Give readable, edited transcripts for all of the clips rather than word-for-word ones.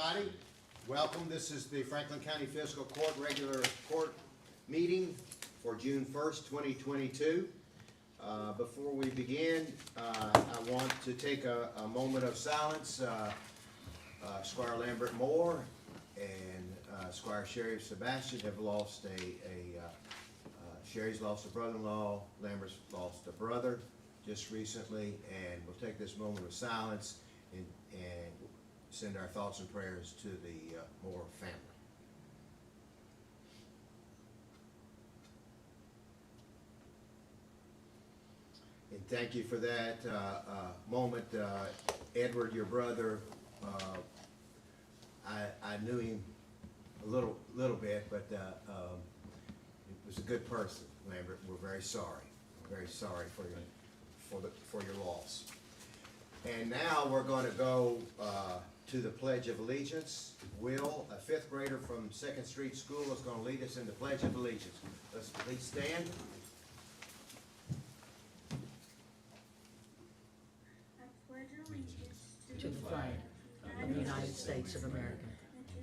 everybody. Welcome. This is the Franklin County Fiscal Court regular court meeting for June 1st, 2022. Before we begin, I want to take a moment of silence. Squire Lambert Moore and Squire Sheriff Sebastian have lost Sherry's lost a brother-in-law, Lambert's lost a brother just recently, and we'll take this moment of silence and send our thoughts and prayers to the Moore family. And thank you for that moment. Edward, your brother, I knew him a little bit, but he was a good person, Lambert. We're very sorry. We're very sorry for your loss. And now we're going to go to the Pledge of Allegiance. Will, a fifth grader from 2nd Street School, is going to lead us in the Pledge of Allegiance. Let's please stand. To the flag of the United States of America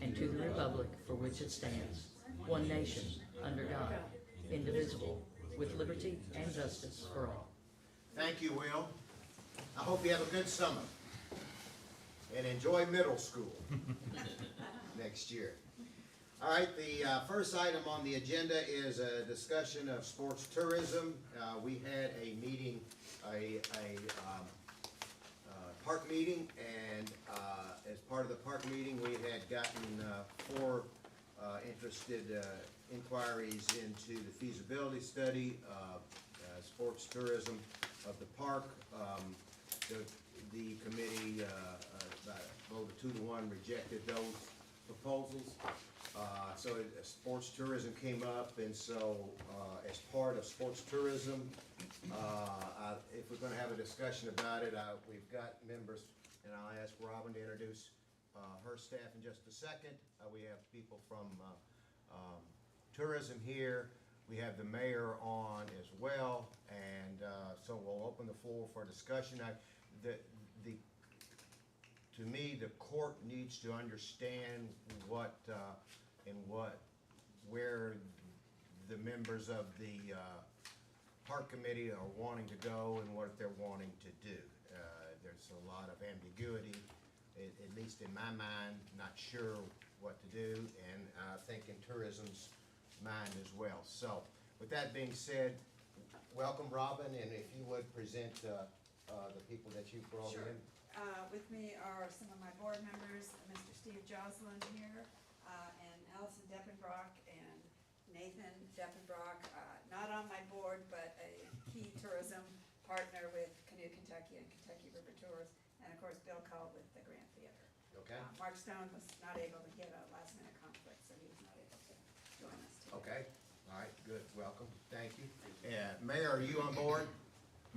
and to the republic for which it stands, one nation, under God, indivisible, with liberty and justice for all. Thank you, Will. I hope you have a good summer and enjoy middle school next year. All right, the first item on the agenda is a discussion of sports tourism. We had a meeting, park meeting, and as part of the park meeting, we had gotten 4 interested inquiries into the feasibility study of sports tourism of the park. The committee voted 2-1 rejected those proposals. So sports tourism came up, and so as part of sports tourism, if we're going to have a discussion about it, we've got members, and I'll ask Robin to introduce her staff in just a second. We have people from tourism here. We have the mayor on as well, and so we'll open the floor for discussion. To me, the court needs to understand where the members of the park committee are wanting to go and what they're wanting to do. There's a lot of ambiguity, at least in my mind, not sure what to do, and I think in tourism's mind as well. So with that being said, welcome, Robin, and if you would present the people that you brought in. With me are some of my board members, Mr. Steve Joslin here, and Allison Deppenbrock and Nathan Deppenbrock, not on my board, but a key tourism partner with Canoe Kentucky and Kentucky River Tours, and of course Bill Cull with the Grant Theater. Okay. Mark Stone was not able to get a last minute conflict, so he was not able to join us today. Okay, all right, good, welcome, thank you. Mayor, are you on board?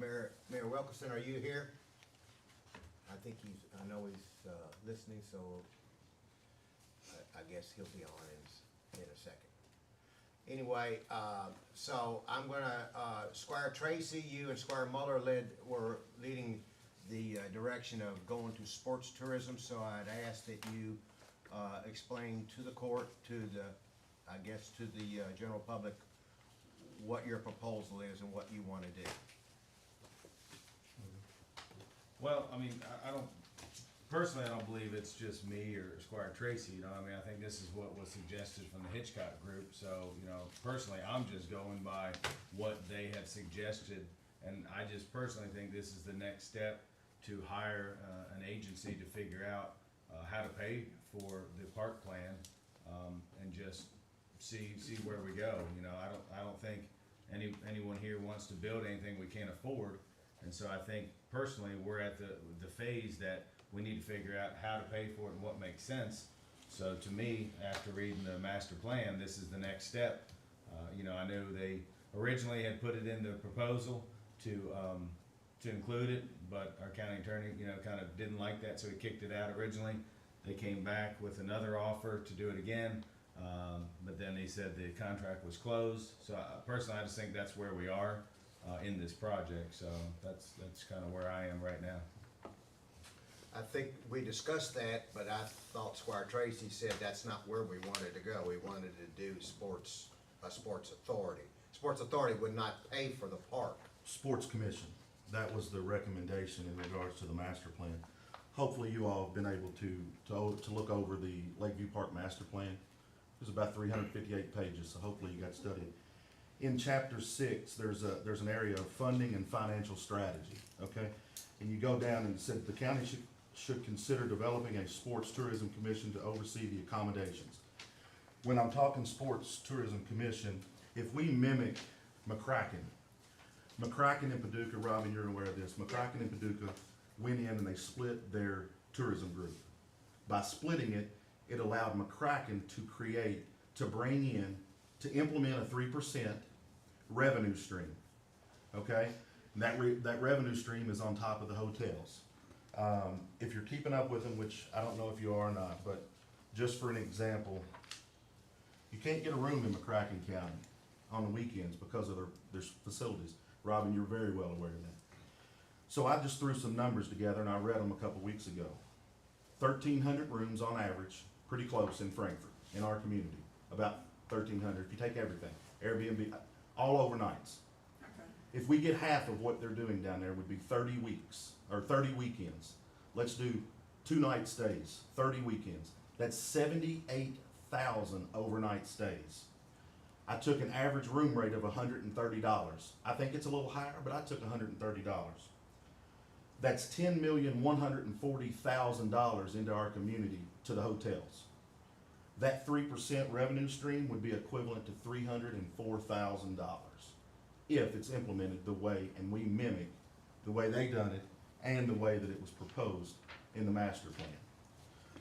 Mayor Wilkerson, are you here? I know he's listening, so I guess he'll be on in a second. Anyway, so I'm gonna, Squire Tracy, you and Squire Muller were leading the direction of going to sports tourism, so I'd ask that you explain to the court, to the general public, what your proposal is and what you want to do. Well, I mean, I don't believe it's just me or Squire Tracy, you know, I mean, I think this is what was suggested from the Hitchcock group, so, you know, personally, I'm just going by what they have suggested, and I just personally think this is the next step to hire an agency to figure out how to pay for the park plan, and just see where we go. You know, I don't think anyone here wants to build anything we can't afford. And so I think personally we're at the phase that we need to figure out how to pay for it and what makes sense. So to me, after reading the master plan, this is the next step. You know, I know they originally had put it in the proposal to include it, but our county attorney, you know, kind of didn't like that, so he kicked it out originally. They came back with another offer to do it again, but then he said the contract was closed. So personally, I just think that's where we are in this project. So that's kind of where I am right now. I think we discussed that, but I thought Squire Tracy said that's not where we wanted to go. We wanted to do sports, a sports authority. Sports authority would not pay for the park. Sports Commission, that was the recommendation in regards to the master plan. Hopefully you all have been able to look over the Lakeview Park Master Plan. It's about 358 pages, so hopefully you got to study it. In chapter 6, there's an area of funding and financial strategy, okay? And you go down and it said the county should consider developing a sports tourism commission to oversee the accommodations. When I'm talking sports tourism commission, if we mimic McCracken and Paducah, Robin, you're aware of this, McCracken and Paducah went in and they split their tourism group. By splitting it, it allowed McCracken to bring in, to implement a 3% revenue stream, okay? And that revenue stream is on top of the hotels. If you're keeping up with them, which I don't know if you are or not, but just for an example, you can't get a room in McCracken County on the weekends because of their facilities. Robin, you're very well aware of that. So I just threw some numbers together and I read them a couple weeks ago. 1,300 rooms on average, pretty close in Frankfurt, in our community. About 1,300, if you take everything, Airbnb, all overnights. Okay. If we get half of what they're doing down there, would be 30 weeks, or 30 weekends. Let's do 2-night stays, 30 weekends. That's 78,000 overnight stays. I took an average room rate of $130. I think it's a little higher, but I took $130. That's $10,140,000 into our community to the hotels. That 3% revenue stream would be equivalent to $304,000 if it's implemented the way, and we mimic the way they done it and the way that it was proposed in the master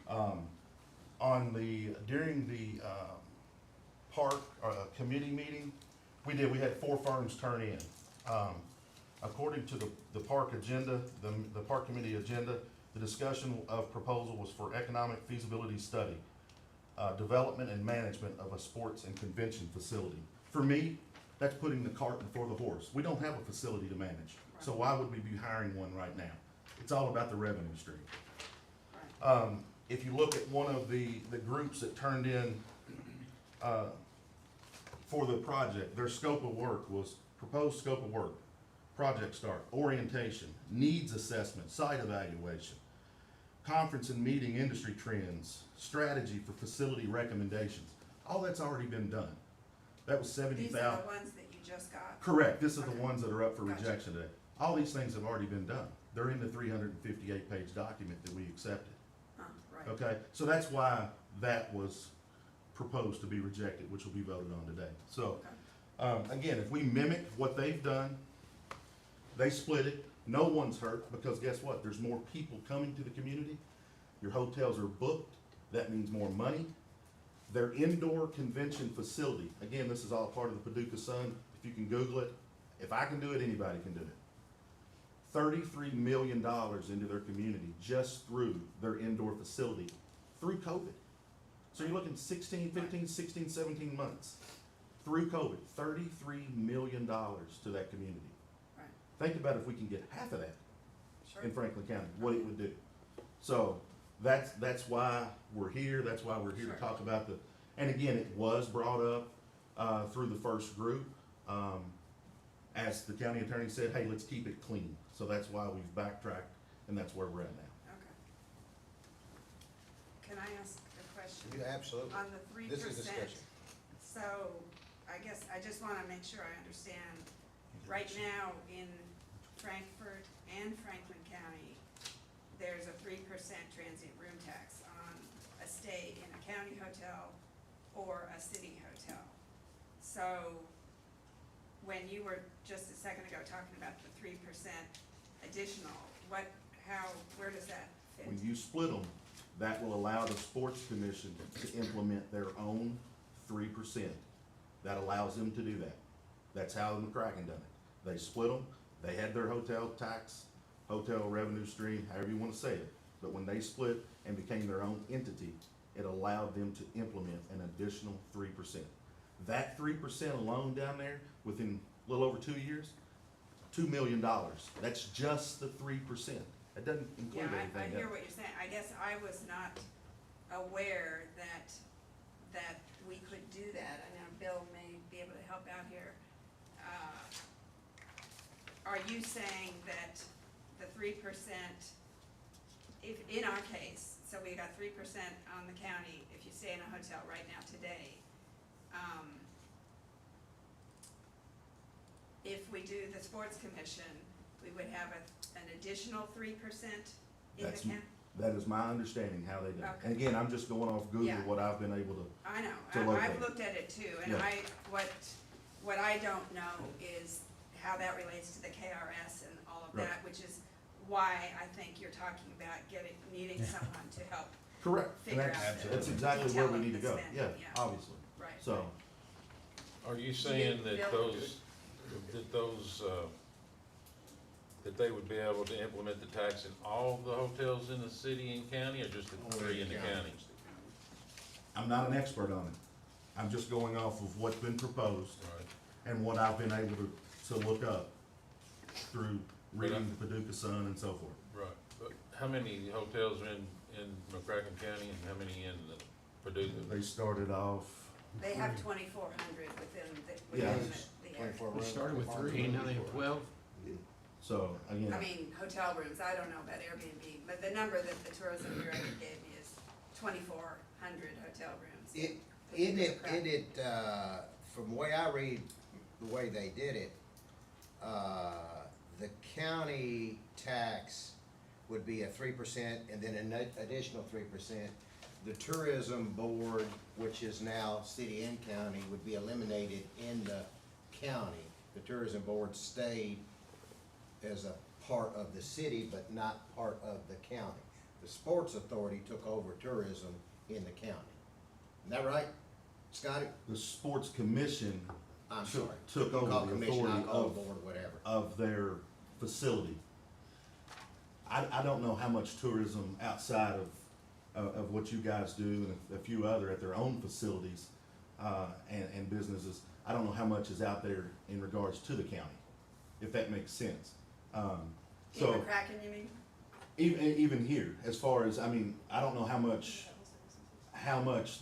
plan. During the park committee meeting, we had 4 firms turn in. According to the park agenda, the park committee agenda, the discussion of proposal was for economic feasibility study, development and management of a sports and convention facility. For me, that's putting the cart before the horse. We don't have a facility to manage, so why would we be hiring one right now? It's all about the revenue stream. If you look at one of the groups that turned in for the project, their scope of work was proposed scope of work, project start, orientation, needs assessment, site evaluation, conference and meeting industry trends, strategy for facility recommendations. All that's already been done. That was 70,000. These are the ones that you just got? Correct. This is the Okay. ones that are up for Gotcha. rejection today. All these things have already been done. They're in the 358-page document that we accepted. Right. Okay, so that's why that was proposed to be rejected, which will be voted on today. So, again, if we mimic what they've done, they split it, no one's hurt, because guess what? There's more people coming to the community. Your hotels are booked, that means more money. Their indoor convention facility, again, this is all part of the Paducah Sun. If you can Google it, if I can do it, anybody can do it. $33 million into their community just through their indoor facility through COVID. So you're looking 15, 16, 17 months through COVID, $33 million to that community. Right. Think about if we can get half of that Sure. in Franklin County, what it would do. So that's why we're here. That's why we're here Sure. to talk about and again, it was brought up through the first group. As the county attorney said, hey, let's keep it clean. So that's why we've backtracked, and that's where we're at now. Okay. Can I ask a question? Yeah, absolutely. On the 3%. This is discussion. So, I guess, I just wanna make sure I understand. Right now, in Frankfurt and Franklin County, there's a 3% transient room tax on a stay in a county hotel or a city hotel. So, when you were just a second ago talking about the 3% additional, where does that fit? When you split them, that will allow the sports commission to implement their own 3%. That allows them to do that. That's how McCracken done it. They split them, they had their hotel tax, hotel revenue stream, however you wanna say it. But when they split and became their own entity, it allowed them to implement an additional 3%. That 3% alone down there, within a little over 2 years, $2 million. That's just the 3%. It doesn't include Yeah, anything I hear else. what you're saying. I guess I was not aware that we could do that. I know Bill may be able to help out here. Are you saying that the 3%, if, in our case, so we got 3% on the county, if you stay in a hotel right now today, if we do the sports commission, we would have an additional 3% in the That's- county? That is my understanding how they do it. Okay. And again, I'm just going off Google, Yeah. what I've been able to, I know, to I've locate. looked at it too, and Yeah. what I don't know is how that relates to the KRS and all of Right. that, which is why I think you're talking about needing someone to help, correct. And Figure that's, out the that's exactly where we need to go, detailing the yeah, spending, yeah. obviously. right? So, Are you saying that Bill? that they would be able to implement the tax in all the hotels in the city and county, or just the three in the county? I'm not an expert on it. I'm just going off of what's been proposed Right. and what I've been able to look up through reading the Paducah Sun and so forth. Right, but how many hotels are in McCracken County and how many in the Paducah? They started off, They have 2,400 within Yeah. the area. We started with 3, now they have 12. so again, I mean, hotel rooms, I don't know about Airbnb, but the number that the tourism bureau gave me is 2,400 hotel rooms. From the way I read the way they did it, the county tax would be a 3% and then an additional 3%. The tourism board, which is now city and county, would be eliminated in the county. The tourism board stayed as a part of the city, but not part of the county. The sports authority took over tourism in the county. Isn't that right, Scotty? the sports commission I'm took, sorry. took Call over the commission, authority not call of, board, whatever. of their facility. I don't know how much tourism outside of what you guys do and a few other at their own facilities, and businesses. I don't know how much is out there in regards to the county, if that makes sense. In So McCracken, you mean? even here, as far as, I mean, I don't know how much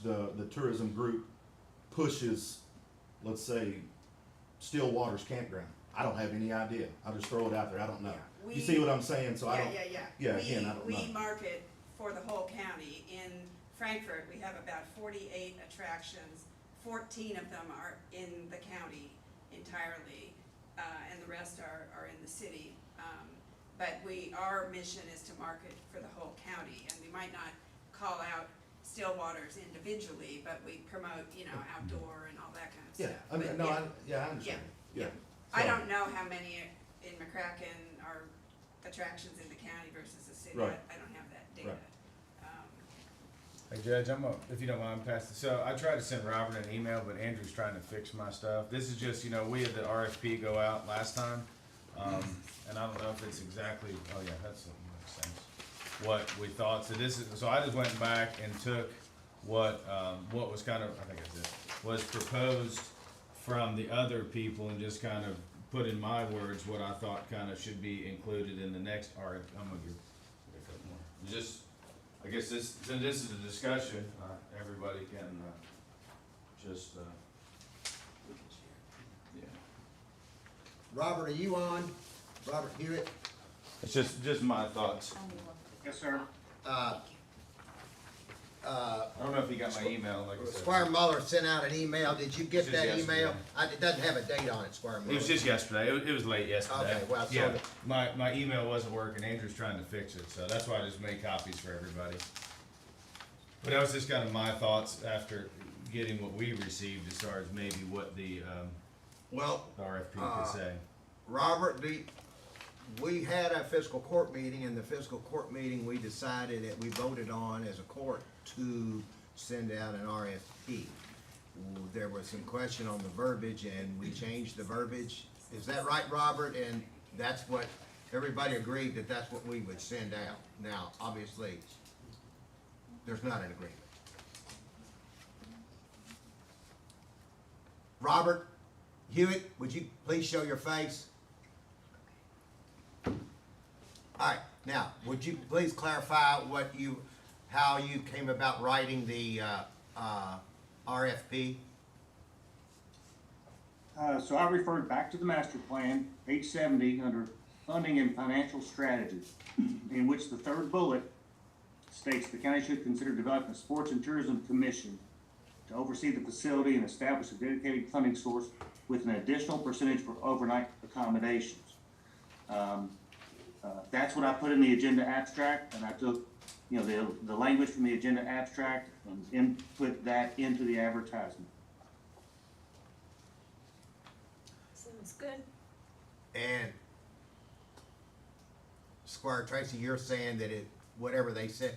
the tourism group pushes, let's say, Stillwater's campground. I don't have any idea. I'll just throw it out there. I don't know. Yeah, You see what I'm saying? So I don't. Yeah. Yeah, again, I don't We know. market for the whole county. In Frankfurt, we have about 48 attractions. 14 of them are in the county entirely, and the rest are in the city. But our mission is to market for the whole county, and we might not call out Stillwater's individually, but we promote, outdoor and all that kind of Yeah, stuff. I mean, But no, yeah. I understand. Yeah. I So- don't know how many in McCracken are attractions in the county versus the city. Right. I don't have that data. Right. Hey Judge, if you don't mind, pass it. So I tried to send Robert an email, but Andrew's trying to fix my stuff. This is just, we had the RFP go out last time, and I don't know if it's exactly, oh yeah, that makes sense, what we thought. So I just went back and took what was kind of, I think that's it, was proposed from the other people and just kind of put in my words what I thought kind of should be included in the next RFP. I'm gonna give a couple more. Just, I guess since this is a discussion, everybody can, just, yeah. Robert, are you on? Robert Hewitt? It's just my thoughts. Yes, sir. I don't know if you got my email, like I said. Squire Muller sent out an email. Did you get Just that yesterday. email? It doesn't have a date on it, Squire Muller. It was just yesterday. It was late yesterday. Okay, well, so Yeah, the- my email wasn't working. Andrew's trying to fix it, so that's why I just made copies for everybody. But that was just kind of my thoughts after getting what we received as far as maybe what the Well, RFP could say. Robert, we had a fiscal court meeting. In the fiscal court meeting, we decided that we voted on as a court to send out an RFP. There was some question on the verbiage and we changed the verbiage. Is that right, Robert? And that's what, everybody agreed that that's what we would send out. Now, obviously, there's not an agreement. Robert Hewitt, would you please show your face? All right, Now, would you please clarify how you came about writing the RFP? So I referred back to the master plan, page 70, under funding and financial strategies, in which the third bullet states the county should consider developing a sports and tourism commission to oversee the facility and establish a dedicated funding source with an additional percentage for overnight accommodations. That's what I put in the agenda abstract, and I took, the language from the agenda abstract and input that into the advertisement. Sounds good. And Squire Tracy, you're saying that whatever they said,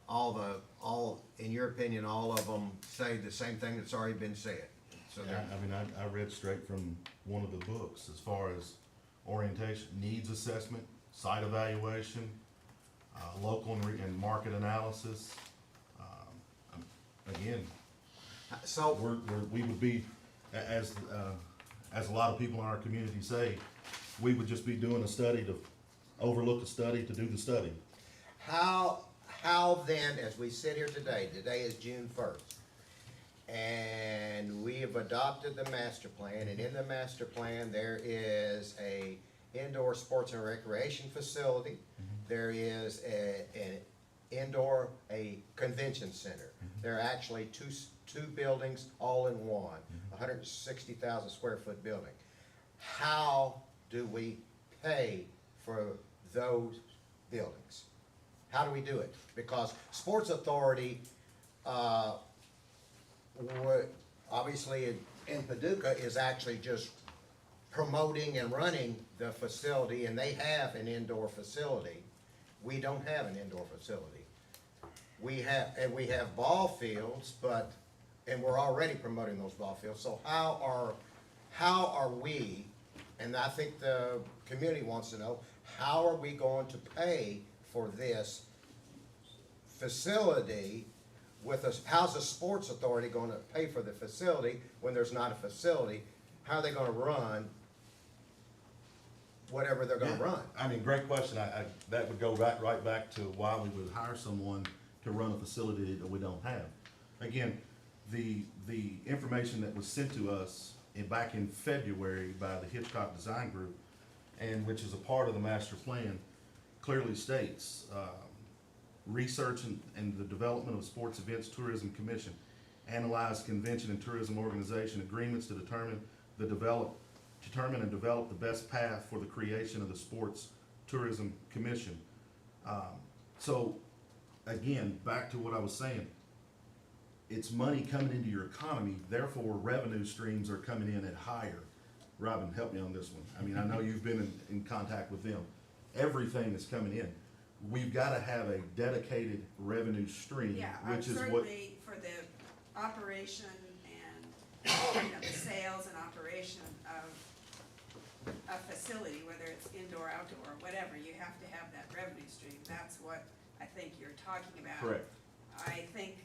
in your opinion, all of them say the same thing that's already been said. So Yeah, I mean, I read straight from one of the books as far as orientation, needs assessment, site evaluation, local and market analysis. Again, So, we would be, as a lot of people in our community say, we would just be doing a study to overlook a study to do the study. how then, as we sit here today is June 1st, and we have adopted the master plan, and in the master plan, there is a indoor sports and recreation facility. There is a convention center. There are actually two buildings all in one, 160,000 square foot building. How do we pay for those buildings? How do we do it? Because Sports Authority, obviously in Paducah, is actually just promoting and running the facility, and they have an indoor facility. We don't have an indoor facility. We have ball fields, and we're already promoting those ball fields. So how are we, and I think the community wants to know, how are we going to pay for this facility how's the Sports Authority going to pay for the facility when there's not a facility? How are they going to run whatever they're going to run? I mean, great question. That would go right back to why we would hire someone to run a facility that we don't have. Again, the information that was sent to us back in February by the Hitchcock Design Group, and which is a part of the master plan, clearly states, research and the development of sports events tourism commission, analyze convention and tourism organization agreements to determine and develop the best path for the creation of the sports tourism commission. So again, back to what I was saying, it's money coming into your economy, therefore revenue streams are coming in at higher. Robin, help me on this one. I mean, I know you've been in contact with them. Everything is coming in. We've gotta have a dedicated revenue stream, Yeah, which is what. certainly for the operation and, the sales and operation of a facility, whether it's indoor, outdoor, or whatever, you have to have that revenue stream. That's what I think you're talking about. Correct. I think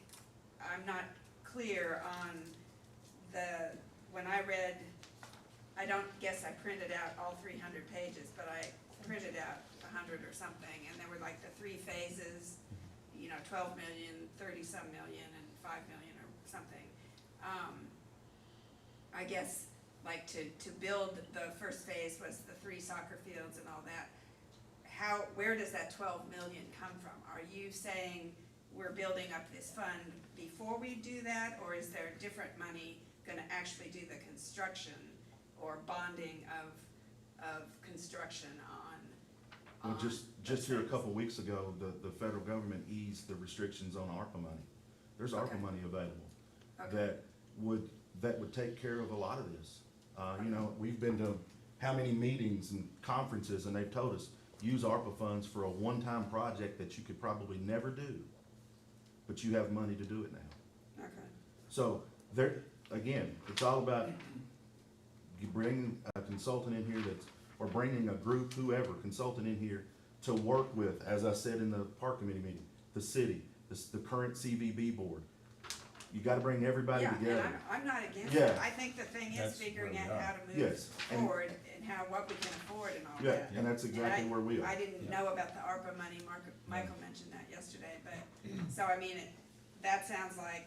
I'm not clear on when I read, I don't guess I printed out all 300 pages, but I printed out 100 or something, and there were like the three phases, 12 million, 30-some million, and 5 million or something. I guess, like, to build the first phase was the 3 soccer fields and all that. Where does that 12 million come from? Are you saying we're building up this fund before we do that, or is there different money gonna actually do the construction or bonding of construction on? Well, just here a couple weeks ago, the federal government eased the restrictions on ARPA money. There's Okay. ARPA money available Okay. that would take care of a lot of this. We've been to how many meetings and conferences, and they've told us, use ARPA funds for a one-time project that you could probably never do, but you have money to do it now. Okay. So again, it's all about you bring a consultant in here or bringing a group, whoever, consultant in here to work with, as I said in the park committee meeting, the city, the current CVB board. You gotta bring everybody Yeah, together. and I'm not against Yeah. it. I think the thing is That's figuring where out we are. how to move Yes, and- forward and what we can afford and all Yeah, that. and that's exactly And where we are. I didn't know about the ARPA money, Michael mentioned that yesterday, but, so I mean, that sounds like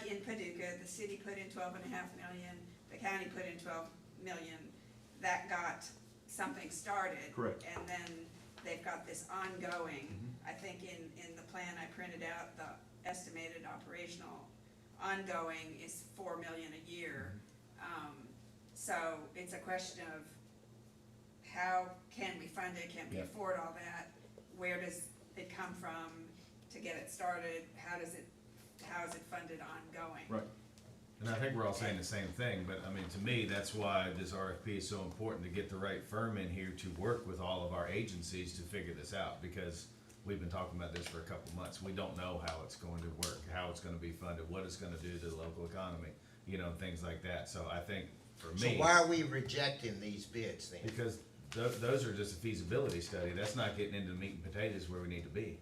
in Paducah, the city put in 12.5 million, the county put in 12 million, that got something started. Correct. And then they've got this ongoing, I think in the plan I printed out, the estimated operational ongoing is 4 million a year. So it's a question of how can we fund it, can we Yeah. afford all that? Where does it come from to get it started? How is it funded ongoing? Right. And I think we're all saying the same thing, but I mean, to me, that's why this RFP is so important, to get the right firm in here to work with all of our agencies to figure this out, because we've been talking about this for a couple months. We don't know how it's going to work, how it's gonna be funded, what it's gonna do to the local economy, you know, things like that. So I think for So me, why are we rejecting these bids then? because those are just a feasibility study, that's not getting into the meat and potatoes where we need to be.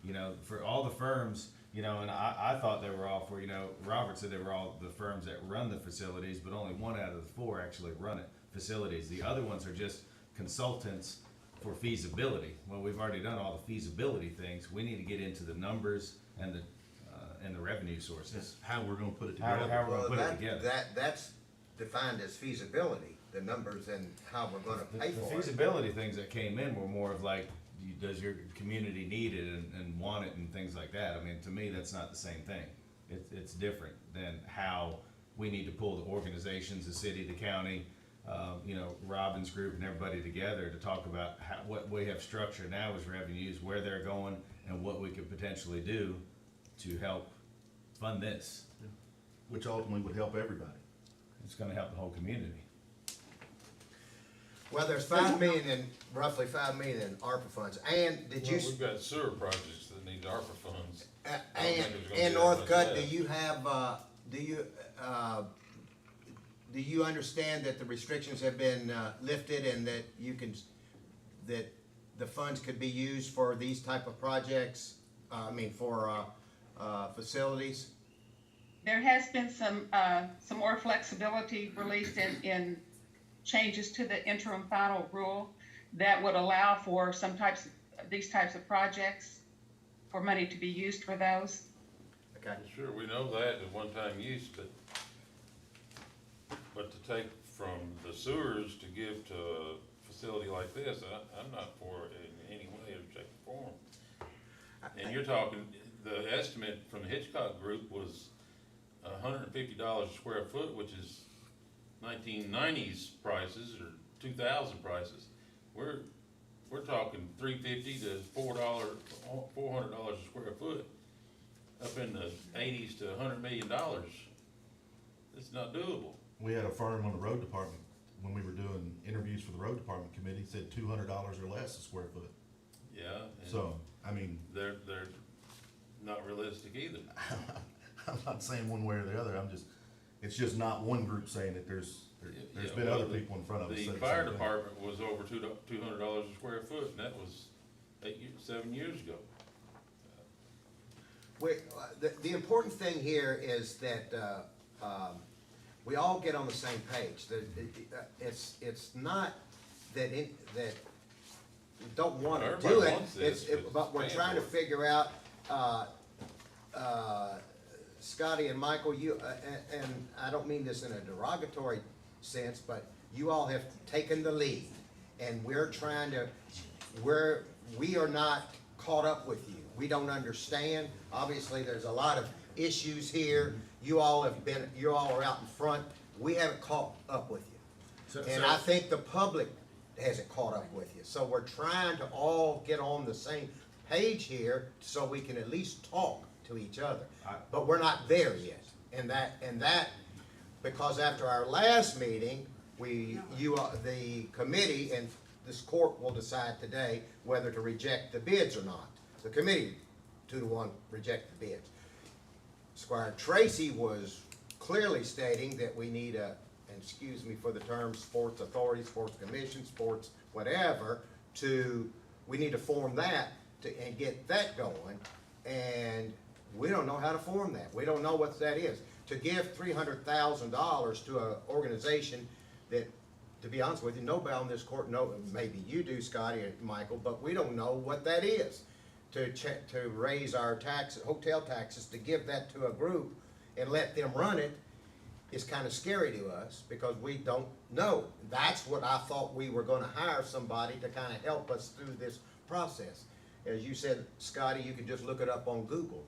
You know, for all the firms, you know, and I thought they were all for, you know, Robert said they were all the firms that run the facilities, but only 1 out of the 4 actually run it, facilities. The other ones are just consultants for feasibility. Well, we've already done all the feasibility things, we need to get into the numbers and the revenue sources. How we're gonna put it How together. we're gonna put it together. That's defined as feasibility, the numbers and how we're gonna pay The for it. feasibility things that came in were more of like, does your community need it and want it and things like that. I mean, to me, that's not the same thing. It's different than how we need to pull the organizations, the city, the county, you know, Robin's group and everybody together to talk about what we have structured now as revenues, where they're going, and what we could potentially do to help fund this. Which ultimately would help everybody. It's gonna help the whole community. Well, there's roughly 5 million in ARPA funds, and did you, Well, we've got sewer projects that need ARPA funds. and think there's gonna in be that Northcutt, much do left. you have, do you understand that the restrictions have been lifted and that that the funds could be used for these type of projects? For facilities? There has been some more flexibility released in changes to the interim final rule that would allow for these types of projects, for money to be used for those. Okay. Sure, we know that at one-time use, but to take from the sewers to give to a facility like this, I'm not for it in any way or shape or form. And you're talking, the estimate from the Hitchcock Group was $150 a square foot, which is 1990s prices or 2000 prices. We're talking $350 to $400 a square foot, up in the 80s to $100 million. It's not doable. We had a firm on the road department, when we were doing interviews for the road department committee, said $200 or less a square foot. Yeah. and So, I mean, They're not realistic either. I'm not saying one way or the other, it's just not one group saying it, there's Yeah, been well, other people in front of us. The said fire same thing. department was over $200 a square foot, and that was 7 years ago. The important thing here is that we all get on the same page. It's not that we don't want to do Everybody it, wants this, but we're paying trying to for it. figure out, Scotty and Michael, and I don't mean this in a derogatory sense, but you all have taken the lead, and we are not caught up with you. We don't understand. Obviously, there's a lot of issues here. You all are out in front. We haven't caught up with you. And I think the public hasn't caught up with you. So we're trying to all get on the same page here so we can at least talk to each other. But we're not there yet. And that, because after our last meeting, the committee and this court will decide today whether to reject the bids or not. The committee, 2-1, reject the bids. Squire Tracy was clearly stating that we need and excuse me for the term, sports authority, sports commission, sports whatever, we need to form that and get that going. And we don't know how to form that. We don't know what that is. To give $300,000 to an organization that to be honest with you, nobody on this court know, maybe you do, Scotty and Michael, but we don't know what that is. To raise our taxes, hotel taxes, to give that to a group and let them run it is kind of scary to us because we don't know. That's what I thought we were gonna hire somebody to kind of help us through this process. As you said, Scotty, you could just look it up on Google.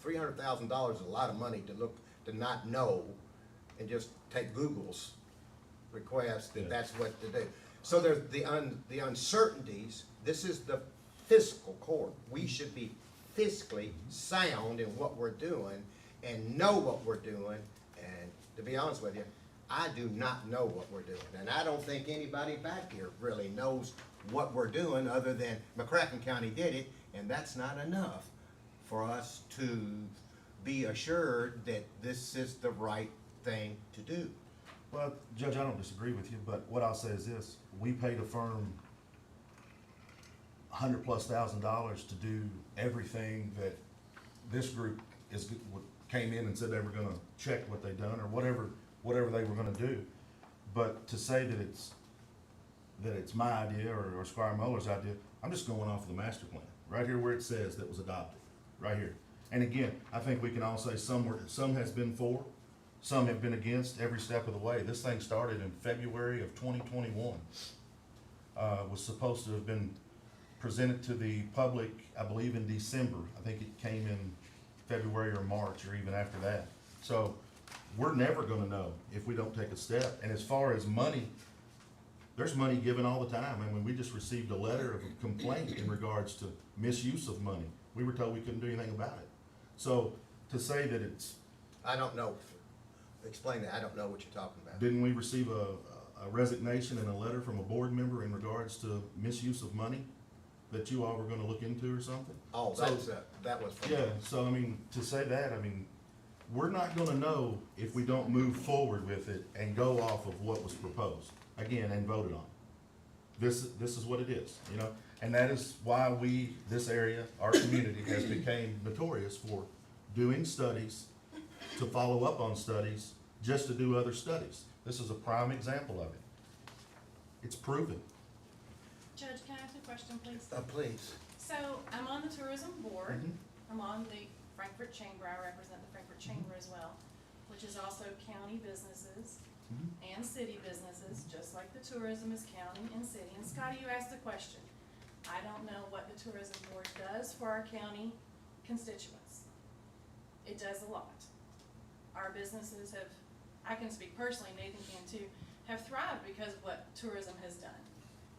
$300,000 is a lot of money to not know and just take Google's request that that's what to do. So there's the uncertainties. This is the fiscal court. We should be fiscally sound in what we're doing and know what we're doing. And to be honest with you, I do not know what we're doing. And I don't think anybody back here really knows what we're doing other than McCracken County did it, and that's not enough for us to be assured that this is the right thing to do. Well, Judge, I don't disagree with you, but what I'll say is this: we paid a firm $100,000+ to do everything that this group came in and said they were going to check what they done or whatever they were going to do. But to say that it's my idea or Squire Muller's idea, I'm just going off of the master plan right here where it says that was adopted, right here. And again, I think we can all say some has been for. Some have been against every step of the way. This thing started in February of 2021. Was supposed to have been presented to the public, I believe, in December. I think it came in February or March or even after that. So we're never gonna know if we don't take a step. And as far as money, there's money given all the time. I mean, we just received a letter of complaint in regards to misuse of money. We were told we couldn't do anything about it. So to say that it's, I don't know. Explain that. I don't know what you're talking about. didn't we receive a resignation and a letter from a board member in regards to misuse of money that you all were gonna look into or something? Oh, So- that was from. Yeah, so I mean, to say that, I mean, we're not gonna know if we don't move forward with it and go off of what was proposed, again, and voted on. This is what it is, you know, and that is why this area, our community, has became notorious for doing studies, to follow up on studies, just to do other studies. This is a prime example of it. It's proven. Judge, can I ask a question, please? Please. So I'm on the tourism board. Mhm. I'm on the Frankfurt Chamber. I represent the Frankfurt Chamber as well, which is also county businesses Mhm. and city businesses, just like the tourism is county and city. And Scotty, you asked the question. I don't know what the tourism board does for our county constituents. It does a lot. Our businesses have, I can speak personally, Nathan can too, have thrived because of what tourism has done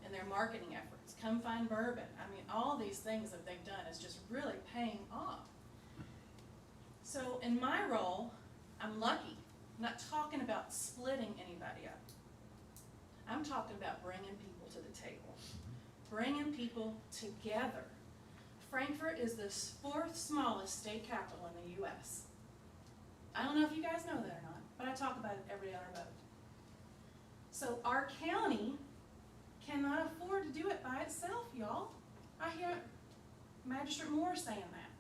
and their marketing efforts. Come Find Bourbon. I mean, all these things that they've done is just really paying off. So in my role, I'm lucky. I'm not talking about splitting anybody up. I'm talking about bringing people to the table, bringing people together. Frankfurt is the 4th smallest state capital in the U.S. I don't know if you guys know that or not, but I talk about it every other vote. So our county cannot afford to do it by itself, y'all. I hear Magistrate Moore saying that.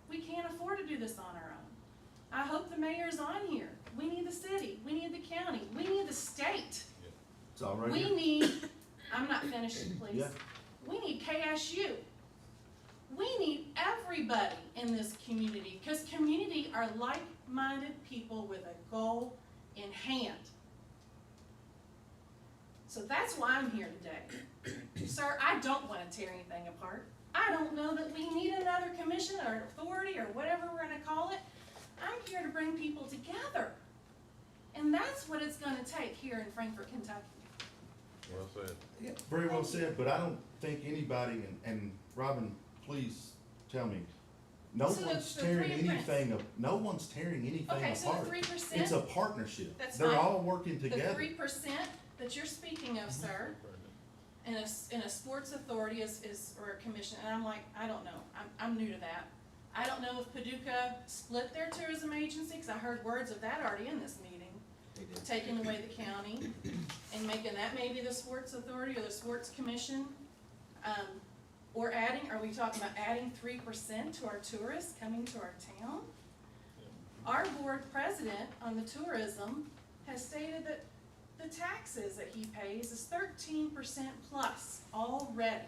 We can't afford to do this on our own. I hope the mayor's on here. We need the city, we need the county, we need the state. It's all right We here. need, I'm not finishing, please. Yeah. We need KSU. We need everybody in this community, because community are like-minded people with a goal in hand. So that's why I'm here today. Sir, I don't want to tear anything apart. I don't know that we need another commission or authority or whatever we're going to call it. I'm here to bring people together. And that's what it's going to take here in Frankfort, Kentucky. Well said. Yeah, very well said, but I don't think anybody, and Robin, please tell me, no So one's the tearing 3%. anything, no one's tearing anything Okay, so apart. the 3%. It's a partnership. That's They're fine. all working The together. 3% that you're speaking of, sir, in a sports authority or a commission, and I'm like, I don't know, I'm new to that. I don't know if Paducah split their tourism agency, because I heard words of that already in this meeting, taking away the county and making that maybe the sports authority or the sports commission. Or are we talking about adding 3% to our tourists coming to our town? Our board president on the tourism has stated that the taxes that he pays is 13% plus already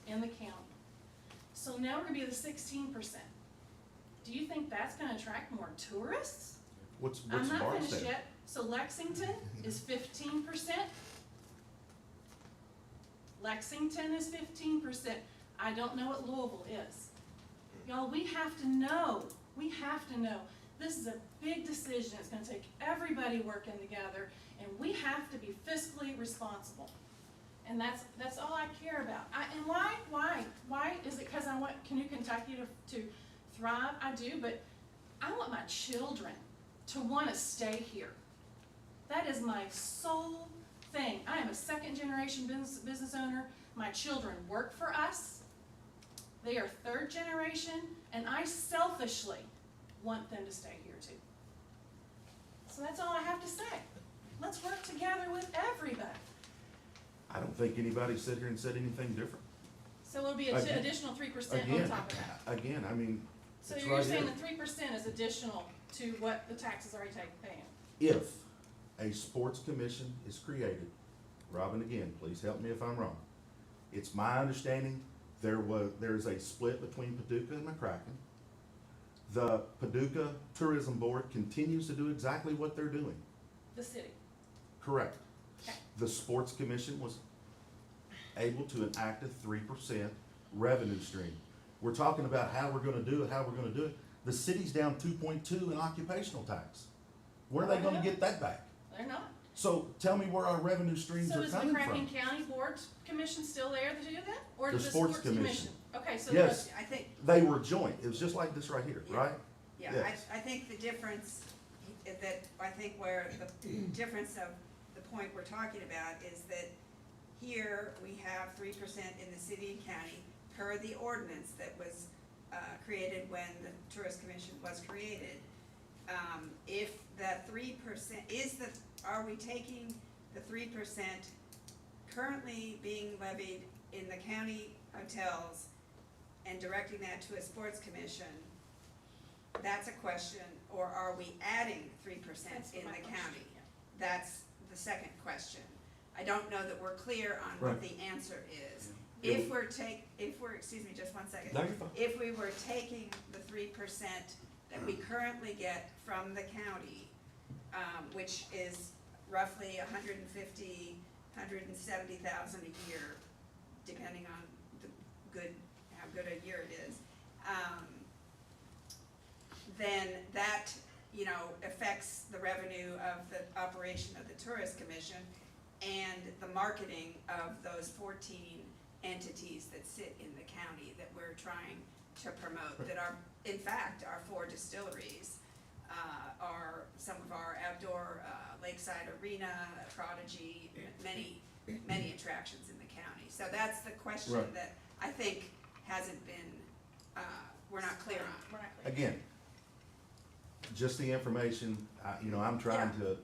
in the county. So now we're gonna be at the 16%. Do you think that's gonna attract more tourists? What's I'm not finished Barstow? yet. So Lexington is 15%. Lexington is 15%. I don't know what Louisville is. Y'all, we have to know. We have to know. This is a big decision. It's gonna take everybody working together, and we have to be fiscally responsible. And that's all I care about. And why is it because I want Kentucky to thrive? I do, but I want my children to want to stay here. That is my sole thing. I am a second generation business owner. My children work for us. They are third generation, and I selfishly want them to stay here too. So that's all I have to say. Let's work together with everybody. I don't think anybody sat here and said anything different. So it'll be an Again- additional 3% on Again, top of that. again, I mean, So it's you're right saying here. the 3% is additional to what the taxes already paying? If a sports commission is created, Robin, again, please help me if I'm wrong. It's my understanding there's a split between Paducah and McCracken. The Paducah Tourism Board continues to do exactly what they're doing. The city. Correct. Okay. The sports commission was able to enact a 3% revenue stream. We're talking about how we're gonna do it, The city's down 2.2 in occupational tax. Where are they gonna get that back? They're not. So tell me where our revenue streams So are is coming McCracken from. County Board Commission still there to do that? Or The the Sports Sports Commission. Commission? Okay, so Yes. I think, They were joint, it was just like this right here, Yeah. right? yeah, Yes. I think the difference, I think where the difference of the point we're talking about is that here we have 3% in the city and county per the ordinance that was created when the Tourist Commission was created. If that 3% are we taking the 3% currently being levied in the county hotels and directing that to a sports commission? That's a question. Or are we adding 3% That's in my the question, county? yeah. That's the second question. I don't know that we're clear on what Right. the answer is. Yeah. If we're, excuse me, just one second. No, you're fine. If we were taking the 3% that we currently get from the county, which is roughly 150, 170,000 a year, depending on how good a year it is, then that, affects the revenue of the operation of the Tourist Commission and the marketing of those 14 entities that sit in the county that we're trying to promote, that are, in fact, our 4 distilleries, are some of our outdoor lakeside arena, Prodigy, many attractions in the county. So that's the question Right. that I think hasn't been, we're not clear on. We're not clear. Again, just the information, I'm trying to,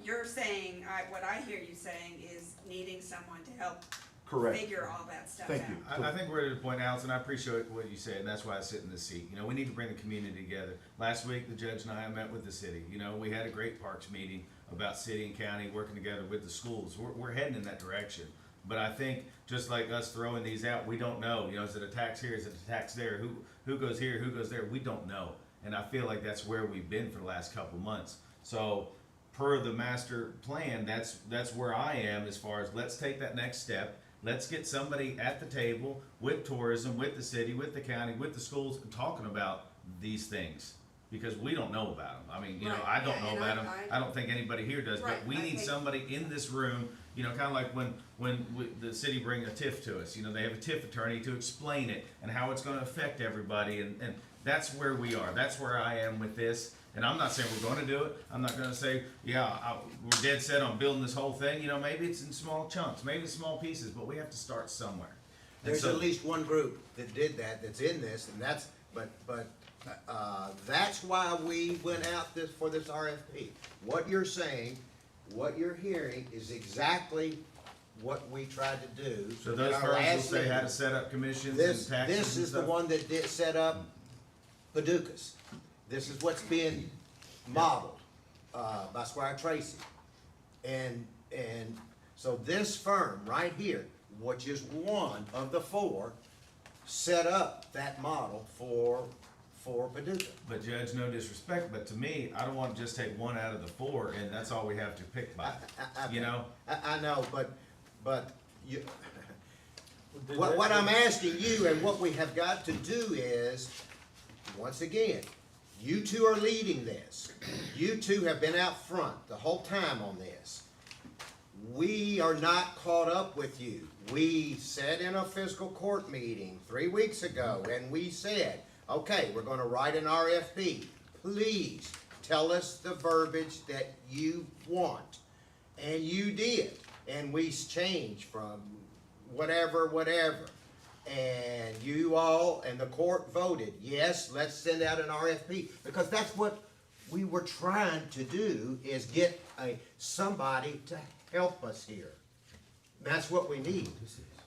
You're saying, what I hear you saying is needing someone to help correct. figure all that stuff out. Thank you. I think we're at a point, Allison, I appreciate what you said, and that's why I sit in this seat. We need to bring the community together. Last week, the judge and I met with the city. We had a great parks meeting about city and county working together with the schools. We're heading in that direction. But I think, just like us throwing these out, we don't know. Is it a tax here, is it a tax there? Who goes here, who goes there? We don't know. And I feel like that's where we've been for the last couple months. So, per the master plan, that's where I am as far as let's take that next step. Let's get somebody at the table with tourism, with the city, with the county, with the schools, talking about these things. Because we don't know about them. Right, I don't yeah, know and about them. I- I don't think anybody here does. Right, But we I need think- somebody in this room, kind of like when the city bring a TIF to us. They have a TIF attorney to explain it and how it's going to affect everybody. And that's where we are. That's where I am with this. And I'm not saying we're going to do it. I'm not going to say, we're dead set on building this whole thing. Maybe it's in small chunks, maybe it's small pieces, but we have to start somewhere. And There's so- at least one group that did that's in this, and that's why we went out for this RFP. What you're saying, what you're hearing is exactly what we tried to do. So those in our firms will last say how to meeting. set up commissions This and taxes is and the stuff? one that did set up Paducah's. This is what's being modeled by Squire Tracy. And so this firm right here, which is one of the four, set up that model for Paducah. But Judge, no disrespect, but to me, I don't want to just take one out of the four and that's all we have to pick by, you know? I know, but you, what I'm asking you and what we have got to do is, once again, you two are leading this. You two have been out front the whole time on this. We are not caught up with you. We said in a fiscal court meeting 3 weeks ago, and we said, okay, we're gonna write an RFP. Please tell us the verbiage that you want. And you did. And we changed from whatever. And you all and the court voted, yes, let's send out an RFP. Because that's what we were trying to do, is get somebody to help us here. That's what we need.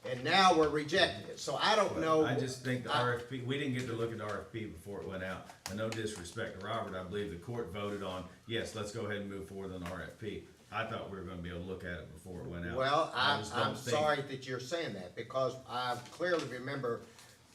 And now we're rejecting it. So I don't know. I just think the RFP, we didn't get to look at the RFP before it went out. And no disrespect to Robert, I believe the court voted on, yes, let's go ahead and move forward on the RFP. I thought we were gonna be able to look at it before it went out. Well, I just don't I'm think- sorry that you're saying that, because I clearly remember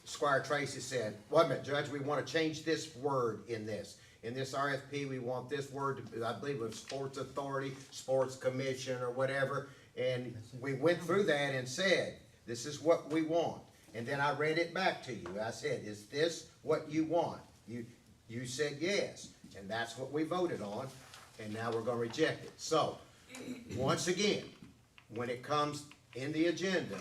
Squire Tracy said, wait a minute, Judge, we want to change this word in this. In this RFP, we want this word, I believe it was Sports Authority, Sports Commission, or whatever. And we went through that and said, this is what we want. And then I read it back to you. I said, is this what you want? You said yes, and that's what we voted on, and now we're gonna reject it. So, once again, when it comes in the agenda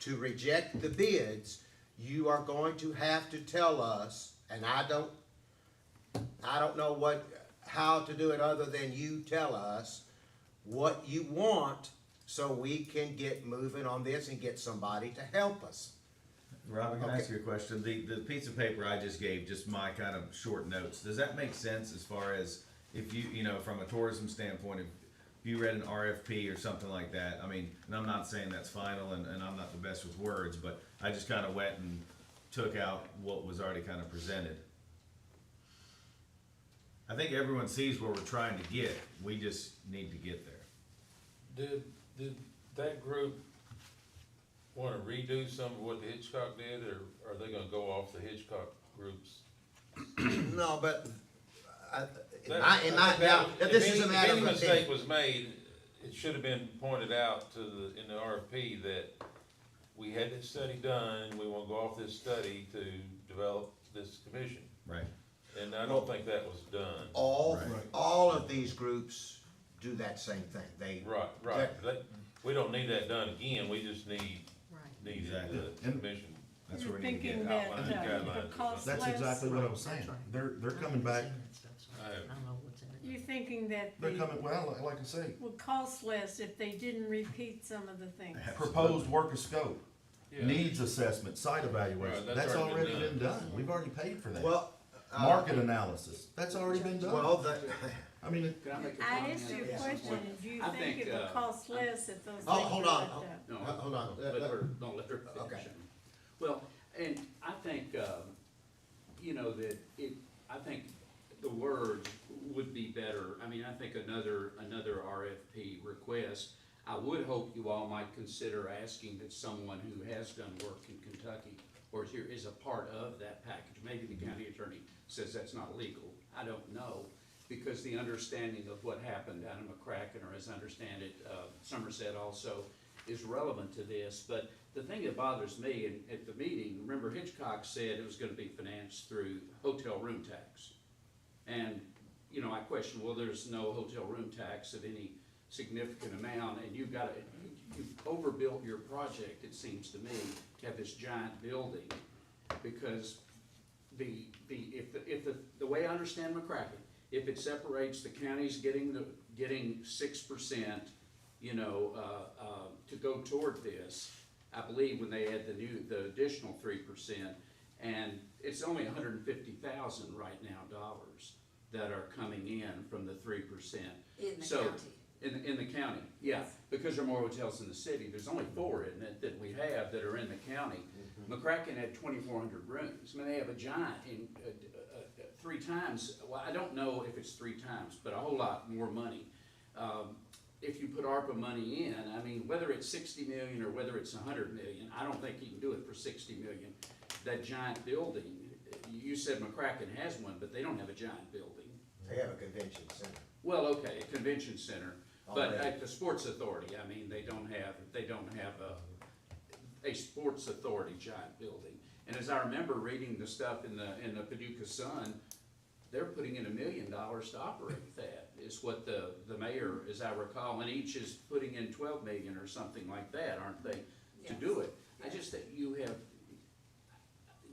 to reject the bids, you are going to have to tell us, and I don't know how to do it other than you tell us what you want, so we can get moving on this and get somebody to help us. Robert, can I Okay. ask you a question? The piece of paper I just gave, just my kind of short notes, does that make sense as far as if you know, from a tourism standpoint, if you read an RFP or something like that, I mean, and I'm not saying that's final and I'm not the best with words, but I just kind of went and took out what was already kind of presented. I think everyone sees where we're trying to get, we just need to get there. Did that group wanna redo some of what the Hitchcock did, or are they gonna go off the Hitchcock group's? No, but Now, this is a matter If of any mistake opinion. was made, it should have been pointed out in the RFP that we had this study done, and we wanna go off this study to develop this commission. Right. And I don't think that was done. All of these groups do that same thing. They. Right. We don't need that done again, we just need Exactly. the commission. That's You're where we need to thinking get that, outlined guidelines. the cost That's less, exactly what I was saying. They're coming back, I don't know what's in it. you're thinking that they're the, coming, well, like I say, would cost less if they didn't repeat some of the things. proposed work of scope, Yeah. needs assessment, site evaluation, Right, that's already been done. We've already paid for that. Well. Market analysis, that's already been done. Well, I mean, Can I make a I comment? asked you a at some question, point? do you I think it would cost less if those things were hold on. left out? No, Hold on. let her, don't let her finish. Okay. Well, and I think, you know, I think the words would be better. I mean, I think another RFP request, I would hope you all might consider asking that someone who has done work in Kentucky or is a part of that package. Maybe the county attorney says that's not legal. I don't know, because the understanding of what happened down in McCracken, or as I understand it, Somerset also, is relevant to this. But the thing that bothers me, and at the meeting, remember Hitchcock said it was gonna be financed through hotel room tax. And, you know, I question, well, there's no hotel room tax of any significant amount, and you've overbuilt your project, it seems to me, to have this giant building, because the way I understand McCracken, if it separates the counties getting 6%, you know, to go toward this, I believe when they add the additional 3%, and it's only 150,000 right now dollars that are coming in from the 3%. In the So, county. In the county, yeah, because there are more hotels in the city. There's only 4 in it that we have that are in the county. McCracken had 2,400 rooms. I mean, they have a giant, 3 times, well, I don't know if it's 3 times, but a whole lot more money. if you put ARPA money in, I mean, whether it's 60 million or whether it's 100 million, I don't think you can do it for 60 million. That giant building, you said McCracken has one, but they don't have a giant building. They have a convention center. Well, okay, a convention center, but Already. at the sports authority, I mean, they don't have a sports authority giant building. And as I remember reading the stuff in the Paducah Sun, they're putting in $1 million to operate that, is what the mayor, as I recall, and each is putting in 12 million or something like that, aren't they, to do it? I just think you have,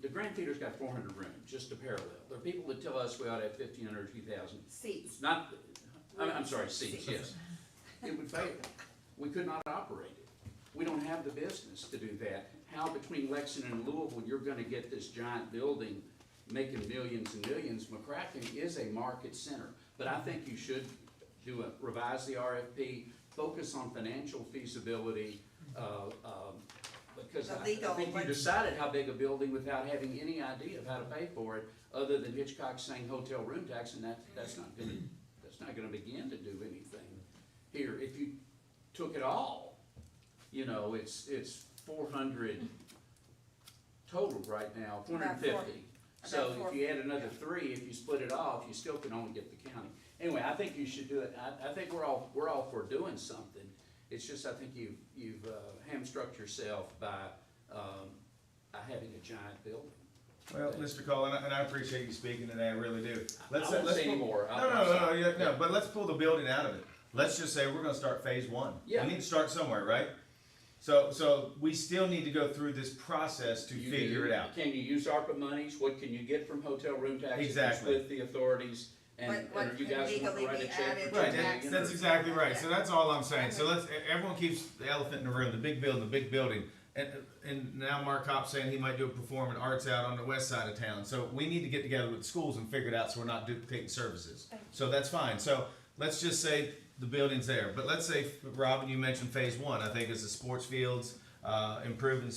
the Grand Theater's got 400 rooms, just to parallel. There are people that tell us we ought to have 1,500 or 2,000. Seats. It's not, I'm sorry, seats, yes. It would fail. We could not operate it. We don't have the business to do that. How between Lexington and Louisville, you're gonna get this giant building making millions and millions? McCracken is a market center. But I think you should revise the RFP, focus on financial feasibility, because The I legal, think you what- decided how big a building without having any idea of how to pay for it, other than Hitchcock saying hotel room tax, and that's not gonna begin to do anything here. If you took it all, you know, it's 400 total right now, 450. So if you add another 3, if you split it off, you still can only get the county. Anyway, I think you should do it. I think we're all for doing something. It's just, I think you've hamstruck yourself by having a giant building. Well, Mr. Cole, and I appreciate you speaking today, I really do. I won't say anymore. No, but let's pull the building out of it. Let's just say we're gonna start phase 1. Yeah. We need to start somewhere, right? So we still need to go through this process to figure it out. Can you use ARPA monies? What can you get from hotel room taxes? Exactly. With the authorities, and What are you can guys want to legally write a be check? added for to Right, 2 million that's or- exactly right. So that's all I'm saying. So everyone keeps the elephant in the room, the big building. And now Mark Kopp's saying he might do a performing arts out on the west side of town. So we need to get together with the schools and figure it out so we're not duplicating services. So that's fine. So let's just say the building's there. But let's say, Robin, you mentioned phase 1. I think it's the sports fields, improving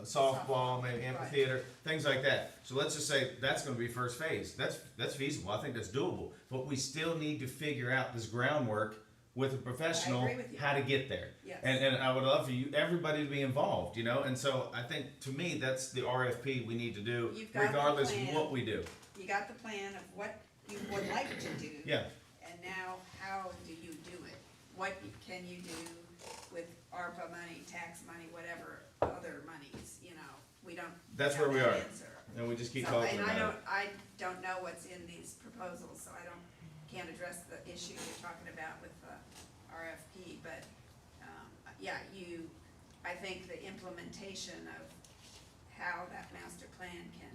softball, maybe amphitheater, things like that. So let's just say that's gonna be first phase. That's feasible. I think that's doable. But we still need to figure out this groundwork with a professional, I agree with you. how to get there. Yes. And I would love for everybody to be involved, you know? And so I think, to me, that's the RFP we need to do, You've got the regardless of plan. what we do. You got the plan of what you would like to do. Yeah. And now, how do you do it? What can you do with ARPA money, tax money, whatever, other monies, you know? We don't That's have where we that are. answer. And we just keep So, talking and about it. I don't know what's in these proposals, so can't address the issue you're talking about with the RFP, but, yeah, I think the implementation of how that master plan can,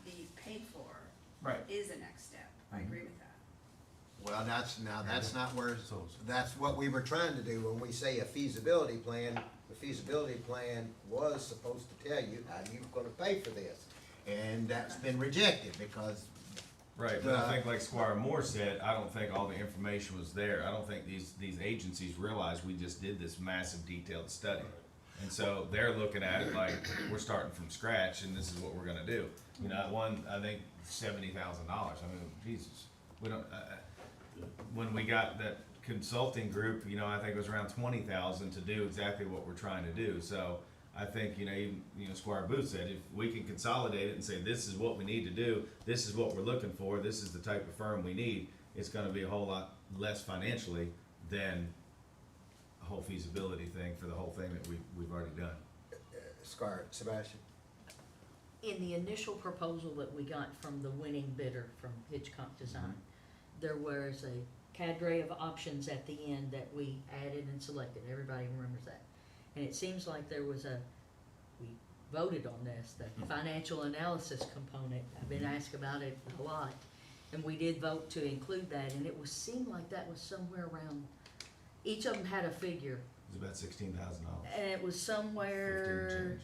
be paid for Right. is a next step. I agree with that. Well, that's not where, that's what we were trying to do when we say a feasibility plan. The feasibility plan was supposed to tell you how you're gonna pay for this. And that's been rejected because, Right, but I think like Squire Moore said, I don't think all the information was there. I don't think these agencies realize we just did this massive detailed study. And so they're looking at it like, we're starting from scratch and this is what we're gonna do. You know, I think $70,000. I mean, Jesus, we don't, when we got that consulting group, you know, I think it was around 20,000 to do exactly what we're trying to do. So I think, even Squire Booth said, if we can consolidate it and say, this is what we need to do, this is what we're looking for, this is the type of firm we need, it's gonna be a whole lot less financially than a whole feasibility thing for the whole thing that we've already done. Sebastian? In the initial proposal that we got from the winning bidder from Hitchcock Design, there was a cadre of options at the end that we added and selected. Everybody remembers that. And it seems like there was we voted on this, the financial analysis component. I've been asked about it a lot. And we did vote to include that, and it seemed like that was somewhere around, each of them had a figure. It was about $16,000. And it was 15 somewhere change.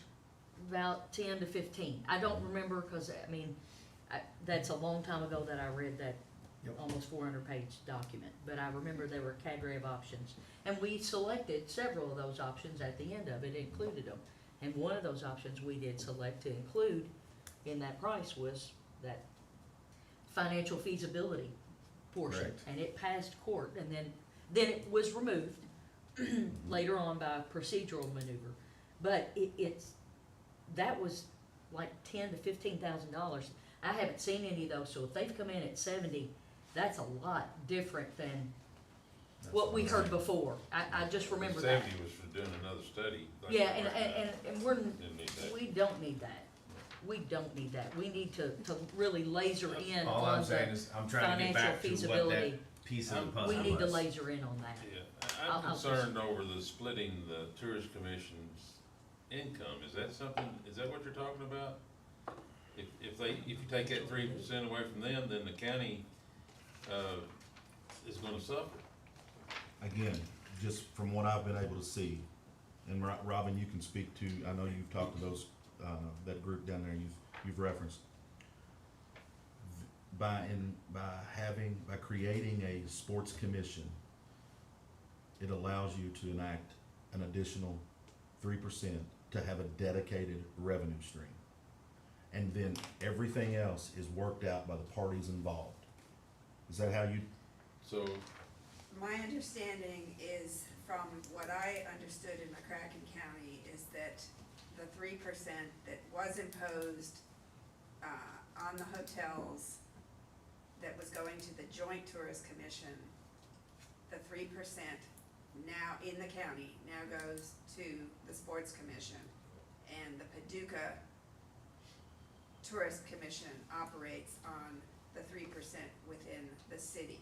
about 10 to 15. I don't remember, because that's a long time ago that I read that almost 400-page document. But I remember there were a cadre of options. And we selected several of those options at the end of it, included them. And one of those options we did select to include in that price was that financial feasibility portion. Correct. And it passed court, and then Then it was removed later on by a procedural maneuver. But that was like $10,000 to $15,000. I haven't seen any of those, so if they've come in at 70, that's a lot different than what we heard before. I just remember that. 70 was for doing another study. like Yeah, right now. and we're, Didn't need that. we don't need that. We don't need that. We need to really laser in All I'm on saying the is, I'm trying to get financial back to what feasibility. that piece of the We puzzle We need to was. laser in on that. Yeah, I'll I'm concerned over the splitting the tourist commission's income. Is that something, is that what you're talking about? If you take that 3% away from them, then the county, is gonna suffer. Again, just from what I've been able to see, and Robin, you can speak to, I know you've talked to those, that group down there you've referenced. By creating a sports commission, it allows you to enact an additional 3% to have a dedicated revenue stream. And then everything else is worked out by the parties involved. Is that how you? So, My understanding is, from what I understood in McCracken County, is that the 3% that was imposed on the hotels that was going to the Joint Tourist Commission, the 3% now in the county now goes to the Sports Commission, and the Paducah Tourist Commission operates on the 3% within the city.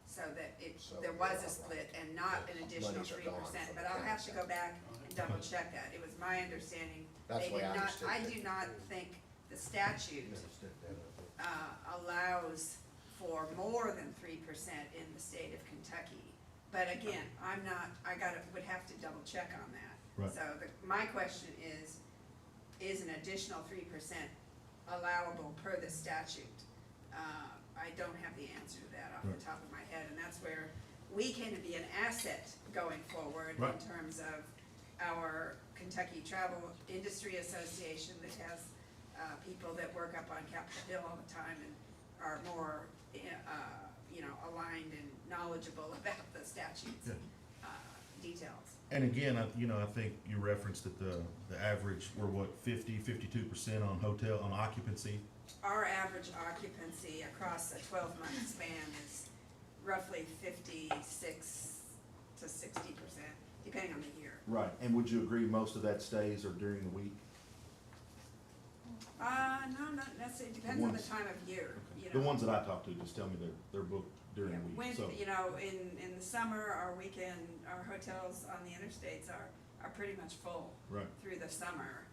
So that there was a split and not an additional Monies are 3%, gone from but the I'll have to go county back and double check that. It was my understanding, That's they the way did I not, understood I it. do not think the statute allows for more than 3% in the state of Kentucky. But again, would have to double check on that. Right. So my question is an additional 3% allowable per the statute? I don't have the answer to that off the top of my head, and that's where we can be an asset going forward Right. in terms of our Kentucky Travel Industry Association that has people that work up on Capitol Hill all the time and are more, aligned and knowledgeable about the statutes, details. And again, I think you referenced that the average, we're what, 52% on occupancy? Our average occupancy across a 12-month span is roughly 56 to 60%, depending on the year. Right. And would you agree most of that stays or during the week? No, not necessarily, depends on the time of year, The ones that I talk to just tell me they're booked during the week, When, so. in the summer, our hotels on the interstates are pretty much full Right. through the summer.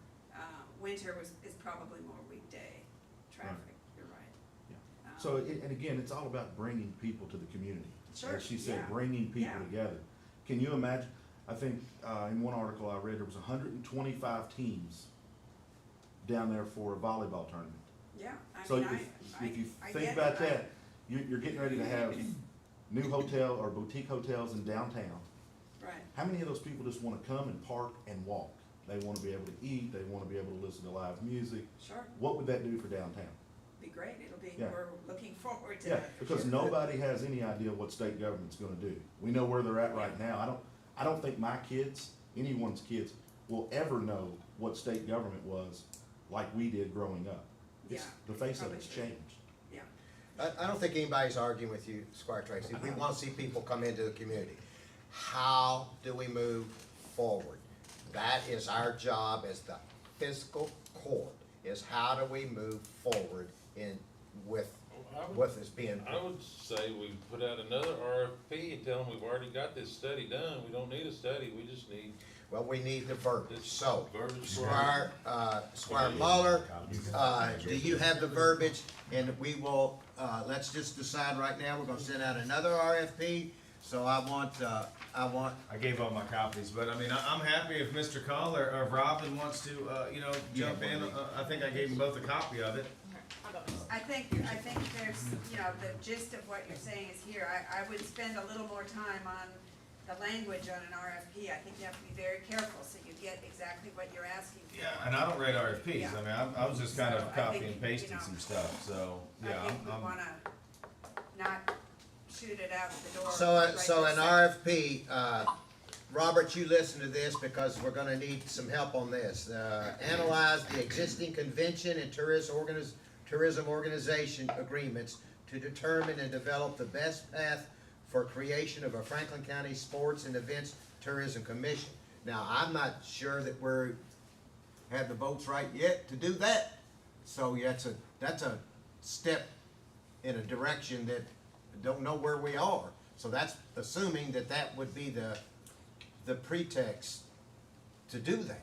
Winter is probably more weekday traffic, you're right. So, and again, it's all about bringing people to the community. Sure, As she said, yeah, bringing people yeah. together. Can you imagine, I think, in one article I read, there was 125 teams down there for a volleyball tournament. Yeah, So I mean, if you I think get about it. that, you're getting ready to have new hotel or boutique hotels in downtown. Right, How many of those people just wanna come and park and walk? They wanna be able to eat, they wanna be able to listen to live music. sure, What would that do for downtown? be great, Yeah. we're looking forward to Yeah, that. for because sure. nobody has any idea what state government's gonna do. We know where they're at right now. I don't think my kids, anyone's kids, will ever know what state government was like we did growing up. Yeah, The face of probably it's should. changed. Yeah, I don't think anybody's arguing with you, Squire Tracy. We want to see people come into the community. How do we move forward? That is our job as the fiscal court, is how do we move forward with this being. I would say we put out another RFP and tell them we've already got this study done. We don't need a study, we just need Well, we need the verbiage. So, verbiage. Squire Muller, do you have the verbiage? And we will, let's just decide right now, we're gonna send out another RFP. So I want, I gave all my copies, but I mean, I'm happy if Mr. Call or Robin wants to, jump in. I think I gave them both a copy of it. I think there's, the gist of what you're saying is here. I would spend a little more time on the language on an RFP. I think you have to be very careful so you get exactly what you're asking for. Yeah, and I don't read RFPs. Yeah. I mean, I was just kind of So I copying think, and pasting some stuff, so, yeah. I think we I'm- wanna not shoot it out the door. So, right so this an second. RFP, Robert, you listen to this because we're gonna need some help on this. Analyze the existing convention and tourism organization agreements to determine and develop the best path for creation of a Franklin County Sports and Events Tourism Commission. Now, I'm not sure that have the votes right yet to do that. So that's a step in a direction that don't know where we are. So that's assuming that would be the pretext to do that.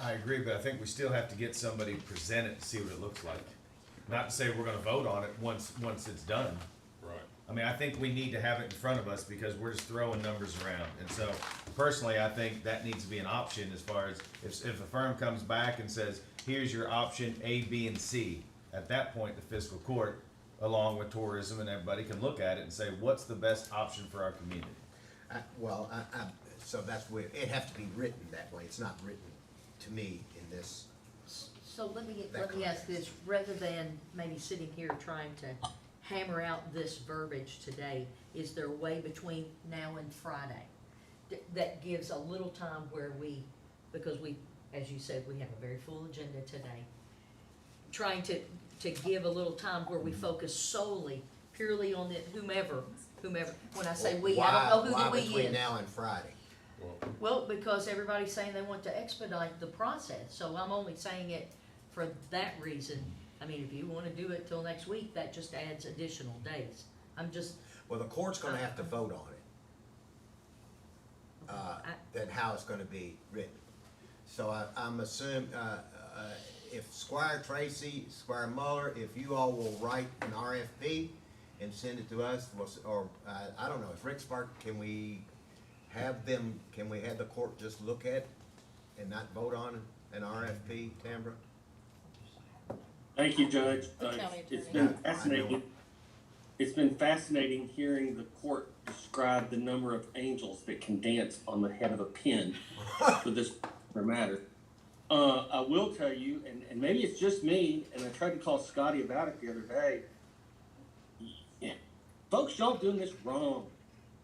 I agree, but I think we still have to get somebody presented to see what it looks like. Not to say we're gonna vote on it once it's done. Right. I mean, I think we need to have it in front of us because we're just throwing numbers around. And so personally, I think that needs to be an option as far as if a firm comes back and says, here's your option A, B, and C. At that point, the fiscal court, along with tourism and everybody, can look at it and say, what's the best option for our community? So that's where, it has to be written that way. It's not written to me in this. So let me ask this, rather than maybe sitting here trying to hammer out this verbiage today, is there a way between now and Friday that gives a little time where because we, as you said, we have a very full agenda today, trying to give a little time where we focus solely, purely on whomever, when I say we, I don't know who the we is. Why between now and Friday? Well, because everybody's saying they want to expedite the process, so I'm only saying it for that reason. I mean, if you wanna do it till next week, that just adds additional days. Well, the court's gonna have to vote on it. That how it's gonna be written. So I'm assuming, if Squire Tracy, Squire Muller, if you all will write an RFP and send it to us, or, I don't know, if Rick Spark, can we have the court just look at and not vote on an RFP, Tambra? Thank you, Judge. County It's attorney. been fascinating. It's been fascinating hearing the court describe the number of angels that can dance on the head of a pin for this matter. I will tell you, and maybe it's just me, and I tried to call Scotty about it the other day. Yeah. Folks, y'all doing this wrong,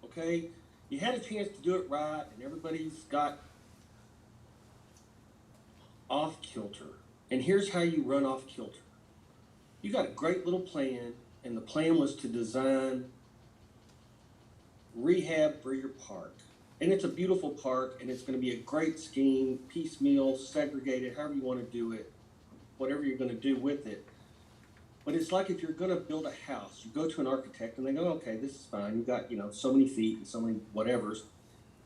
okay? You had a chance to do it right, and everybody's got off kilter. And here's how you run off kilter. You got a great little plan, and the plan was to design rehab for your park. And it's a beautiful park, and it's going to be a great scheme, piecemeal, segregated, however you want to do it, whatever you're going to do with it. But it's like if you're going to build a house, you go to an architect and they go, okay, this is fine. You got, so many feet and so many whatevers.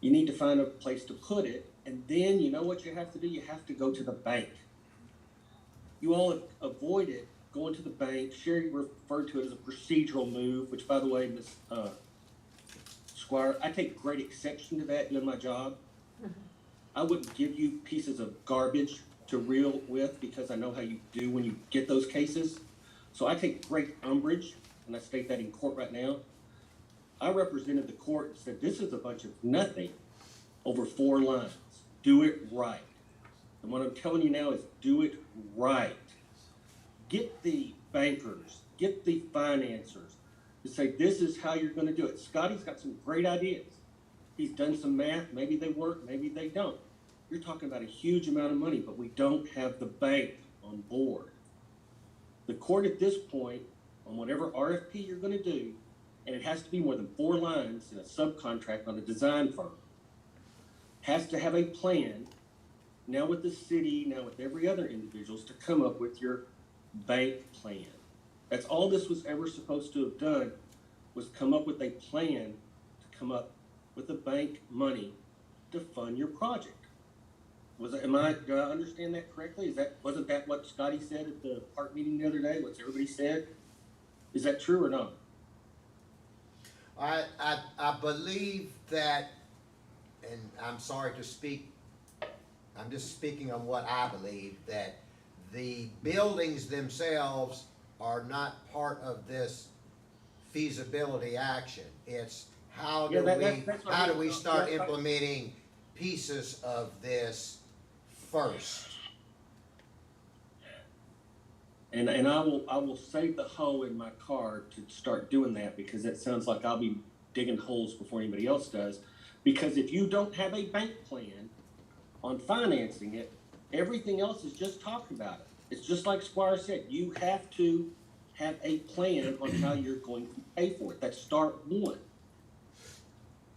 You need to find a place to put it. And then you know what you have to do? You have to go to the bank. You all avoided going to the bank. Sherry referred to it as a procedural move, which, by the way, Ms. Squire, I take great exception to that doing my job. I wouldn't give you pieces of garbage to reel with because I know how you do when you get those cases. So I take great umbrage, and I state that in court right now. I represented the court and said, this is a bunch of nothing over 4 lines. Do it right. And what I'm telling you now is do it right. Get the bankers, get the financiers to say, this is how you're going to do it. Scotty's got some great ideas. He's done some math. Maybe they work, maybe they don't. You're talking about a huge amount of money, but we don't have the bank on board. The court at this point, on whatever RFP you're going to do, and it has to be more than 4 lines in a subcontract on a design firm, has to have a plan, now with the city, now with every other individuals, to come up with your bank plan. That's all this was ever supposed to have done, was come up with a plan to come up with the bank money to fund your project. Do I understand that correctly? Wasn't that what Scotty said at the park meeting the other day? What everybody said? Is that true or not? I believe that, and I'm sorry to speak, I'm just speaking on what I believe, that the buildings themselves are not part of this feasibility action. It's how do we start implementing pieces of this first. And I will save the hoe in my car to start doing that, because it sounds like I'll be digging holes before anybody else does. Because if you don't have a bank plan on financing it, everything else is just talking about it. It's just like Squire said, you have to have a plan on how you're going to pay for it. That's start one.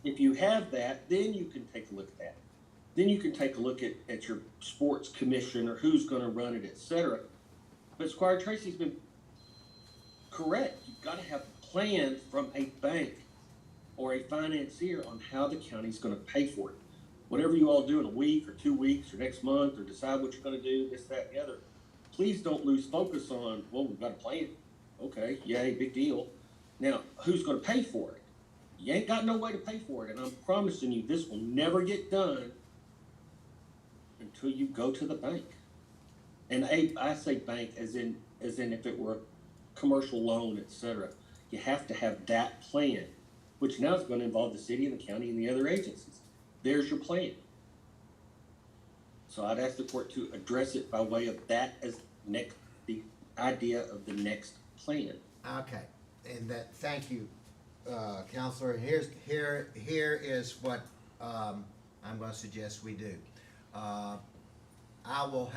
If you have that, then you can take a look at that. Then you can take a look at your sports commission or who's going to run it, etc. But Squire Tracy's been correct. You've got to have a plan from a bank or a financier on how the county's going to pay for it. Whatever you all do in a week or 2 weeks or next month, or decide what you're going to do, this, that, and the other, please don't lose focus on, well, we've got a plan. Okay, yay, big deal. Now, who's going to pay for it? You ain't got no way to pay for it, and I'm promising you this will never get done until you go to the bank. And I say bank as in if it were a commercial loan, etc. You have to have that plan, which now is going to involve the city and the county and the other agencies. There's your plan. So I'd ask the court to address it by way of that as the idea of the next plan. Okay, and that, thank you, Counselor. Here is what I'm gonna suggest we do. I will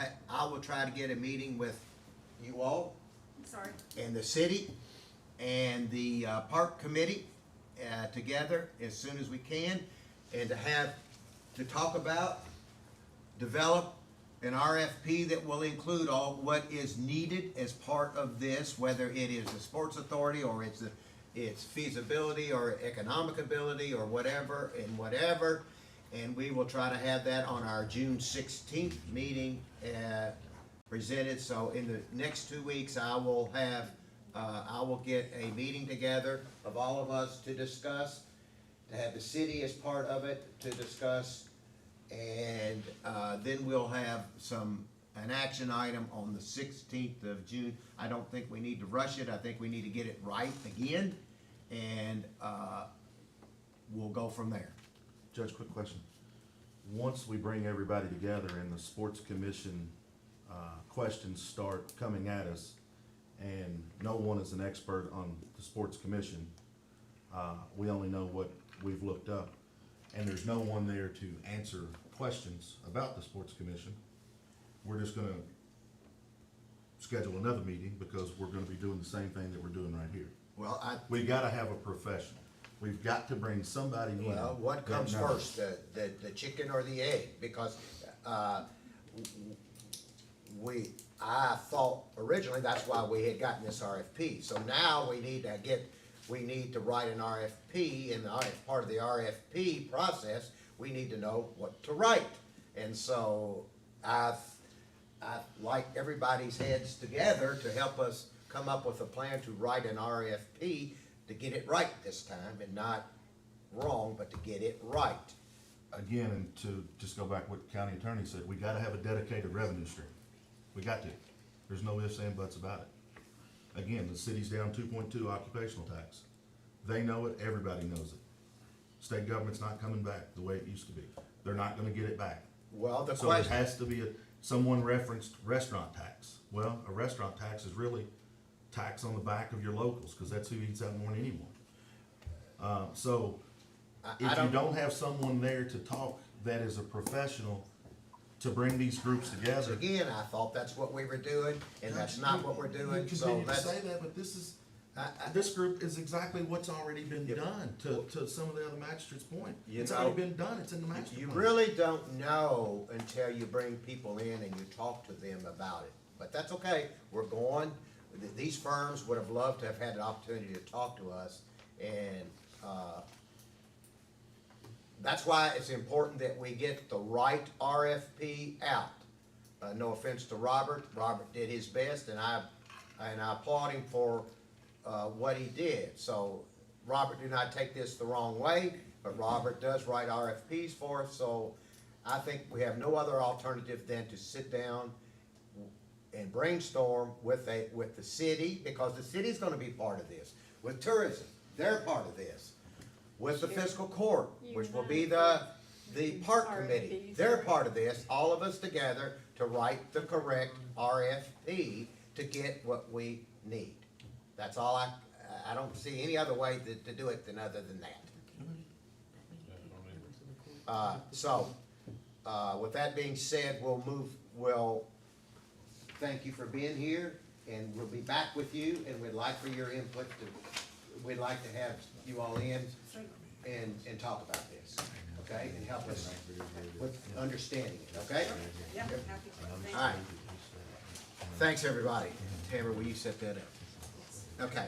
try to get a meeting with you all I'm sorry. and the city and the park committee together as soon as we can, and to talk about, develop an RFP that will include all what is needed as part of this, whether it is the sports authority or its feasibility or economic ability or whatever. And we will try to have that on our June 16th meeting presented. So in the next 2 weeks, I will get a meeting together of all of us to discuss, to have the city as part of it to discuss. And then we'll have an action item on the 16th of June. I don't think we need to rush it. I think we need to get it right again, and we'll go from there. Judge, quick question. Once we bring everybody together and the sports commission questions start coming at us, and no one is an expert on the sports commission, we only know what we've looked up, and there's no one there to answer questions about the sports commission, we're just gonna schedule another meeting, because we're gonna be doing the same thing that we're doing right here. Well, We gotta have a professional. We've got to bring somebody in. well, what comes that knows. first, the chicken or the egg? Because I thought originally that's why we had gotten this RFP. So now we need to write an RFP, and as part of the RFP process, we need to know what to write. And so I like everybody's heads together to help us come up with a plan to write an RFP to get it right this time, and not wrong, but to get it right. Again, and to just go back what the county attorney said, we gotta have a dedicated revenue stream. We got to. There's no ifs and buts about it. Again, the city's down 2.2 occupational tax. They know it, everybody knows it. State government's not coming back the way it used to be. They're not gonna get it back. Well, the So there question, has to be someone referenced restaurant tax. Well, a restaurant tax is really tax on the back of your locals, cause that's who eats out more than anyone. So if you don't have someone there to talk that is a professional to bring these groups together. again, I thought that's what we were doing, and that's not what we're doing, You so continue to let's. say that, but this group is exactly what's already been done, to some of the other magistrates' point. You It's know, already been done, it's in the master You plan. really don't know until you bring people in and you talk to them about it. But that's okay, we're going, these firms would have loved to have had an opportunity to talk to us, and, that's why it's important that we get the right RFP out. No offense to Robert did his best, and I applaud him for, what he did. So, Robert, do not take this the wrong way, but Robert does write RFPs for us, so I think we have no other alternative than to sit down and brainstorm with the city, because the city's gonna be part of this, with tourism, they're part of this, with the fiscal court, which will be the park committee, they're part of this, all of us together to write the correct RFP to get what we need. That's all I don't see any other way to do it than other than that. With that being said, we'll thank you for being here, and we'll be back with you, and we'd like for your input we'd like to have you all in and talk about this, okay? And help us with understanding it, okay? Yeah, happy to. Thank All right. Thanks, everybody. Tamara, will you set that up? Okay.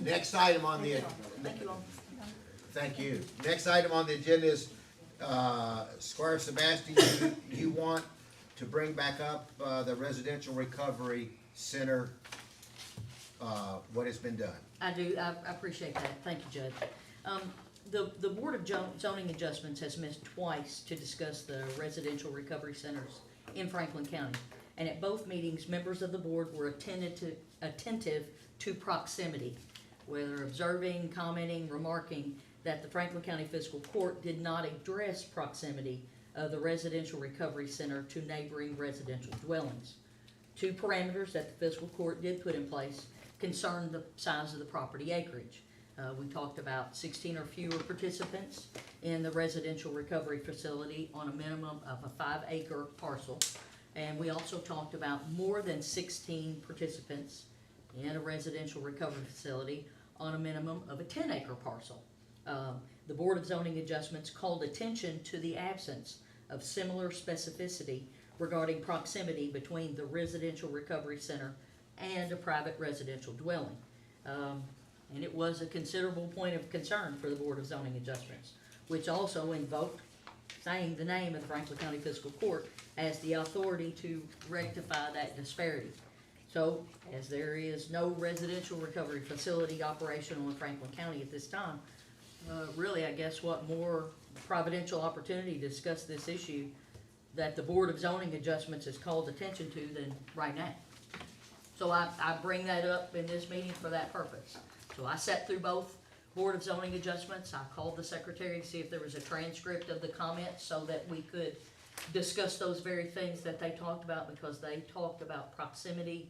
Next item on the, Thank you all. thank you. Next item on the agenda is, Squire Sebastian, you want to bring back up, the Residential Recovery Center, what has been done. I do, I appreciate that, thank you, Judge. The Board of Zoning Adjustments has missed twice to discuss the residential recovery centers in Franklin County. And at both meetings, members of the board were attentive to proximity, whether observing, commenting, remarking that the Franklin County Fiscal Court did not address proximity of the residential recovery center to neighboring residential dwellings. Two parameters that the Fiscal Court did put in place concerned the size of the property acreage. We talked about 16 or fewer participants in the residential recovery facility on a minimum of a 5-acre parcel. And we also talked about more than 16 participants in a residential recovery facility on a minimum of a 10-acre parcel. The Board of Zoning Adjustments called attention to the absence of similar specificity regarding proximity between the residential recovery center and a private residential dwelling. And it was a considerable point of concern for the Board of Zoning Adjustments, which also invoked saying the name of the Franklin County Fiscal Court as the authority to rectify that disparity. So, as there is no residential recovery facility operational in Franklin County at this time, really, I guess what more providential opportunity to discuss this issue that the Board of Zoning Adjustments has called attention to than right now. So I bring that up in this meeting for that purpose. So I sat through both Board of Zoning Adjustments. I called the secretary to see if there was a transcript of the comments so that we could discuss those very things that they talked about, because they talked about proximity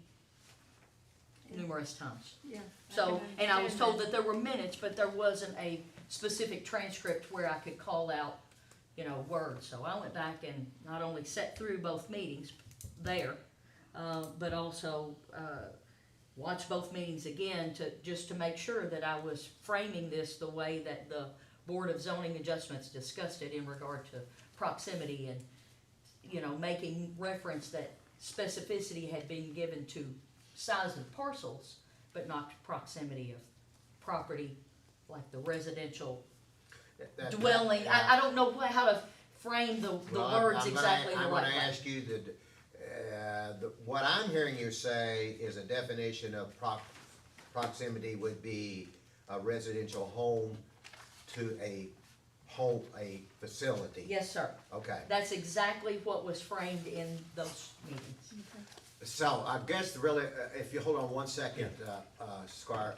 numerous times. Yeah. So, and I was told that there were minutes, but there wasn't a specific transcript where I could call out, words. So I went back and not only sat through both meetings there, but also watched both meetings again to make sure that I was framing this the way that the Board of Zoning Adjustments discussed it in regard to proximity and, making reference that specificity had been given to size of parcels, but not to proximity of property, like the residential dwelling. I don't know how to frame the words exactly the right way. I'm gonna ask you what I'm hearing you say is a definition of proximity would be a residential home to a facility. Yes, sir. Okay. That's exactly what was framed in those meetings. So I guess really, if you hold on one second, Squire,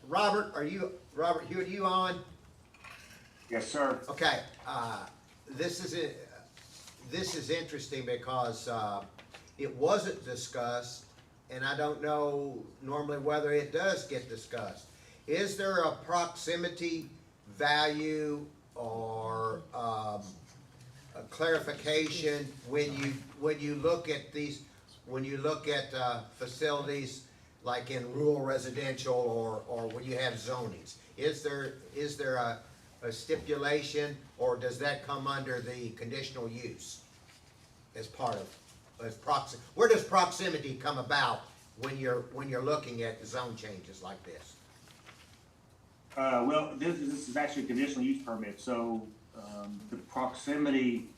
Robert Hewitt, you on? Yes, sir. Okay, this is interesting because it wasn't discussed, and I don't know normally whether it does get discussed. Is there a proximity value or a clarification when you look at these, when you look at facilities like in rural residential or when you have zonings? Is there a stipulation, or does that come under the conditional use as part of where does proximity come about when you're looking at zone changes like this? Well, this is actually a conditional use permit, so the proximity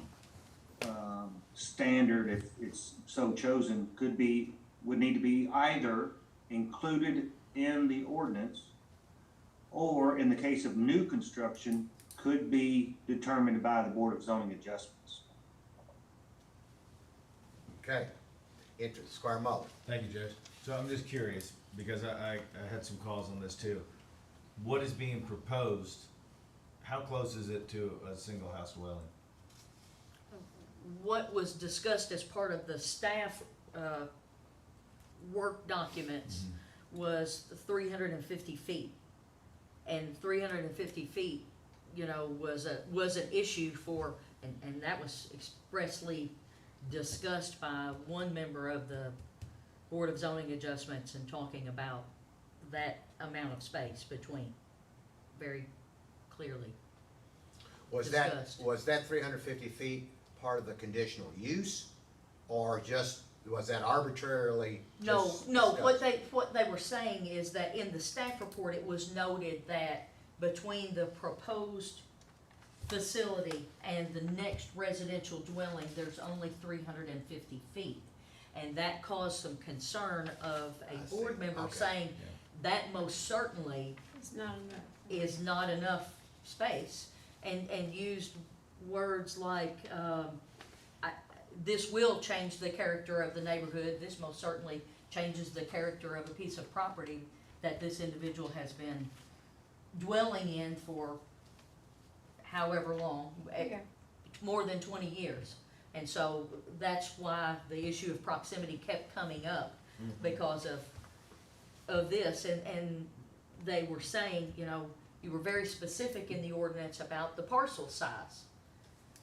standard, if it's so chosen, would need to be either included in the ordinance, or in the case of new construction, could be determined by the Board of Zoning Adjustments. Okay, Squire Muller. Thank you, Judge. So I'm just curious, because I had some calls on this too. What is being proposed, how close is it to a single house dwelling? What was discussed as part of the staff work documents was 350 feet. And 350 feet, you know, was an issue for, and that was expressly discussed by one member of the Board of Zoning Adjustments and talking about that amount of space between, very clearly. Was Discussed. that 350 feet part of the conditional use, or was that arbitrarily No, just no, discussed? what they were saying is that in the staff report, it was noted that between the proposed facility and the next residential dwelling, there's only 350 feet. And that caused some concern of I a see. board member Okay. saying that most certainly It's not enough. is not enough space, and used words like, this will change the character of the neighborhood, this most certainly changes the character of a piece of property that this individual has been dwelling in for however long, Okay. more than 20 years. And so that's why the issue of proximity kept coming up, because of this, and they were saying, you know, you were very specific in the ordinance about the parcel size.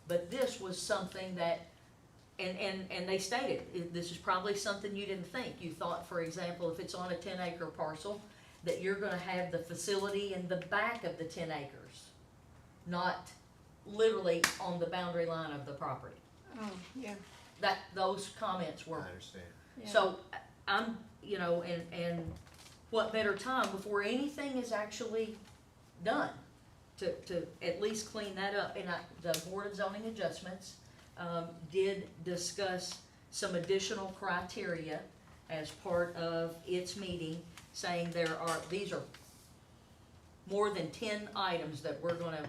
But this was something that, and they stated, this is probably something you didn't think. You thought, for example, if it's on a 10-acre parcel, that you're gonna have the facility in the back of the 10 acres, not literally on the boundary line of the property. Oh, yeah, Those comments I were, understand. yeah. so I'm, you know, and what better time before anything is actually done to at least clean that up. And the Board of Zoning Adjustments did discuss some additional criteria as part of its meeting, saying these are more than 10 items that we're gonna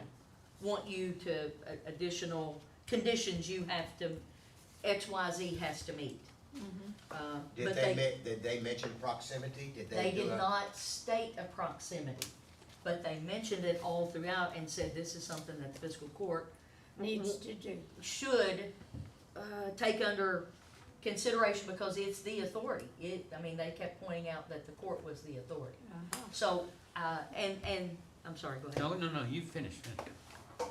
want you to, additional conditions you have to, XYZ has to meet. Did But did they mention proximity? they do did a- not state a proximity, but they mentioned it all throughout and said this is something that the fiscal court Needs to do. should take under consideration, because it's the authority. I mean, they kept pointing out that the court was the authority. Uh-huh. So, and, I'm sorry, go ahead. No, you finish.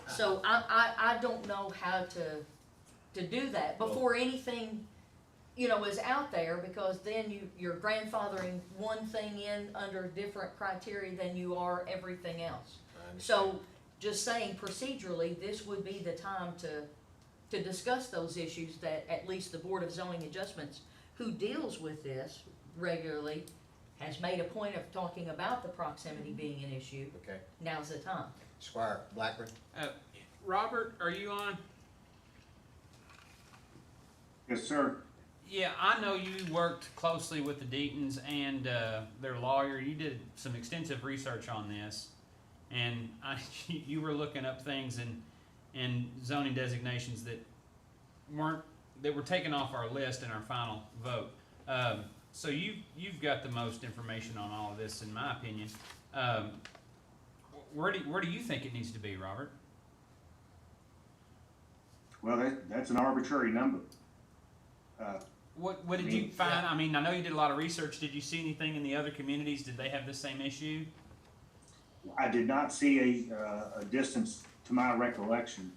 So I don't know how to do that before anything, you know, is out there, because then you're grandfathering one thing in under different criteria than you are everything else. I understand. So just saying procedurally, this would be the time to discuss those issues that at least the Board of Zoning Adjustments, who deals with this regularly, has made a point of talking about the proximity being an issue. Okay. Now's the time. Squire Blackburn? Robert, are you on? Yes, sir. Yeah, I know you worked closely with the Deatons and their lawyer. You did some extensive research on this, and you were looking up things in zoning designations that were taken off our list in our final vote. So you've got the most information on all of this, in my opinion. Where do you think it needs to be, Robert? Well, that's an arbitrary number. What did you find? I mean, I know you did a lot of research. Did you see anything in the other communities? Did they have the same issue? I did not see a distance, to my recollection,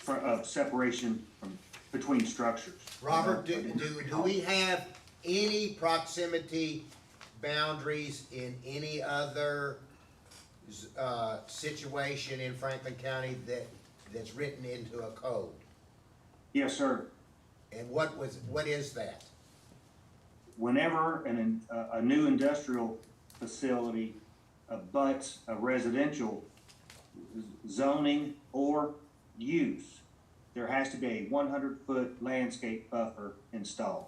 of separation between structures. Robert, do we have any proximity boundaries in any other situation in Franklin County that's written into a code? Yes, sir. And what is that? Whenever a new industrial facility abuts a residential zoning or use, there has to be a 100-foot landscape buffer installed.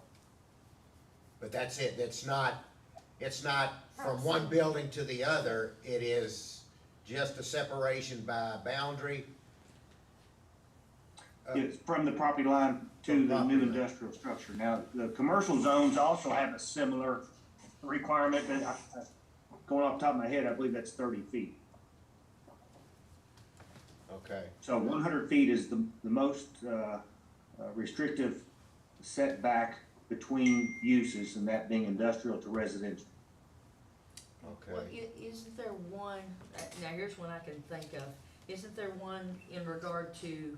But that's it, it's not from one building to the other, it is just a separation by boundary. It's from the property line to the new industrial structure. Now, the commercial zones also have a similar requirement, but going off the top of my head, I believe that's 30 feet. Okay. So 100 feet is the most restrictive setback between uses, and that being industrial to residential. Well, Okay. isn't there one, now here's one I can think of, isn't there one in regard to,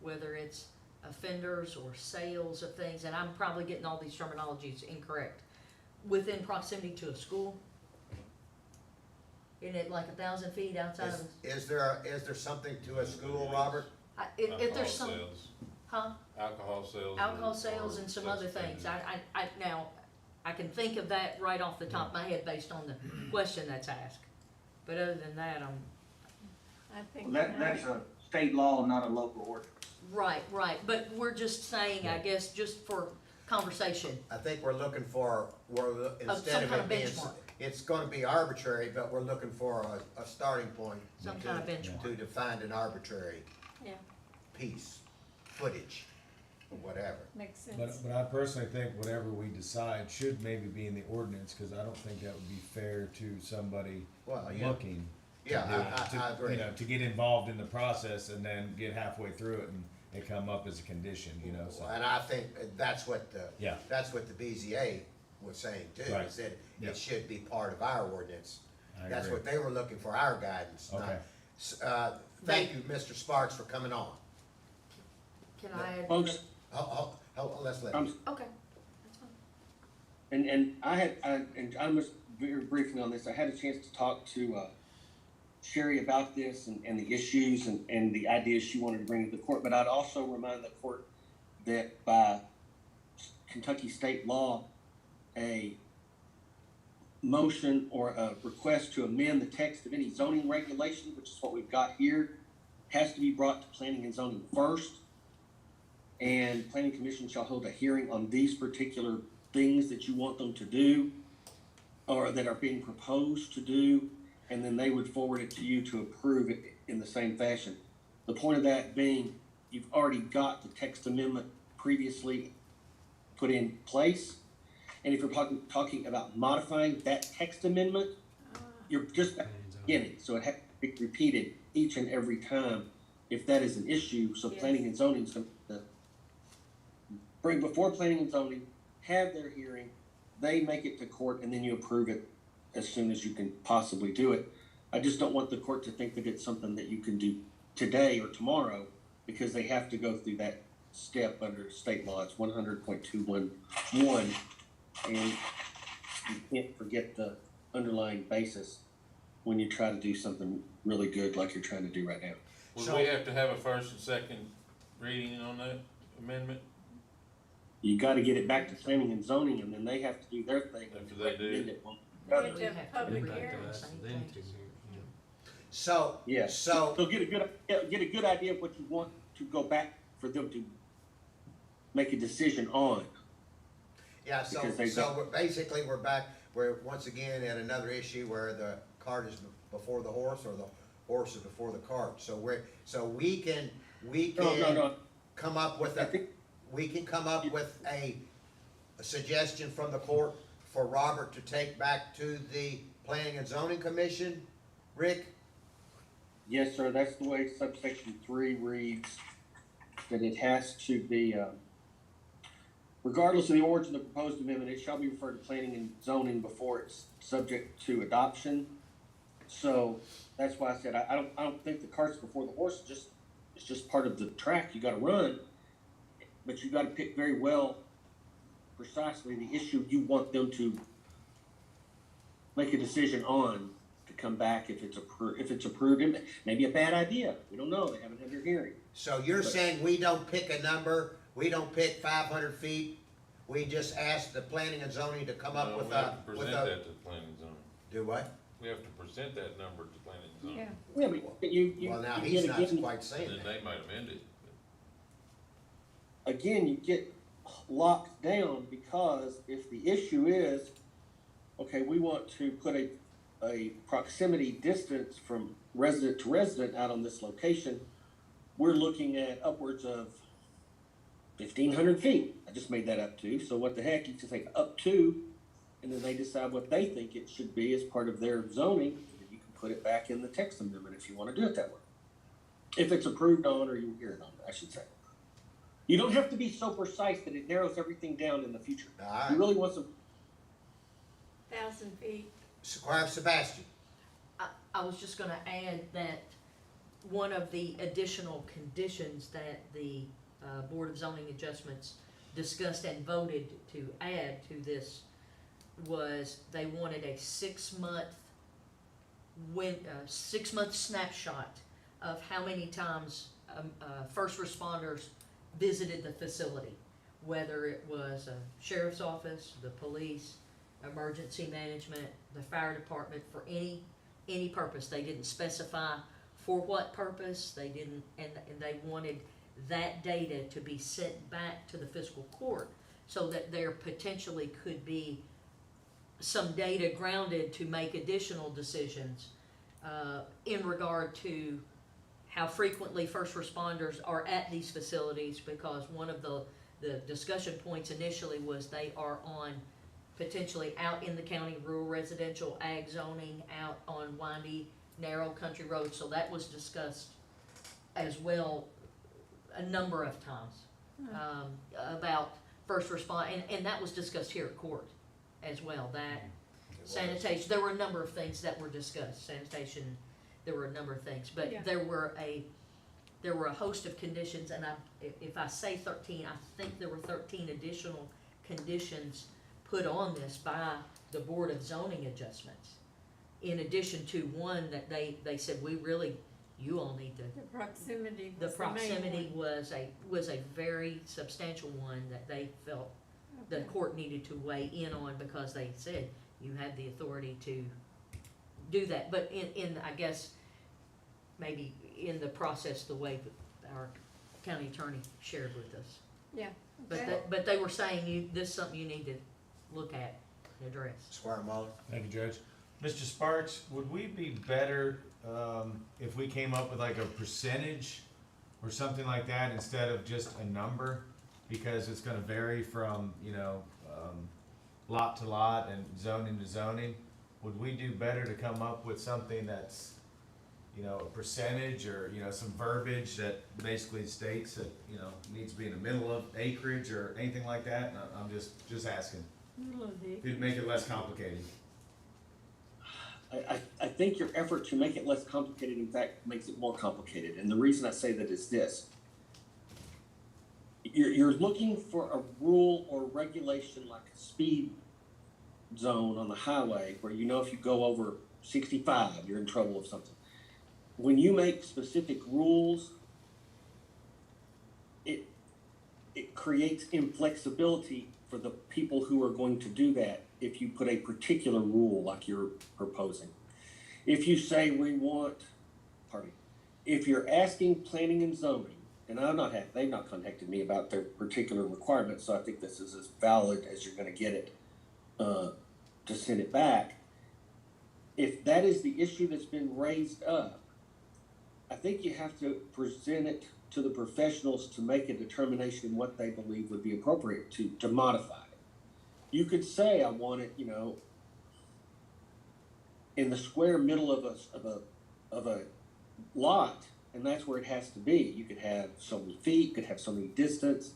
whether it's offenders or sales of things, and I'm probably getting all these terminologies incorrect, within proximity to a school? Isn't it like 1,000 feet outside of, Is there something to a school, Robert? if there's some, Alcohol sales. huh? Alcohol sales. Alcohol or- sales or and some such other things. things. Now, I can think of that right off the top of my head based on the question that's asked. But other than that, I think. That's a state law, not a local ordinance. right, but we're just saying, I guess, just for conversation. I think we're looking for, instead some of kind it of being, benchmark. it's gonna be arbitrary, but we're looking for a starting point. Some to- kind of benchmark. To define an arbitrary Yeah, piece, footage, or whatever. makes sense. But I personally think whatever we decide should maybe be in the ordinance, cause I don't think that would be fair to somebody Well, yeah. looking. to Yeah, do- I agree. You know, to get involved in the process and then get halfway through it and it come up as a condition, you know, so. And I think that's what the, Yeah. that's what the BZA was saying too, Right. is that Yeah. it should be part of our ordinance. I That's agree. what they were looking for, our guidance, not, Okay. thank you, Mr. Sparks, for coming on. Can I add? Folks, Let's let I'm you. Okay, that's fine. And I was very briefly on this, I had a chance to talk to, Sherry about this and the issues and the ideas she wanted to bring to the court, but I'd also remind the court that by Kentucky state law, a motion or a request to amend the text of any zoning regulation, which is what we've got here, has to be brought to planning and zoning first. And planning commission shall hold a hearing on these particular things that you want them to do or that are being proposed to do, and then they would forward it to you to approve it in the same fashion. The point of that being, you've already got the text amendment previously put in place. And if you're talking about modifying that text amendment, you're just at the beginning, so it has to be repeated each and every time if that is an issue. So Yes. planning and zoning is going to bring before planning and zoning, have their hearing, they make it to court, and then you approve it as soon as you can possibly do it. I just don't want the court to think that it's something that you can do today or tomorrow, because they have to go through that step under state law. It's 100.211, and you can't forget the underlying basis when you try to do something really good like you're trying to do right now. Would we have to have a first and second reading on that amendment? You gotta get it back to planning and zoning, and then they have to do their thing. After they do. recommend it one We another. have to have public hearings. So, Yes, so, so get a good idea of what you want to go back for them to make a decision on. yeah, so, Because they so we're back, we're once again at another issue where the cart is before the horse, or the horse is before the cart. So we can No. come up with I think, a suggestion from the court for Robert to take back to the Planning and Zoning Commission, Rick? yes, sir, that's the way subsection 3 reads, that it has to be, regardless of the origin of the proposed amendment, it shall be referred to planning and zoning before it's subject to adoption. So that's why I said, I don't think the cart's before the horse, it's just part of the track you gotta run. But you gotta pick very well precisely the issue you want them to make a decision on, to come back if it's approved. It may be a bad idea, we don't know, they haven't had their hearing. So you're saying we don't pick a number, we don't pick 500 feet, we just ask the Planning and Zoning to come up No, with we have a, to present that to the planning and zoning. do what? We have to present that number to planning and zoning. Yeah, Yeah, but you Well, now, you he's get not again, quite saying And then that. they might amend it. again, you get locked down, because if the issue is, okay, we want to put a proximity distance from resident to resident out on this location, we're looking at upwards of 1,500 feet. I just made that up too, so what the heck, you can say up to, and then they decide what they think it should be as part of their zoning, and then you can put it back in the text amendment if you wanna do it that way. If it's approved on, or you hear it on, I should say. You don't have to be so precise that it narrows everything down in the future. All right. You really want some, 1,000 feet. Squire Sebastian. I was just gonna add that one of the additional conditions that the Board of Zoning Adjustments discussed and voted to add to this was they wanted a 6-month snapshot of how many times first responders visited the facility, whether it was a sheriff's office, the police, emergency management, the fire department, for any purpose. They didn't specify for what purpose. They didn't, and they wanted that data to be sent back to the fiscal court so that there potentially could be some data grounded to make additional decisions in regard to how frequently first responders are at these facilities, because one of the discussion points initially was they are on potentially out in the county, rural residential, ag zoning, out on windy, narrow country roads. So that was discussed as well a number of times about first respond, and that was discussed here at court as well. That sanitation, there were a number of things that were discussed. Sanitation, there were a number of things, but Yeah. there were a host of conditions, and if I say 13, I think there were 13 additional conditions put on this by the Board of Zoning Adjustments. In addition to one that they said, you all need to. The proximity The was the main proximity one. was a very substantial one that they felt the Okay. court needed to weigh in on, because they said you have the authority to do that. But in I guess, maybe in the process, the way that our county attorney shared with us. Yeah, But okay. but they were saying this is something you need to look at and address. Squire Muller. Thank you, Judge. Mr. Sparks, would we be better, if we came up with like a percentage or something like that instead of just a number? Because it's gonna vary from, lot to lot and zoning to zoning. Would we do better to come up with something that's, a percentage, or, some verbiage that basically states that, needs to be in the middle of acreage or anything like that? And I'm just asking. Middle of the- It'd make it less complicated. I think your effort to make it less complicated, in fact, makes it more complicated. And the reason I say that is this. You're looking for a rule or regulation like a speed zone on the highway where if you go over 65, you're in trouble with something. When you make specific rules, it creates inflexibility for the people who are going to do that if you put a particular rule like you're proposing. If you say if you're asking planning and zoning, and they've not contacted me about their particular requirements, so I think this is as valid as you're gonna get it to send it back. If that is the issue that's been raised up, I think you have to present it to the professionals to make a determination what they believe would be appropriate to modify it. You could say, I want it, in the square middle of a lot, and that's where it has to be. You could have so many feet, you could have so many distance.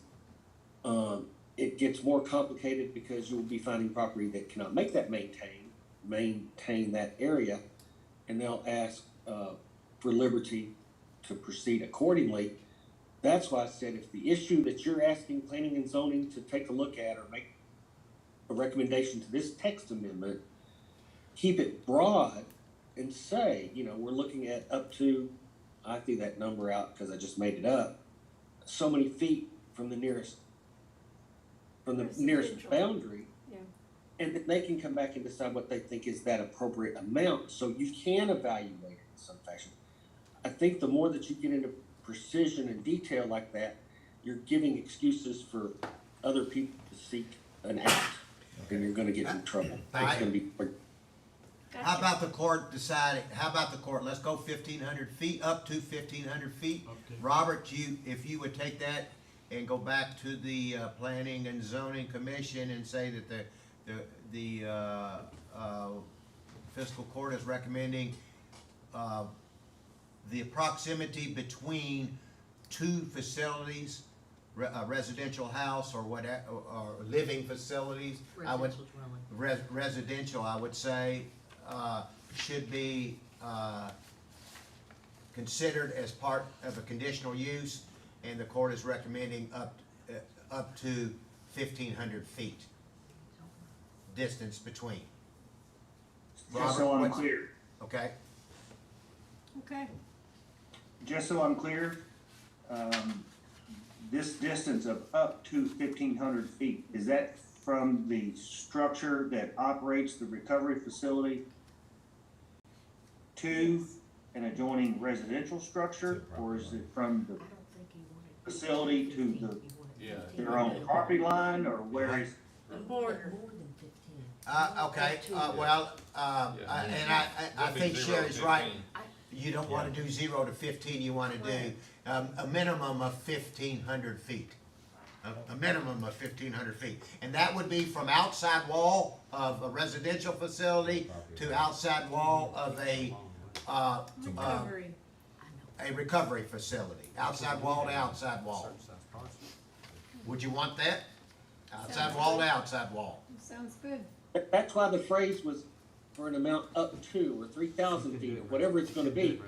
It gets more complicated because you'll be finding property that cannot make that maintain that area, and they'll ask for liberty to proceed accordingly. That's why I said if the issue that you're asking planning and zoning to take a look at or make a recommendation to this text amendment, keep it broad and say, we're looking at up to, I threw that number out because I just made it up, so many feet from the nearest Residential. boundary. Yeah. And then they can come back and decide what they think is that appropriate amount, so you can evaluate it in some fashion. I think the more that you get into precision and detail like that, you're giving excuses for other people to seek an out, and you're gonna get in trouble. It's gonna be. How about the court deciding, let's go 1,500 feet, up to 1,500 feet. Okay. Robert, if you would take that and go back to the Planning and Zoning Commission and say that the Fiscal Court is recommending the proximity between two facilities a residential house or whatever, or living facilities, I would, Residential dwelling. residential, I would say, should be, considered as part of a conditional use, and the court is recommending up to 1,500 feet distance between. Just so I'm Robert, clear, okay, Okay, just so I'm clear, this distance of up to 1,500 feet, is that from the structure that operates the recovery facility to an adjoining residential structure, or is it from the facility to Yeah. their own property line, or where is? the border. More than 15. okay, well, and I think Sherry's right. You don't wanna do 0 to 15, you wanna do, a minimum of 1,500 feet. A minimum of 1,500 feet. And that would be from outside wall of a residential facility to outside wall of a Recovery. recovery facility. Outside wall to outside wall. Would you want that? Outside wall to outside wall. Sounds good. That's why the phrase was for an amount up to, or 3,000 feet, or whatever it's gonna be.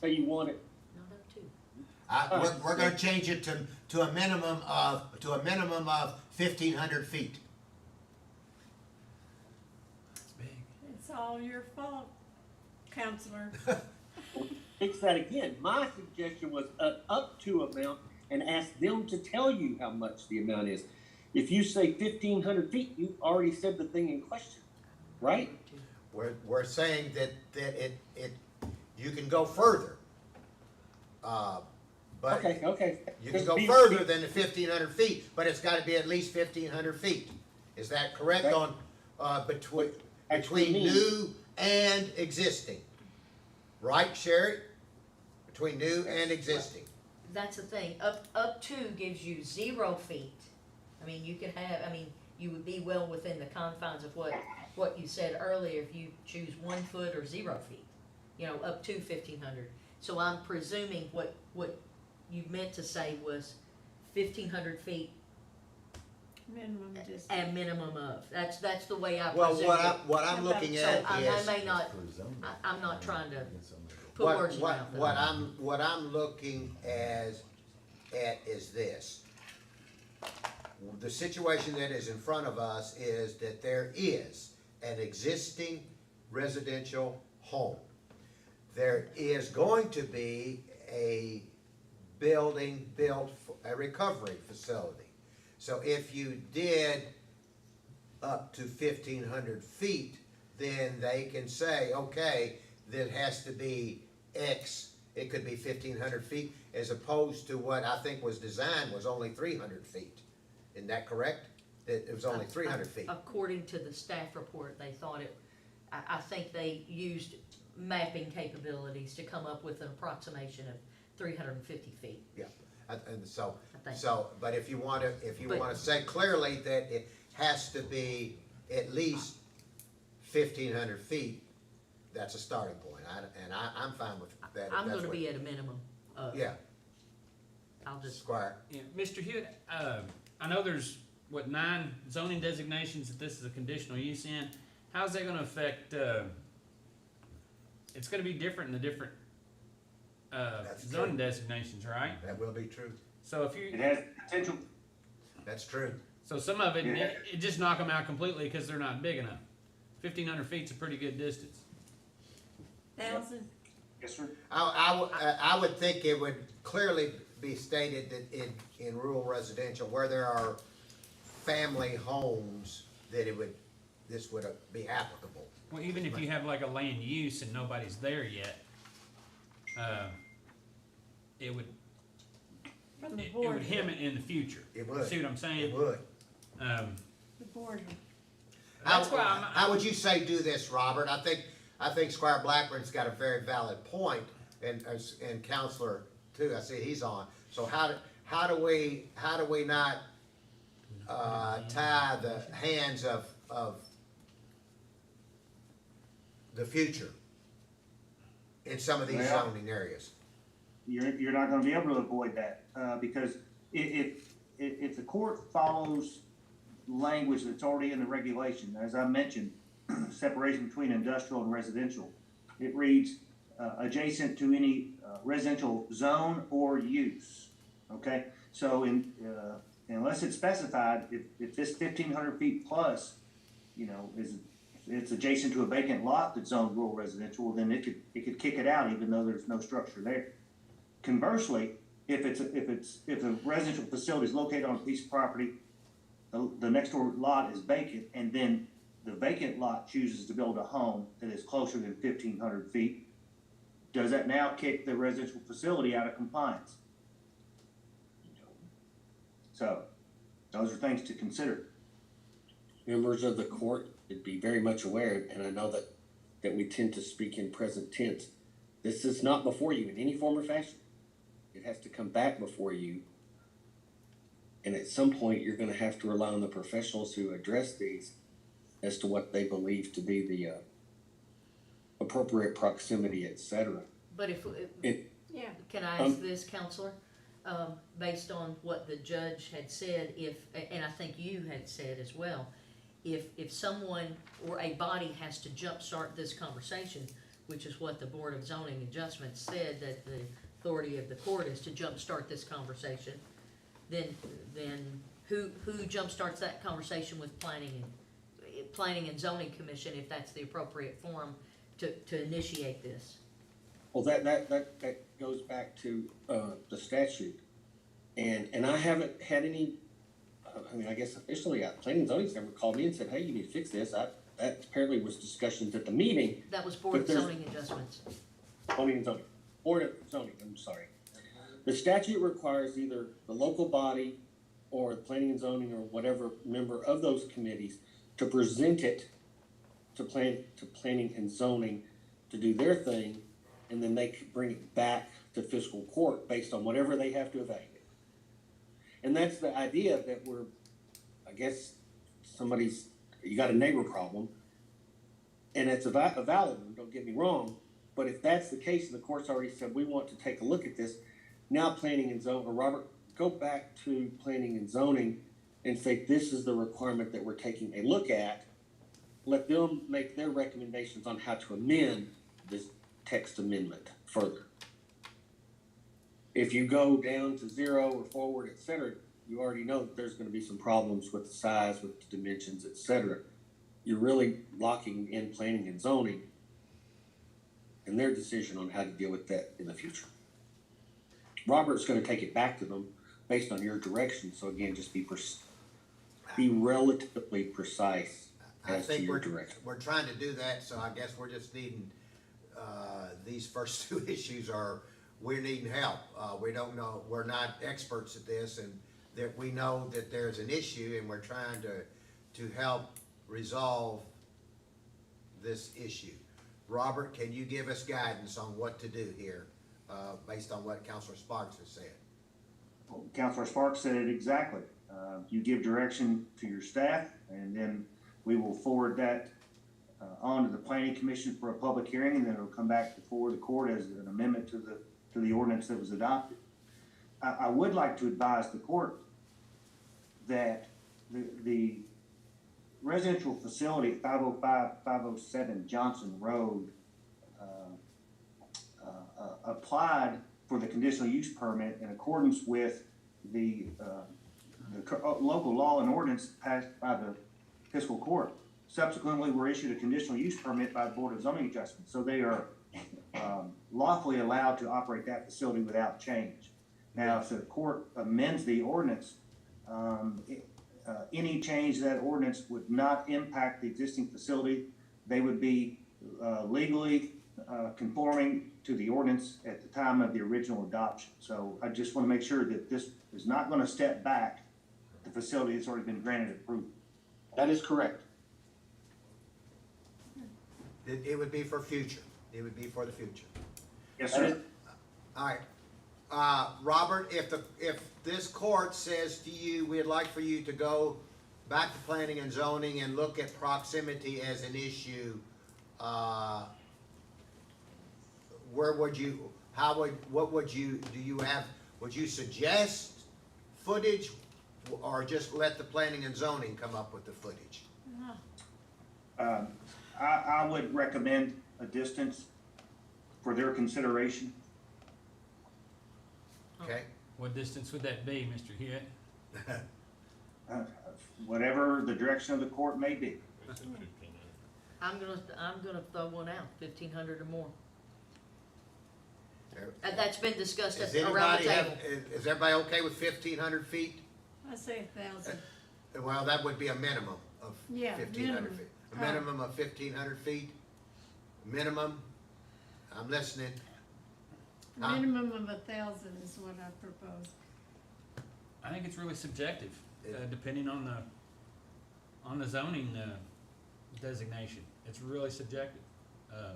But you want it, Not up to. We're gonna change it to a minimum of 1,500 feet. It's all your fault, counselor. fix that again. My suggestion was an up to amount and ask them to tell you how much the amount is. If you say 1,500 feet, you already said the thing in question, right? We're saying that you can go further. But Okay. you can Just go be- further than the 1,500 feet, but it's gotta be at least 1,500 feet. Is that correct Right. on, between Actually means- new and existing? Right, Sherry? Between new and existing. That's the thing, up to gives you 0 feet. I mean, you could have, I mean, you would be well within the confines of what you said earlier, if you choose 1 foot or 0 feet. You know, up to 1,500. So I'm presuming what you meant to say was 1,500 feet Minimum distance. and minimum of. That's the way I Well, presumed it. what I'm looking So at I is. may not, I'm not trying to put words in your mouth. What I'm looking at is this. The situation that is in front of us is that there is an existing residential home. There is going to be a building built for a recovery facility. So if you did up to 1,500 feet, then they can say, okay, that has to be X, it could be 1,500 feet, as opposed to what I think was designed was only 300 feet. Isn't that correct? That it was only 300 feet. According to the staff report, they thought I think they used mapping capabilities to come up with an approximation of 350 feet. Yeah, and so, I think. but if you wanna But- say clearly that it has to be at least 1,500 feet, that's a starting point, I'm fine with that. if I'm that's gonna what- be at a minimum of. Yeah, I'll just, Squire, Yeah, Mr. Hewitt, I know there's, 9 zoning designations that this is a conditional use in. How's that gonna affect, it's gonna be different in the different, That's zoning true. designations, right? that will be true, So if It you, has potential, that's true. so some of it, Yeah. it just knock them out completely because they're not big enough. 1,500 feet's a pretty good distance. 1,000. yes, sir. I would think it would clearly be stated that in rural residential, where there are family homes, that this would be applicable. Well, even if you have like a land use and nobody's there yet, it would, From the it would border. hem it in the future. It would. See what I'm saying? It would. The border. That's why I'm. How would you say do this, Robert? I think Squire Blackburn's got a very valid point, and Counselor too, I see he's on. So how do we not, tie the hands of the future in some of these Well- zoning areas? you're not gonna be able to avoid that, because if the court follows language that's already in the regulation, as I mentioned, separation between industrial and residential, it reads, adjacent to any residential zone or use, okay? So unless it's specified, if this 1,500 feet plus, you know, it's adjacent to a vacant lot that's zoned rural residential, well, then it could kick it out even though there's no structure there. Conversely, if a residential facility is located on a piece of property, the next door lot is vacant, and then the vacant lot chooses to build a home that is closer than 1,500 feet, does that now kick the residential facility out of compliance? So, those are things to consider. Members of the court would be very much aware, and I know that we tend to speak in present tense. This is not before you in any form or fashion. It has to come back before you. And at some point, you're gonna have to rely on the professionals who address these as to what they believe to be the appropriate proximity, et cetera. But if, Yeah. can I ask this, Counselor? Based on what the judge had said, and I think you had said as well, if someone or a body has to jumpstart this conversation, which is what the Board of Zoning Adjustments said, that the authority of the court is to jumpstart this conversation, then who jumpstarts that conversation with Planning and Zoning Commission, if that's the appropriate forum to initiate this? Well, that goes back to the statute, and I haven't had any. I mean, I guess officially, Planning and Zoning's never called me and said, "Hey, you need to fix this." That apparently was discussions at the meeting. That was Board of Zoning Adjustments. Planning and Zoning, Board of Zoning. I'm sorry. The statute requires either the local body or Planning and Zoning or whatever member of those committees to present it to Planning and Zoning to do their thing, and then they could bring it back to Fiscal Court based on whatever they have to evaluate. And that's the idea that I guess you got a neighbor problem, and it's a valid one, don't get me wrong, but if that's the case, and the court's already said, we want to take a look at this, now Planning and Zoning, or Robert, go back to Planning and Zoning and say, this is the requirement that we're taking a look at, let them make their recommendations on how to amend this text amendment further. If you go down to 0 or forward, et cetera, you already know that there's gonna be some problems with the size, with the dimensions, et cetera. You're really locking in Planning and Zoning and their decision on how to deal with that in the future. Robert's gonna take it back to them based on your direction, so again, just be relatively precise as to your direction. We're trying to do that, so I guess we're just needing, these first two issues we're needing help. We don't know, we're not experts at this, and that we know that there's an issue, and we're trying to help resolve this issue. Robert, can you give us guidance on what to do here, based on what Councilor Sparks has said? Well, Councilor Sparks said it exactly. You give direction to your staff, and then we will forward that on to the Planning Commission for a public hearing, and then it'll come back before the court as an amendment to the ordinance that was adopted. I would like to advise the court that the residential facility at 505-507 Johnson Road applied for the conditional use permit in accordance with the local law and ordinance passed by the Fiscal Court. Subsequently, were issued a conditional use permit by the Board of Zoning Adjustments, so they are lawfully allowed to operate that facility without change. Now, if the court amends the ordinance, any change to that ordinance would not impact the existing facility. They would be legally conforming to the ordinance at the time of the original adoption. So I just want to make sure that this is not going to step back the facility that's already been granted approval. That is correct. It would be for future. It would be for the future. Yes, sir. All right. Robert, if this court says to you, we'd like for you to go back to Planning and Zoning and look at proximity as an issue, what would you, would you suggest footage, or just let the planning and zoning come up with the footage? I would recommend a distance for their consideration. Okay? What distance would that be, Mr. Hewitt? Whatever the direction of the court may be. I'm gonna throw one out, 1,500 or more. That's been discussed Does around anybody the have, table. is everybody okay with 1,500 feet? I say 1,000. Well, that would be a minimum of Yeah, 1,500 minimum. feet. A minimum of 1,500 feet? Minimum? I'm listening. A Huh? minimum of 1,000 is what I propose. I think it's really subjective, depending on the zoning designation. It's really subjective. I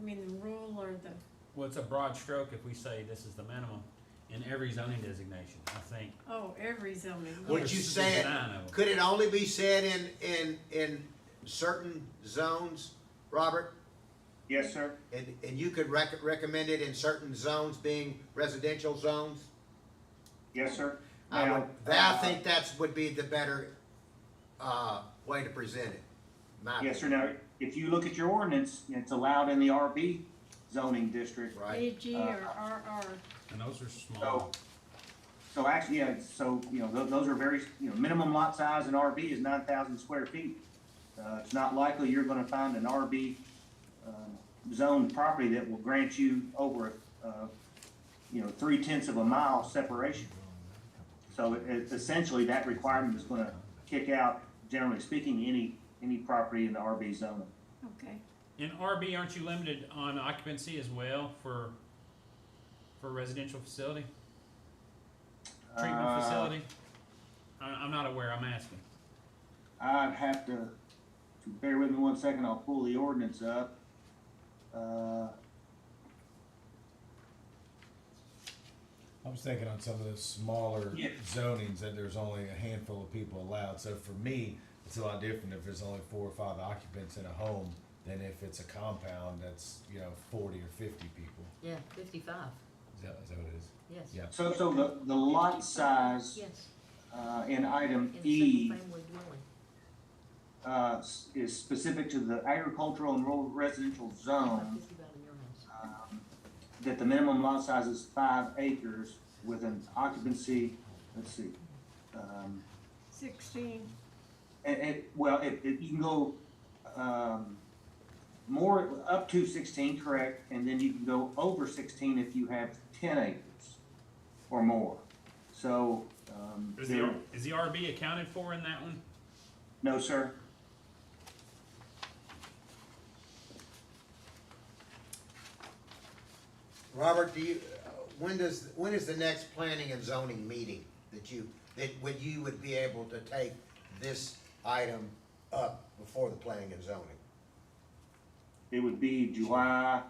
mean, the rule or the, Well, it's a broad stroke if we say this is the minimum in every zoning designation, I think. oh, every zoning. Would There's you say it, 9 of them. could it only be said in certain zones, Robert? Yes, sir. And you could recommend it in certain zones being residential zones? Yes, sir. I think that's would be the better, way to present it. Yes, sir. Now, if you look at your ordinance, it's allowed in the RB zoning district. Right? AG or RR. And those are small. So actually, yeah, so, you know, those are very, you know, minimum lot size in RB is 9,000 square feet. It's not likely you're gonna find an RB, zoned property that will grant you over, you know, 3/10 of a mile separation. So essentially, that requirement is gonna kick out, generally speaking, any property in the RB zone. Okay. In RB, aren't you limited on occupancy as well for residential facility? Treatment facility? I'm not aware, I'm asking. I'd have to bear with me 1 second, I'll pull the ordinance up. I was thinking on some of the smaller Yeah. zonings that there's only a handful of people allowed. So for me, it's a lot different if there's only 4 or 5 occupants in a home than if it's a compound that's, 40 or 50 people. Yeah, 55, Is that what it is? yes. Yeah. So the lot size, Yes, in item in a E, single-family dwelling. is specific to the agricultural and rural residential zone, 55 in your house. that the minimum lot size is 5 acres with an occupancy, let's see, 16. well, you can go, more, up to 16, correct, and then you can go over 16 if you have 10 acres or more. So, Is the RB accounted for in that one? no, sir. Robert, when is the next planning and zoning meeting that you would be able to take this item up before the planning and zoning? It would be July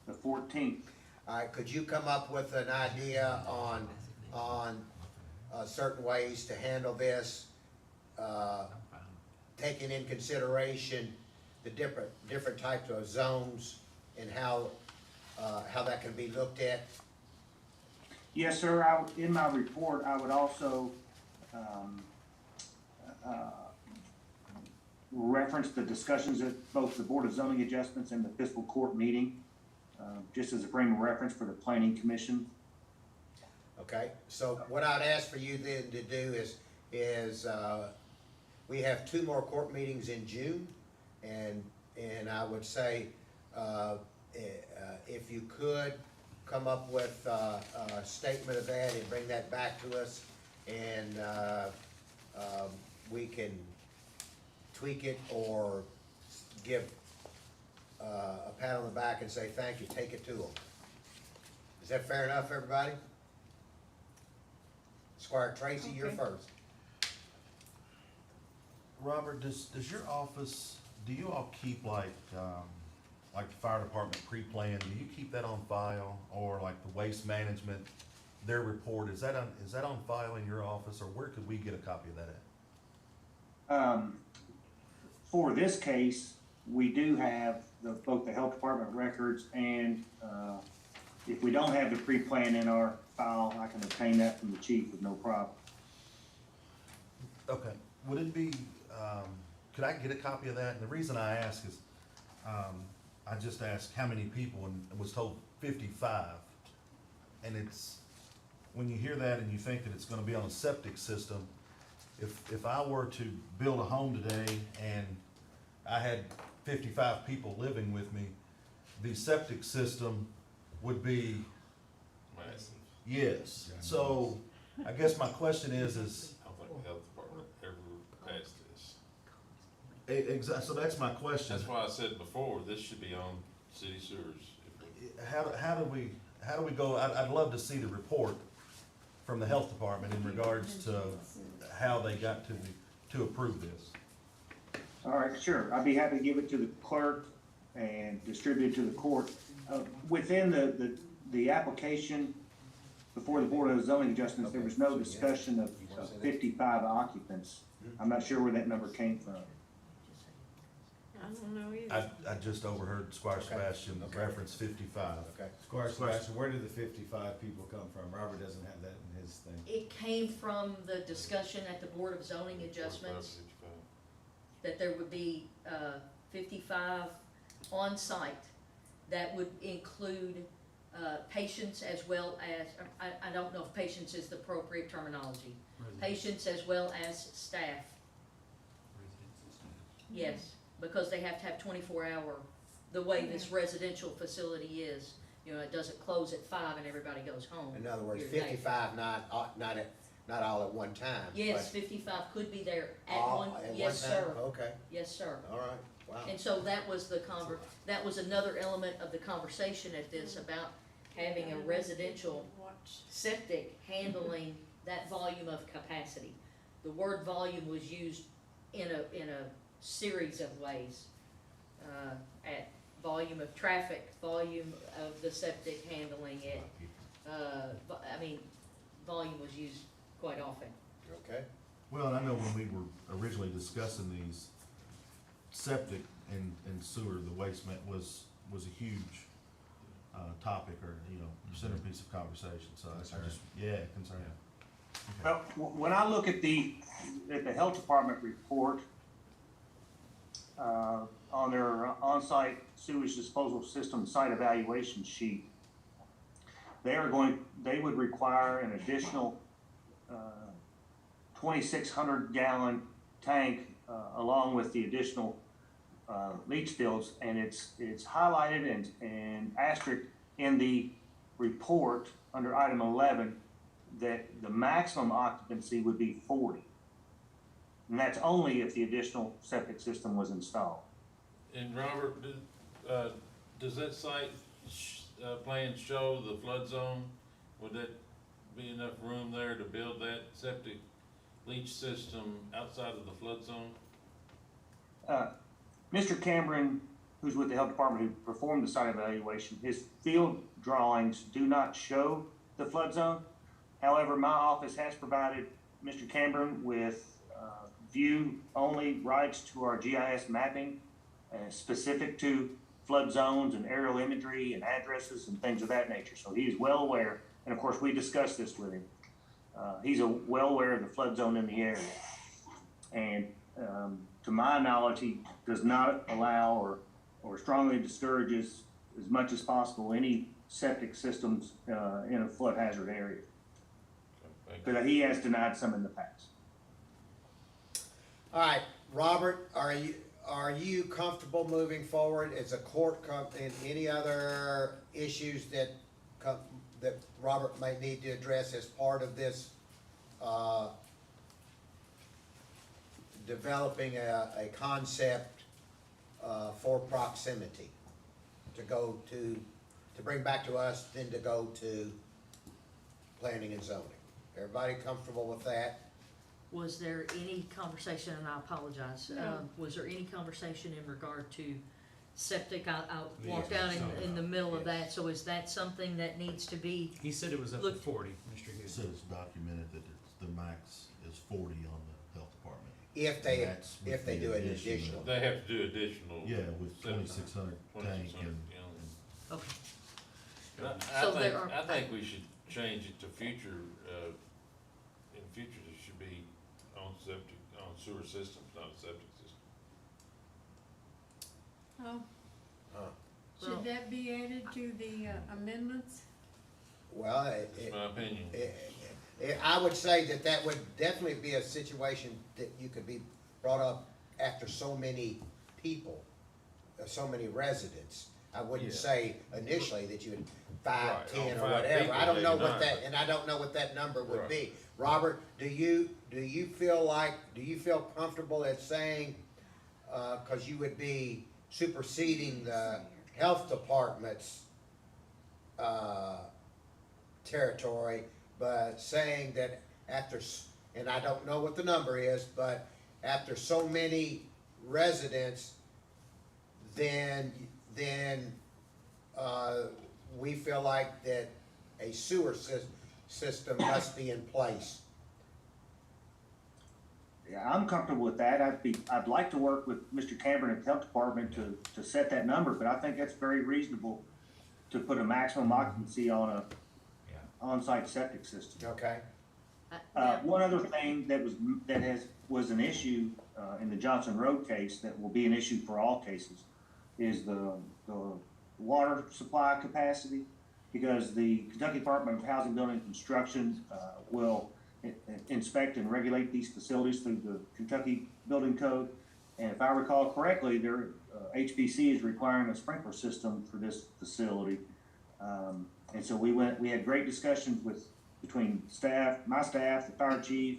the 14th. All right, could you come up with an idea on certain ways to handle this, taking in consideration the different types of zones and how that can be looked at? Yes, sir. In my report, I would also reference the discussions at both the Board of Zoning Adjustments and the Fiscal Court meeting, just as a frame of reference for the Planning Commission. Okay, so what I'd ask for you then to do is we have 2 more court meetings in June, and I would say, if you could come up with a statement of that and bring that back to us, and we can tweak it or give a pat on the back and say, thank you, take it to them. Is that fair enough, everybody? Squire Tracy, you're Okay. first. Robert, does your office, do you all keep like the fire department pre-plan, do you keep that on file? Or like the waste management, their report, is that on file in your office, or where could we get a copy of that at? For this case, we do have both the health department records and if we don't have the pre-plan in our file, I can obtain that from the chief with no problem. Okay, would it be, could I get a copy of that? And the reason I ask is, I just asked how many people and was told 55. And it's, when you hear that and you think that it's gonna be on a septic system, if I were to build a home today and I had 55 people living with me, the septic system would be, Massive. yes. So I guess my question is, I don't think the health department ever passed this. so that's my question. That's why I said before, this should be on city sewers. How do we go, I'd love to see the report from the health department in regards to how they got to approve this. All right, sure. I'd be happy to give it to the clerk and distribute it to the court. Within the application before the Board of Zoning Adjustments, there was no discussion of 55 occupants. I'm not sure where that number came from. I don't know either. I just overheard Squire Sebastian reference 55. Okay. Squire Sebastian, where did the 55 people come from? Robert doesn't have that in his thing. It came from the discussion at the Board of Zoning Adjustments, that there would be 55 on site. That would include patients as well as, I don't know if patients is the appropriate terminology. Patients as well as staff. Yes, because they have to have 24-hour, the way this residential facility is. You know, it doesn't close at 5 and everybody goes home. In other words, Your day. 55, not all at one time. Yes, but 55 could be there at all one, at yes, one time? sir. Okay, Yes, sir. all right, wow. And so that was that was another element of the conversation at this, about having a residential septic handling that volume of capacity. The word volume was used in a series of ways. At volume of traffic, volume of the septic handling it. Volume was used quite often. Okay, Well, and I know when we were originally discussing these, septic and sewer, the waste was a huge topic, or, centerpiece of conversation, so I just, concern. Well, when I look at the health department report, on their on-site sewage disposal system site evaluation sheet, they would require an additional 2,600 gallon tank along with the additional leach fields, and it's highlighted and asterisked in the report under item 11 that the maximum occupancy would be 40. And that's only if the additional septic system was installed. And Robert, does that site plan show the flood zone? Would that be enough room there to build that septic leach system outside of the flood zone? Mr. Cameron, who's with the health department, who performed the site evaluation, his field drawings do not show the flood zone. However, my office has provided Mr. Cameron with view-only rights to our GIS mapping, specific to flood zones and aerial imagery and addresses and things of that nature. So he is well aware, and of course we discussed this with him. He's well aware of the flood zone in the area. And to my knowledge, he does not allow or strongly discourages as much as possible any septic systems in a flood hazard area. But he has denied some in the past. all right, Robert, are you comfortable moving forward as a court and any other issues that Robert might need to address as part of this developing a concept for proximity to bring back to us, then to go to planning and zoning? Everybody comfortable with that? Was there any conversation, and I apologize, was there any conversation in regard to septic? I walked out in the middle of that, so is that something that needs to be? He said it was up to 40, Mr. It Hughes. says documented that the max is 40 on the health department. If they do an additional. They have to do additional. Yeah, with 2,600 tank and. Okay. So there are- I think we should change it to future, in future, it should be on sewer systems, not a septic system. Oh, Huh. Well- should that be added to the amendments? Well, That's my opinion. I would say that that would definitely be a situation that you could be brought up after so many people, so many residents. I wouldn't Yeah. say initially that you would five, Right, 10, on or 5 whatever. people, I don't know maybe what not, that, but- and I don't know what that number would Right. be. Robert, do you feel comfortable at saying, cause you would be superseding the health department's, territory, but saying that after, and I don't know what the number is, but after so many residents, then, we feel like that a sewer system must be in place. Yeah, I'm comfortable with that. I'd like to work with Mr. Cameron at the Health Department to set that number, but I think that's very reasonable to put a maximum occupancy on a on-site septic system. Okay? One other thing that was an issue, in the Johnson Road case that will be an issue for all cases is the water supply capacity, because the Kentucky Department of Housing, Building and Construction, will inspect and regulate these facilities through the Kentucky Building Code. And if I recall correctly, their HPC is requiring a sprinkler system for this facility. And so we had great discussions between staff, my staff, the fire chief,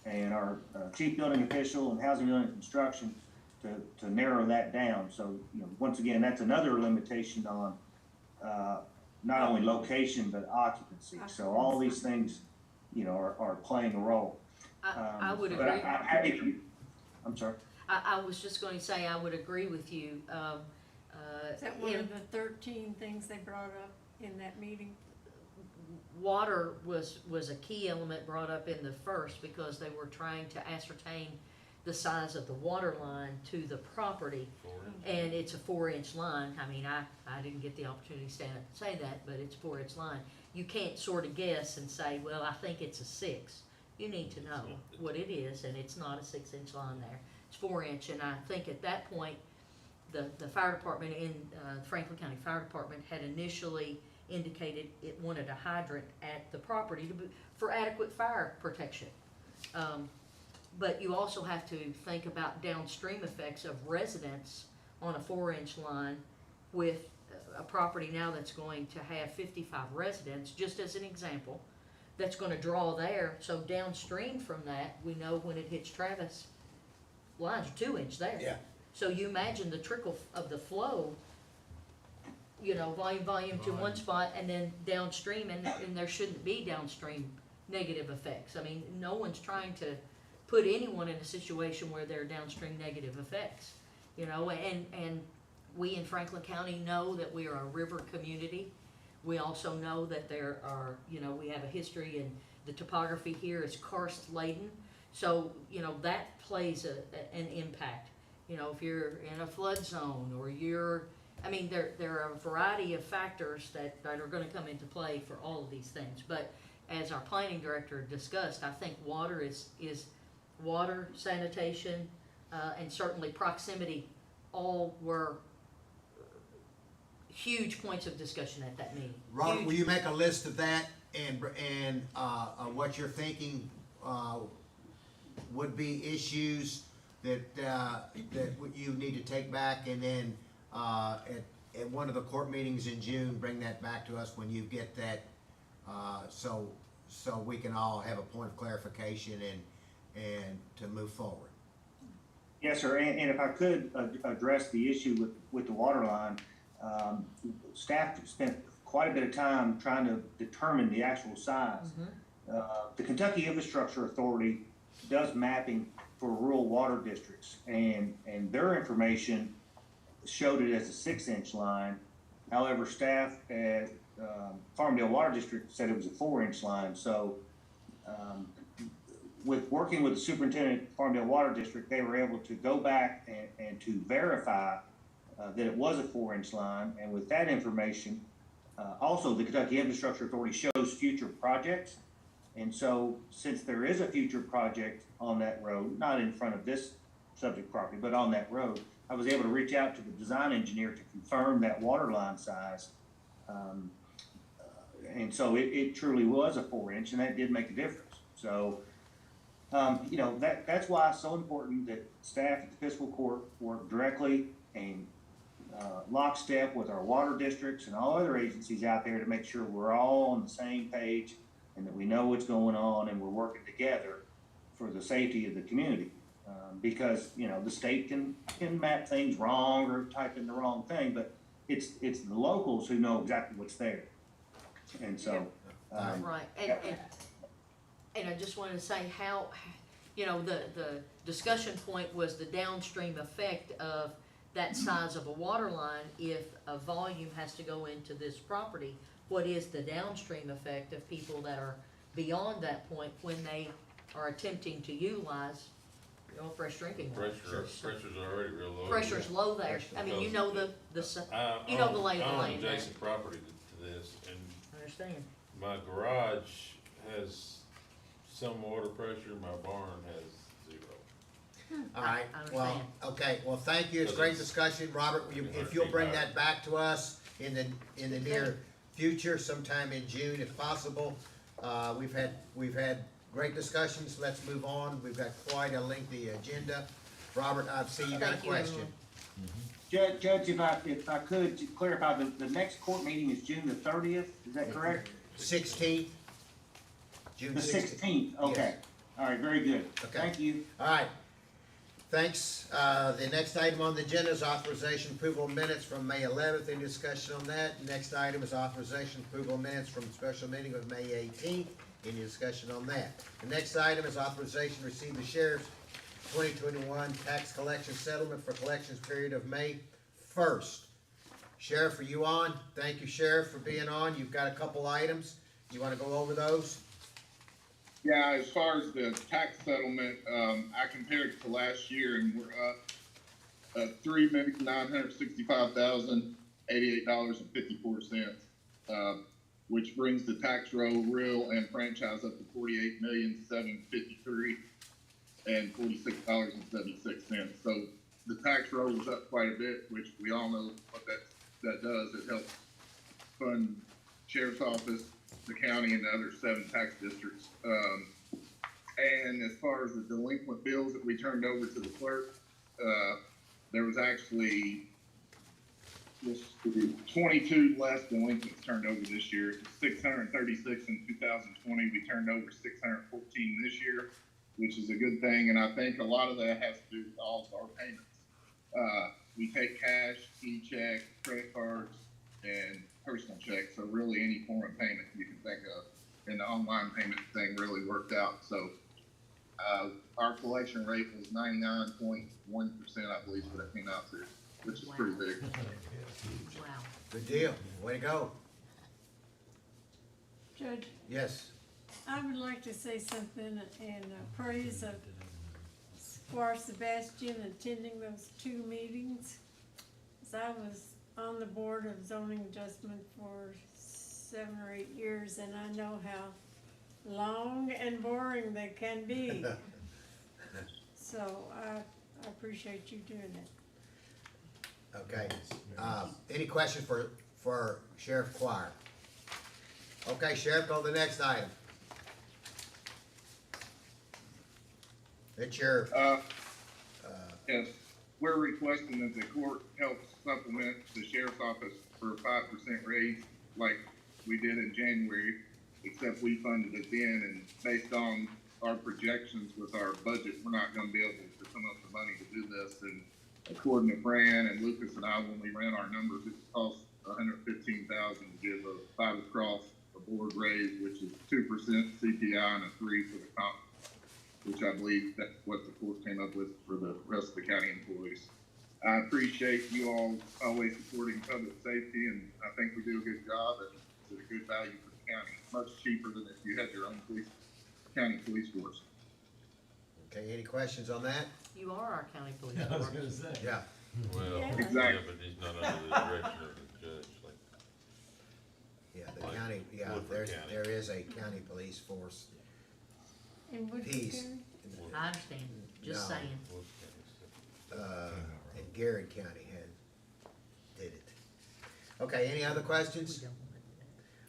and our chief building official and housing, building and construction to narrow that down. So, once again, that's another limitation on not only location but occupancy. So all these things, are playing a role. I would But agree. I'm happy to, I'm sorry. I was just going to say, I would agree with you. Is that one of the 13 things they brought up in that meeting? Water was a key element brought up in the first, because they were trying to ascertain the size of the water line to the property, and it's a 4-inch line. I mean, I didn't get the opportunity to stand up and say that, but it's a 4-inch line. You can't sort of guess and say, well, I think it's a 6. You need to know what it is, and it's not a 6-inch line there. It's 4-inch, and I think at that point, the fire department in Franklin County Fire Department had initially indicated it wanted a hydrant at the property for adequate fire protection. But you also have to think about downstream effects of residents on a 4-inch line with a property now that's going to have 55 residents, just as an example, that's gonna draw there. So downstream from that, we know when it hits Travis, lines are 2-inch there. Yeah. So you imagine the trickle of the flow, volume to one spot, and then downstream, and there shouldn't be downstream negative effects. I mean, no one's trying to put anyone in a situation where there are downstream negative effects, and we in Franklin County know that we are a river community. We also know that there are, we have a history, and the topography here is karst laden. So, that plays an impact. If you're in a flood zone, or there are a variety of factors that are gonna come into play for all of these things. But as our planning director discussed, I think water is water, sanitation, and certainly proximity, all were huge points of discussion at that meeting. Robert, Huge. will you make a list of that and what you're thinking, would be issues that you need to take back, and then, at one of the court meetings in June, bring that back to us when you get that, so we can all have a point of clarification and to move forward. Yes, sir, and if I could address the issue with the water line, staff spent quite a bit of time trying to determine the actual size. The Kentucky Infrastructure Authority does mapping for rural water districts, and their information showed it as a 6-inch line. However, staff at Farmdale Water District said it was a 4-inch line. So with working with the superintendent at Farmdale Water District, they were able to go back and to verify that it was a 4-inch line. And with that information, Also, the Kentucky Infrastructure Authority shows future projects. And so, since there is a future project on that road, not in front of this subject property, but on that road, I was able to reach out to the design engineer to confirm that water line size. And so it truly was a 4-inch, and that did make a difference. So, you know, that's why it's so important that staff at the fiscal court work directly and lockstep with our water districts and all other agencies out there to make sure we're all on the same page and that we know what's going on and we're working together for the safety of the community. Because, you know, the state can map things wrong or type in the wrong thing, but it's the locals who know exactly what's there. And so, Right, and I just wanted to say how, you know, the discussion point was the downstream effect of that size of a water line. If a volume has to go into this property, what is the downstream effect of people that are beyond that point when they are attempting to utilize, you know, fresh drinking water? Pressure's already real low. Pressure's low there. I mean, you know the you know the lay of the I own land there. adjacent property to this, and I understand. my garage has some water pressure, my barn has zero. All right, I well, understand. okay, well, thank you, it's great discussion, Robert, if you'll bring that back to us in the near future, sometime in June if possible. We've had great discussions, let's move on, we've got quite a lengthy agenda. Robert, I see you got a Thank you, question. everyone. Judge, if I could to clarify, the next court meeting is June the 30th, is that correct? 16th, June The 16th. 16th, okay. Yes. All right, very good. Okay. Thank you. All right, thanks. The next item on the agenda is authorization approval of minutes from May 11th. Any discussion on that? Next item is authorization approval of minutes from special meeting of May 18th. Any discussion on that? The next item is authorization to receive the sheriff's 2021 tax collection settlement for collections period of May 1st. Sheriff, are you on? Thank you, Sheriff, for being on. You've got a couple items. You want to go over those? Yeah, as far as the tax settlement, I compared it to last year, and we're up $3,965,088.54, which brings the tax roll, real, and franchise up to $48,753.46.76. So the tax roll was up quite a bit, which we all know what that does. It helps fund sheriff's office, the county, and the other 7 tax districts. And as far as the delinquent bills that we turned over to the clerk, there was actually 22 less delinquents turned over this year. It was 636 in 2020. We turned over 614 this year, which is a good thing. And I think a lot of that has to do with all of our payments. We take cash, e-check, credit cards, and personal checks. So really any form of payment you can think of. And the online payment thing really worked out. So our collection rate was 99.1%, I believe, what that came out to, which is pretty big. Wow. Good deal. Way to go. Judge, Yes. I would like to say something in praise of Squire Sebastian attending those 2 meetings. 'Cause I was on the board of zoning adjustment for 7 or 8 years, and I know how long and boring they can be. So I appreciate you doing it. Okay. Any questions for Sheriff Quire? Okay, Sheriff, go to the next item. It's your, Yes, we're requesting that the court help supplement the sheriff's office for a 5% raise like we did in January, except we funded it then, and based on our projections with our budget, we're not gonna be able to come up with money to do this. And according to Fran and Lucas and I, when we ran our numbers, it cost $115,000 to give a 5 across a board raise, which is 2% CPI and a 3 for the comp, which I believe that's what the court came up with for the rest of the county employees. I appreciate you all always supporting public safety, and I think we do a good job, and it's a good value for the county. Much cheaper than if you had your own county police force. okay, any questions on that? You are our county police I was department. gonna say. Yeah. Well, Yeah. Exactly. yeah, but he's not under the direction of the judge, like. Yeah, the Like county, yeah, Woodford County. there is a county police force In Woodford piece. County? I understand, just No. saying. And Garrett County did it. Okay, any other questions?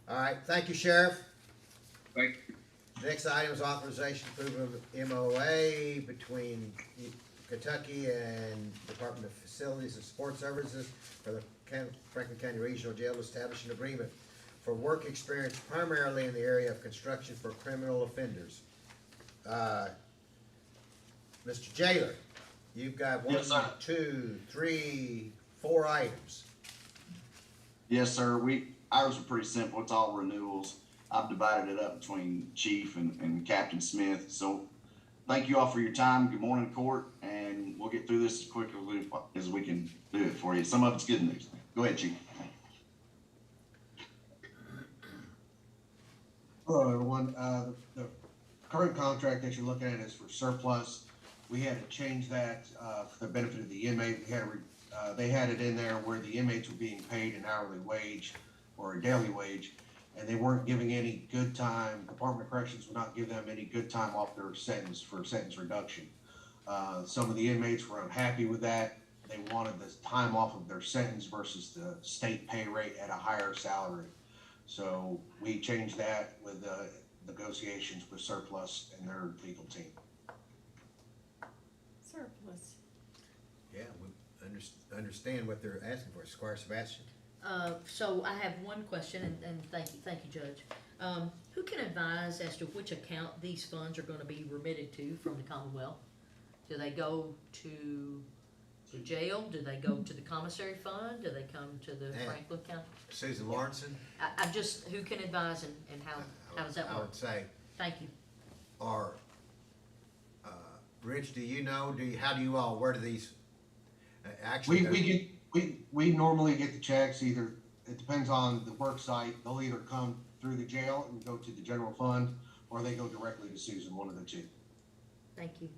All right, thank you, Sheriff. Thank you. Next item is authorization approval of MOA between Kentucky and Department of Facilities and Support Services for the Franklin County Regional Jail to establish an agreement for work experience primarily in the area of construction for criminal offenders. Mr. Jailer, you've got one, Yes, sir. 2, 3, 4 items. Yes, sir. Ours are pretty simple. It's all renewals. I've divided it up between Chief and Captain Smith. So thank you all for your time. Good morning, court, and we'll get through this as quickly as we can do it for you. Some of it's good news. Go ahead, Chief. Hello, everyone. The current contract that you're looking at is for surplus. We had to change that for the benefit of the inmate. They had it in there where the inmates were being paid an hourly wage or a daily wage, and they weren't giving any good time. Department of Corrections would not give them any good time off their sentence for sentence reduction. Some of the inmates were unhappy with that. They wanted the time off of their sentence versus the state pay rate at a higher salary. So we changed that with negotiations with Surplus and their legal team. Surplus. Yeah, we understand what they're asking for. Squire Sebastian? So I have one question, and thank you, Judge. Who can advise as to which account these funds are gonna be remitted to from the Commonwealth? Do they go to the jail? Do they go to the commissary fund? Do they come to the Yeah. Franklin County? Susan Lawrenson? I just, who can advise and how does that I work? would say, Thank you. or, Rich, do you know, how do you all, where do these, actually? We normally get the checks either, it depends on the work site. They'll either come through the jail and go to the general fund, or they go directly to Susan, one of the two. Thank you.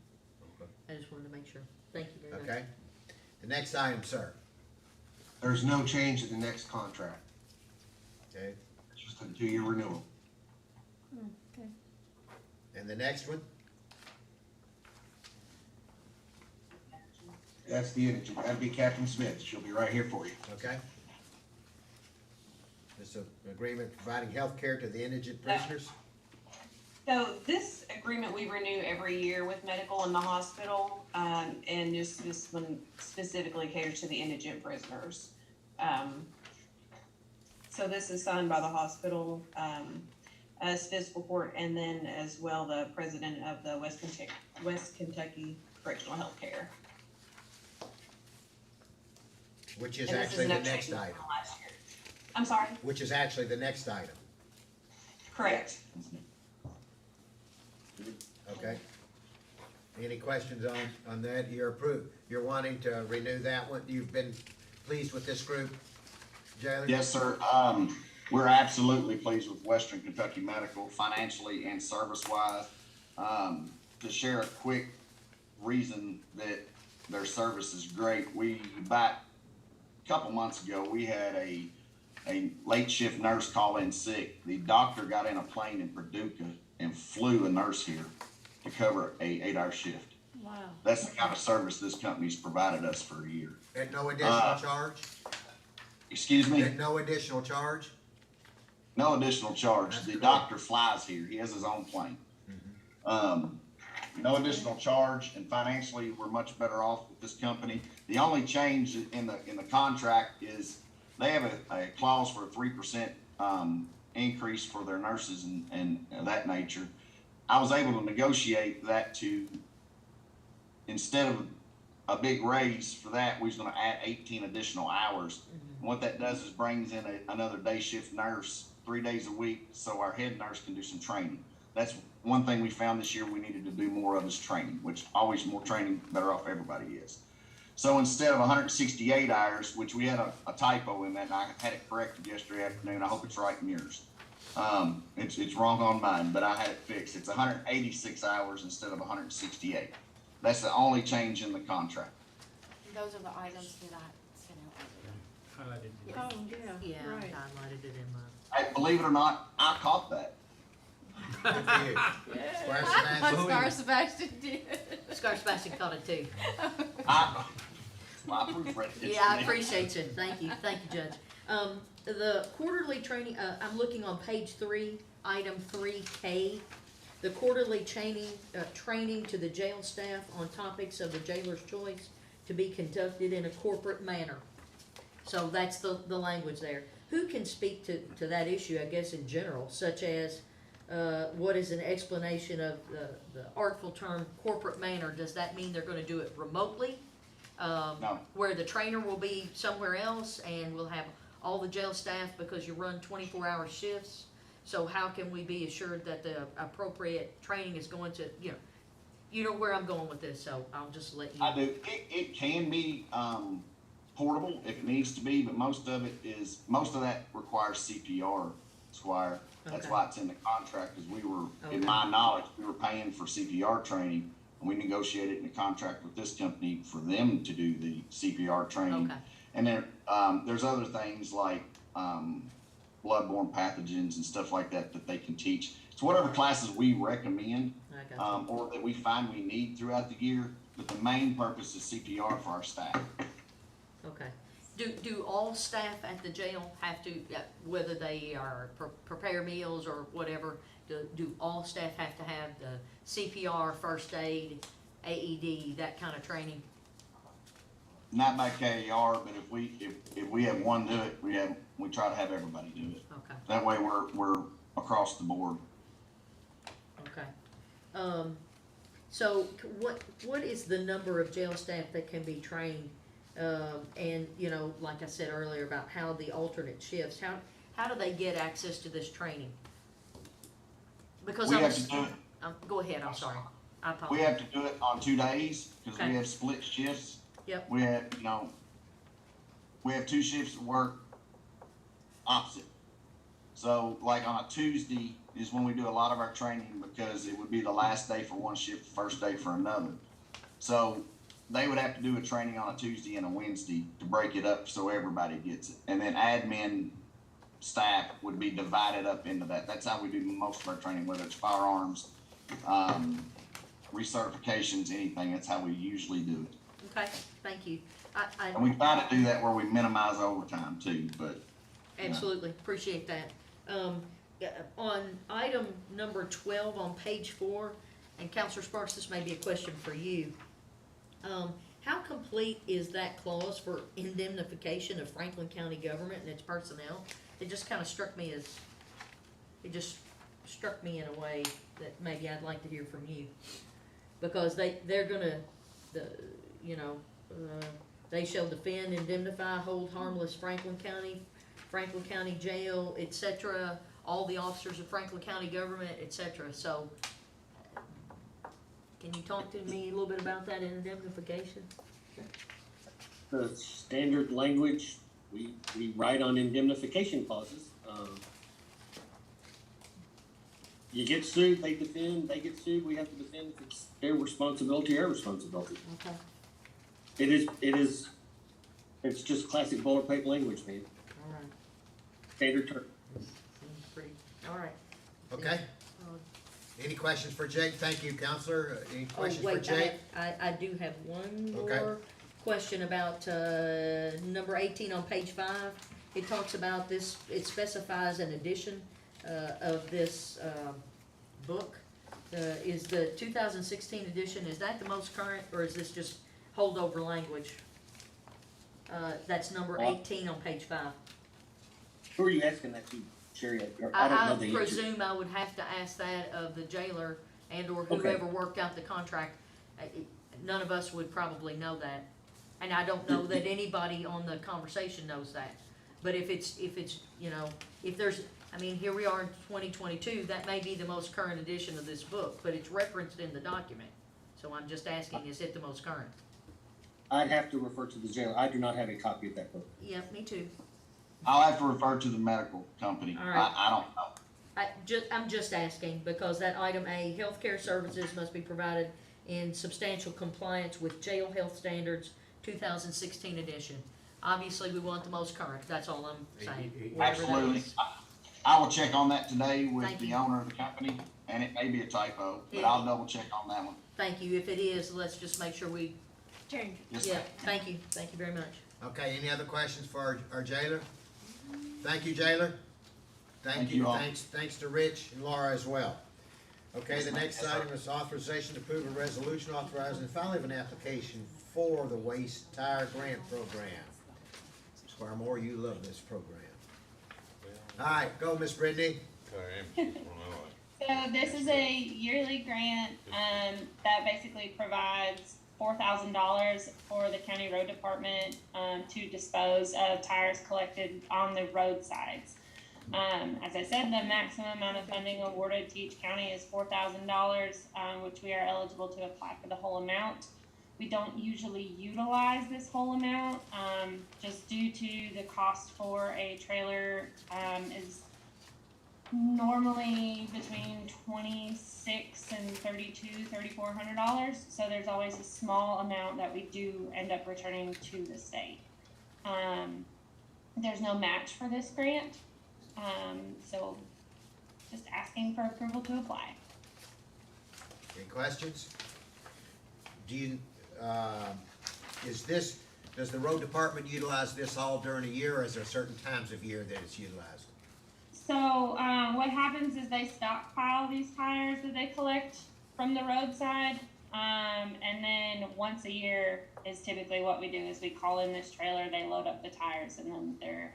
Okay. I just wanted to make sure. Thank you very much. Okay. The next item, sir. There's no change in the next contract. Okay. It's just a 2-year renewal. Okay. And the next one? That's the indigent. That'd be Captain Smith. She'll be right here for you. Okay. This is an agreement providing health care to the indigent prisoners. So this agreement we renew every year with medical in the hospital, and just this one specifically caters to the indigent prisoners. So this is signed by the hospital, as Fiscal Court, and then as well the president of the West Kentucky Correctional Health Care. Which is And this actually an the update next from item. last year. I'm sorry? Which is actually the next item. Correct. Okay. Any questions on that? You're approved. You're wanting to renew that one? You've been pleased with this group, Jailer? Yes, sir. We're absolutely pleased with Western Kentucky Medical financially and service-wise. To share a quick reason that their service is great, back a couple months ago, we had a late shift nurse call in sick. The doctor got in a plane in Paducah and flew a nurse here to cover a 8-hour shift. Wow. That's the kind of service this company's provided us for a year. At no additional charge? Excuse me? At no additional charge? No additional charge. That's The cool. doctor flies here. He has his own plane. No additional charge, and financially, we're much better off with this company. The only change in the contract is they have a clause for a 3% increase for their nurses and that nature. I was able to negotiate that to, instead of a big raise for that, we was gonna add 18 additional hours. And what that does is brings in another day shift nurse 3 days a week, so our head nurse can do some training. That's one thing we found this year we needed to do more of is training, which always more training, better off everybody is. So instead of 168 hours, which we had a typo in that, and I had it corrected yesterday afternoon, I hope it's right in yours. It's wrong on mine, but I had it fixed. It's 186 hours instead of 168. That's the only change in the contract. Those are the items that I sent out earlier. Highlighted. Oh, yeah, Yeah, I right. highlighted it in my Believe it or not, I caught that. Good for you. Squire Sebastian. Scar Sebastian did. Scar Sebastian caught it too. I proofread it. Yeah, I appreciate you. Thank you, Judge. The quarterly training, I'm looking on page 3, item 3K. The quarterly training to the jail staff on topics of the jailer's choice to be conducted in a corporate manner. So that's the language there. Who can speak to that issue, I guess, in general, such as, what is an explanation of the artful term corporate manner? Does that mean they're gonna do it remotely? No. Where the trainer will be somewhere else and we'll have all the jail staff because you run 24-hour shifts? So how can we be assured that the appropriate training is going to, you know where I'm going with this, so I'll just let you. I do. It can be portable if it needs to be, but most of that requires CPR, Squire. That's Okay. why it's in the contract, because we were, Okay. in my knowledge, we were paying for CPR training, and we negotiated in a contract with this company for them to do the CPR training. Okay. And then there's other things like bloodborne pathogens and stuff like that that they can teach. It's whatever classes we recommend I got you. or that we find we need throughout the year, but the main purpose is CPR for our staff. Okay. Do all staff at the jail have to, whether they are prepare meals or whatever, do all staff have to have the CPR, first aid, AED, that kind of training? Not by KAR, but if we have one do it, we try to have everybody do it. Okay. That way we're across the board. Okay. So what is the number of jail staff that can be trained? And, like I said earlier about how the alternate shifts, how do they get access to this training? Because We have to do it. Go ahead, I'm sorry. I apologize. We have to do it on 2 days, because Okay. we have split shifts. Yep. We have 2 shifts that work opposite. So like on a Tuesday is when we do a lot of our training, because it would be the last day for one shift, first day for another. So they would have to do a training on a Tuesday and a Wednesday to break it up so everybody gets it. And then admin staff would be divided up into that. That's how we do most of our training, whether it's firearms, recertifications, anything. That's how we usually do it. Okay, thank you. And we try to do that where we minimize overtime too, but. Absolutely, appreciate that. On item number 12 on page 4, and Counselor Sparks, this may be a question for you. How complete is that clause for indemnification of Franklin County government and its personnel? It just kind of struck me in a way that maybe I'd like to hear from you. Because they're gonna, they shall defend, indemnify, hold harmless Franklin County Jail, etc., all the officers of Franklin County government, etc. So, can you talk to me a little bit about that indemnification? The standard language, we write on indemnification clauses. You get sued, they defend, they get sued, we have to defend. If it's their responsibility, our responsibility. Okay. It's just classic boilerplate language, man. All right. Standard term. Seems pretty, all right. Okay. Any questions for Jake? Thank you, Counselor. Any questions for Wait, Jake? I do have one Okay. more question about, number 18 on page 5. It talks about this, it specifies an edition, of this, book. Is the 2016 edition, is that the most current, or is this just holdover language? That's number 18 on page 5. Who are you asking that to, Sherry? I don't know the answer. Presume I would have to ask that of the jailer and or whoever worked out the contract. None of us would probably know that. And I don't know that anybody on the conversation knows that. But if there's, here we are in 2022, that may be the most current edition of this book, but it's referenced in the document. So I'm just asking, is it the most current? I'd have to refer to the jailer. I do not have a copy of that book. Yeah, me too. I'll have to refer to the medical company. All right. I don't know. I'm just asking, because that item A, healthcare services must be provided in substantial compliance with jail health standards, 2016 edition. Obviously, we want the most current, that's all I'm saying. Whatever that Absolutely. is. I will check on that today with Thank the you. owner of the company, and it may be a typo, but Yeah. I'll double check on that one. Thank you. If it is, let's just make sure we, Change it. Yes, yeah, ma'am. thank you. Thank you very much. Okay, any other questions for our jailer? Thank you, jailer. Thank you all. Thanks to Rich and Laura as well. Okay, Yes, the ma'am. next Yes, sir. item is authorization to approve a resolution authorizing the filing of an application for the Waste Tire Grant Program. Squire Moore, you love this program. All right, go, Miss Brittany. Okay. So this is a yearly grant, that basically provides $4,000 for the county road department, to dispose of tires collected on the roadsides. As I said, the maximum amount of funding awarded to each county is $4,000, which we are eligible to apply for the whole amount. We don't usually utilize this whole amount, just due to the cost for a trailer, is normally between $2,600 and $3,400. So there's always a small amount that we do end up returning to the state. There's no match for this grant, so just asking for approval to apply. Any questions? Do you, does the road department utilize this all during a year, or is there certain times of year that it's utilized? So what happens is they stockpile these tires that they collect from the roadside, and then once a year is typically what we do is we call in this trailer, they load up the tires, and then they're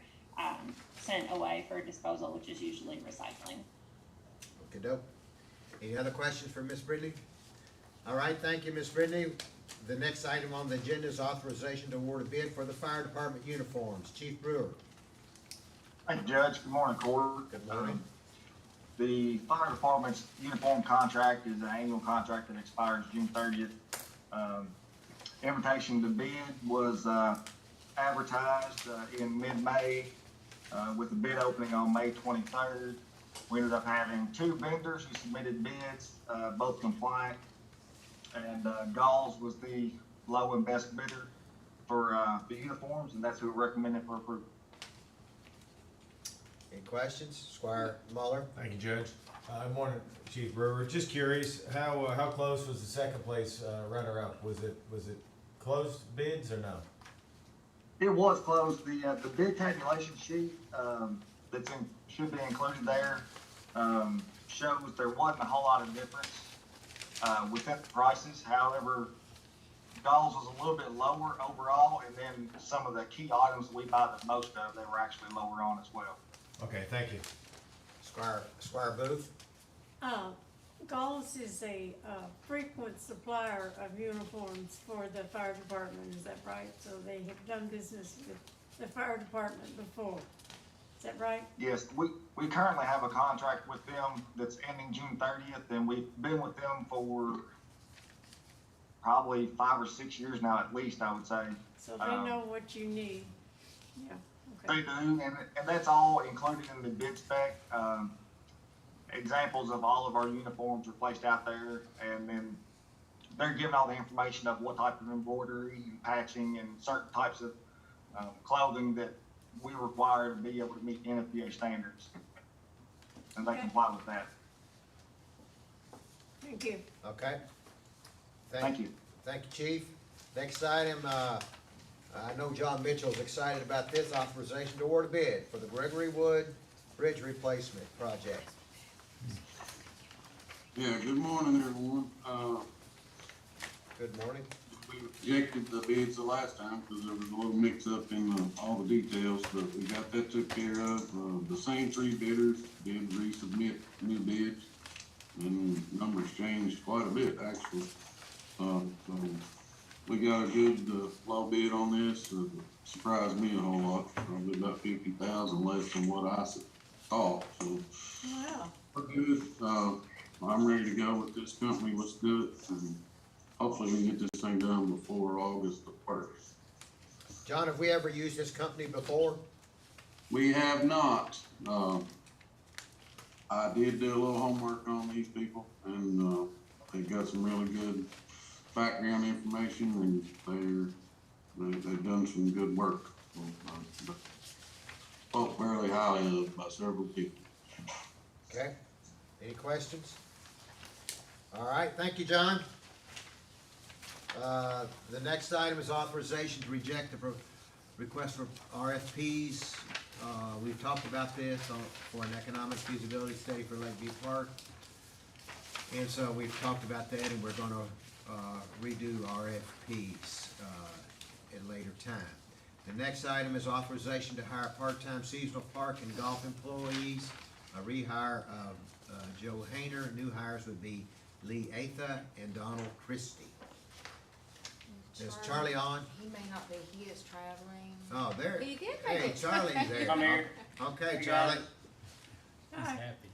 sent away for disposal, which is usually recycling. Okay, dope. Any other questions for Miss Brittany? All right, thank you, Miss Brittany. The next item on the agenda is authorization to award a bid for the fire department uniforms. Chief Brewer. Thank you, Judge. Good morning, Court. Good morning. The fire department's uniform contract is an annual contract that expires June 30th. Invitation to bid was advertised in mid-May with the bid opening on May 23rd. We ended up having 2 vendors who submitted bids, both compliant, and Galls was the low and best bidder for the uniforms, and that's who we're recommending for approval. Any questions? Squire Muller? Thank you, Judge. Good morning, Chief Brewer. Just curious, how close was the second place runner-up? Was it closed bids or no? It was closed. The bid tabulation sheet should be included there shows there wasn't a whole lot of difference within the prices. However, Galls was a little bit lower overall, and then some of the key items we buy the most of, they were actually lower on as well. Okay, thank you. Squire Booth? Galls is a frequent supplier of uniforms for the fire department, is that right? So they have done business with the fire department before, is that right? Yes, we currently have a contract with them that's ending June 30th, and we've been with them for probably 5 or 6 years now, at least, I would say. So they know what you need, yeah, They okay. do, and that's all included in the bid spec. Examples of all of our uniforms are placed out there, and then they're giving all the information of what type of embroidery and patching and certain types of clothing that we require to be able to meet NFPA standards. And they Okay. comply with that. Thank you. Okay. Thank you. Thank you, Chief. Next item, I know John Mitchell's excited about this, authorization to award a bid for the Gregory Wood Bridge Replacement Project. Yeah, good morning, everyone. Good morning. We rejected the bids the last time because there was a little mix-up in all the details, but we got that took care of. The same 3 bidders did resubmit new bids, and numbers changed quite a bit, actually. So we got a good low bid on this. Surprised me a whole lot, probably about 50,000 less than what I thought. So Wow. we're good. I'm ready to go with this company. What's good, and hopefully we can get this thing done before August the 1st. John, have we ever used this company before? We have not. I did do a little homework on these people, and they got some really good background information, and they've done some good work. Spoke fairly highly of by several people. Okay, any questions? All right, thank you, John. The next item is authorization to reject the request for RFPs. We've talked about this for an economic feasibility study for Lakeview Park. And so we've talked about that, and we're gonna redo RFPs at a later time. The next item is authorization to hire part-time seasonal park and golf employees. A rehire of Joe Hayner. New hires would be Lee Atha and Donald Christie. Is Charlie on? He may not be, he is traveling. Oh, there. You did Hey, make it. Charlie's there. I'm here. Okay, Hey, Charlie. He's happy.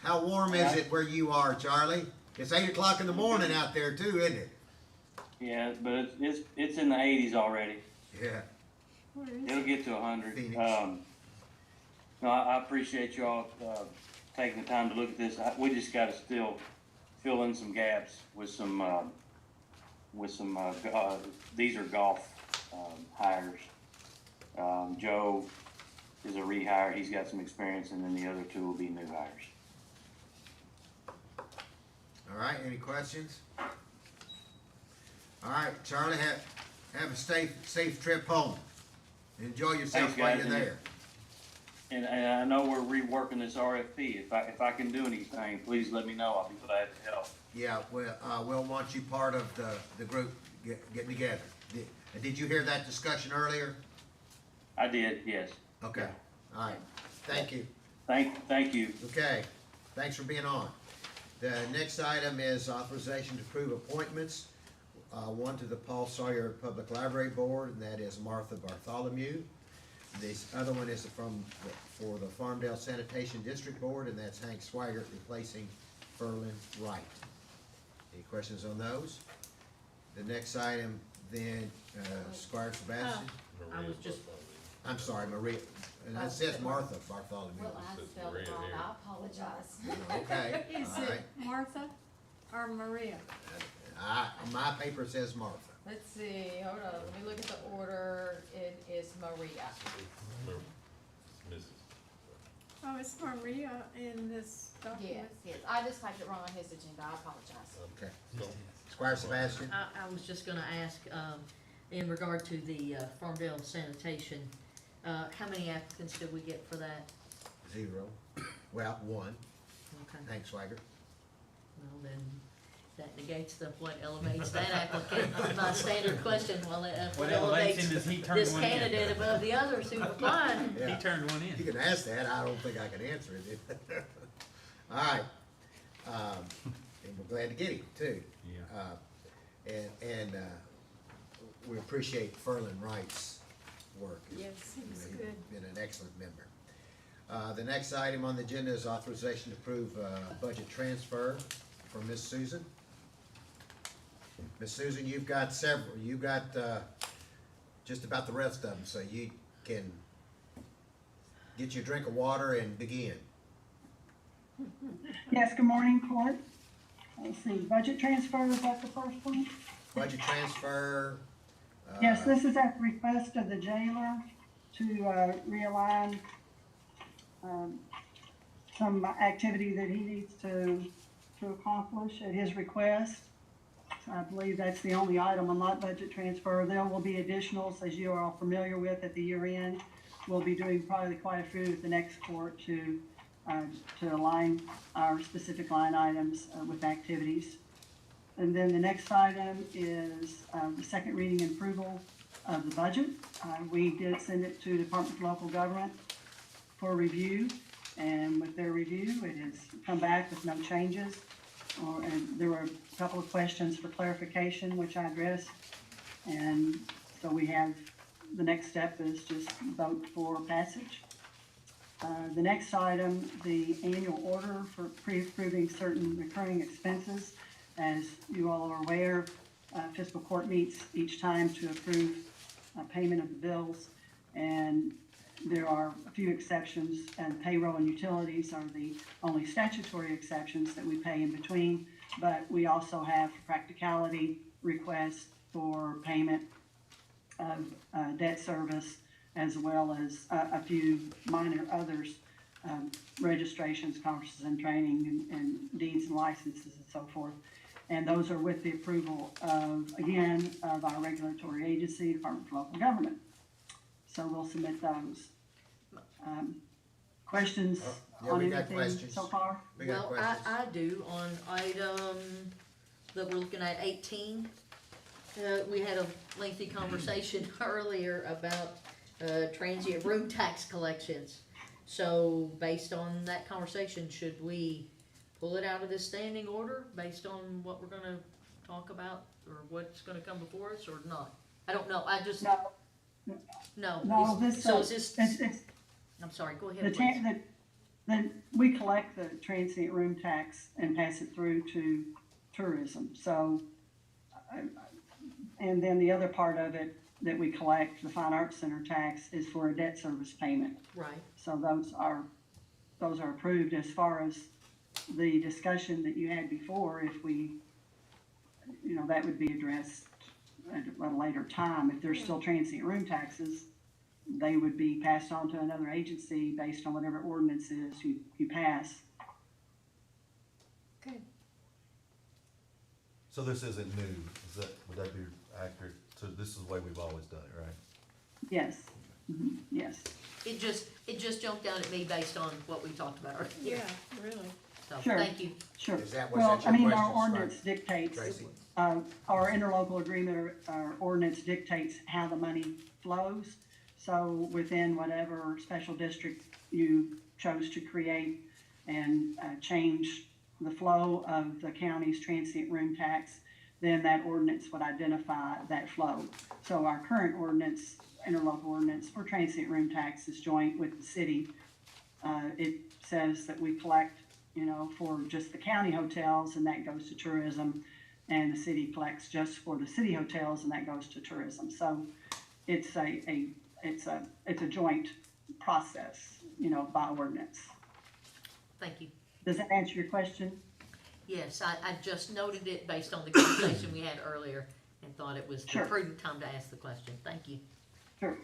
How warm is it where you are, Charlie? It's 8 o'clock in the morning out there too, isn't it? Yeah, but it's in the 80s already. Yeah. It'll get to 100. Phoenix. No, I appreciate you all taking the time to look at this. We just got to still fill in some gaps with some these are golf hires. Joe is a rehire. He's got some experience, and then the other two will be new hires. All right, any questions? All right, Charlie, have a safe trip home. Enjoy yourself Thanks, while guys, you're there. And I know we're reworking this RFP. If I can do anything, please let me know. I'll be glad to help. Yeah, we'll want you part of the group getting together. Did you hear that discussion earlier? I did, yes. Okay, all right, thank you. Thank you. Okay, thanks for being on. The next item is authorization to approve appointments. One to the Paul Sawyer Public Library Board, and that is Martha Bartholomew. This other one is for the Farmdale Sanitation District Board, and that's Hank Swigert replacing Ferlin Wright. Any questions on those? The next item then, Squire Sebastian. I was just, I'm sorry, Maria, and that says Martha Bartholomew. Well, I spelled it wrong, I apologize. Okay, Is all it right. Martha or Maria? My paper says Martha. Let's see, hold on, let me look at the order, it is Maria. Oh, it's Maria in this document. Yes, I just typed it wrong on his agenda, I apologize. Okay. Squire Sebastian? I was just gonna ask, in regard to the Farmdale sanitation, how many applicants did we get for that? 0. Well, 1. Okay, Hank Swigert. well then, that negates what elevates that applicant. My standard question, what elevates elevates him is he turned this one in. candidate above the others who applied? Yeah. He turned one in. You can ask that, I don't think I can answer it. All right. And we're glad to get him too. Yeah. And we appreciate Ferlin Wright's work. Yes, he's He's good. been an excellent member. The next item on the agenda is authorization to approve budget transfer for Miss Susan. Miss Susan, you've got several, you've got just about the rest of them, so you can get your drink of water and begin. Yes, good morning, Court. Let's see, budget transfer, is that the first one? Budget transfer. Yes, this is at the request of the jailer to realign some activity that he needs to accomplish at his request. I believe that's the only item on that budget transfer. There will be additionals, as you are all familiar with, at the year end. We'll be doing probably quite a few at the next court to align our specific line items with activities. And then the next item is the second reading and approval of the budget. We did send it to the Department of Local Government for review, and with their review, it has come back with no changes. And there were a couple of questions for clarification, which I addressed. And so we have, the next step is just vote for passage. The next item, the annual order for pre-approving certain recurring expenses. As you all are aware, Fiscal Court meets each time to approve payment of the bills. And there are a few exceptions, and payroll and utilities are the only statutory exceptions that we pay in between. But we also have practicality requests for payment of debt service, as well as a few minor others registrations, conferences and training, and deeds and licenses and so forth. And those are with the approval of, again, of our regulatory agency, Department of Local Government. So we'll submit those. Questions Yeah, on we got anything questions. so far? We got Well, questions. I do on item that we're looking at 18. We had a lengthy conversation earlier about transient room tax collections. So based on that conversation, should we pull it out of this standing order based on what we're gonna talk about or what's gonna come before us or not? I don't know, I just, No, no. no, is- this, So is this, it's, I'm sorry, go the, ahead, please. we collect the transient room tax and pass it through to tourism, so, and then the other part of it that we collect, the Fine Arts Center tax, is for a debt service payment. Right, So those are approved. As far as the discussion that you had before, if we, that would be addressed at a later time. If there's still transient room taxes, they would be passed on to another agency based on whatever ordinance is you pass. Okay. So this isn't new, would that be accurate? So this is the way we've always done it, right? Yes, yes. it just jumped out at me based on what we talked about earlier. Yeah, really. So, Sure. thank you. Sure. Is that, Well, was I that your mean, our question, ordinance dictates, Tracy? our interlocal agreement, or our ordinance dictates how the money flows. So within whatever special district you chose to create and change the flow of the county's transient room tax, then that ordinance would identify that flow. So our current ordinance, interlocal ordinance for transient room tax is joint with the city. It says that we collect, for just the county hotels, and that goes to tourism, and the city collects just for the city hotels, and that goes to tourism. So it's a joint process, by ordinance. Thank you. Does that answer your question? Yes, I just noted it based on the conversation we had earlier and thought it was the Sure. prudent time to ask the question. Thank you. Sure.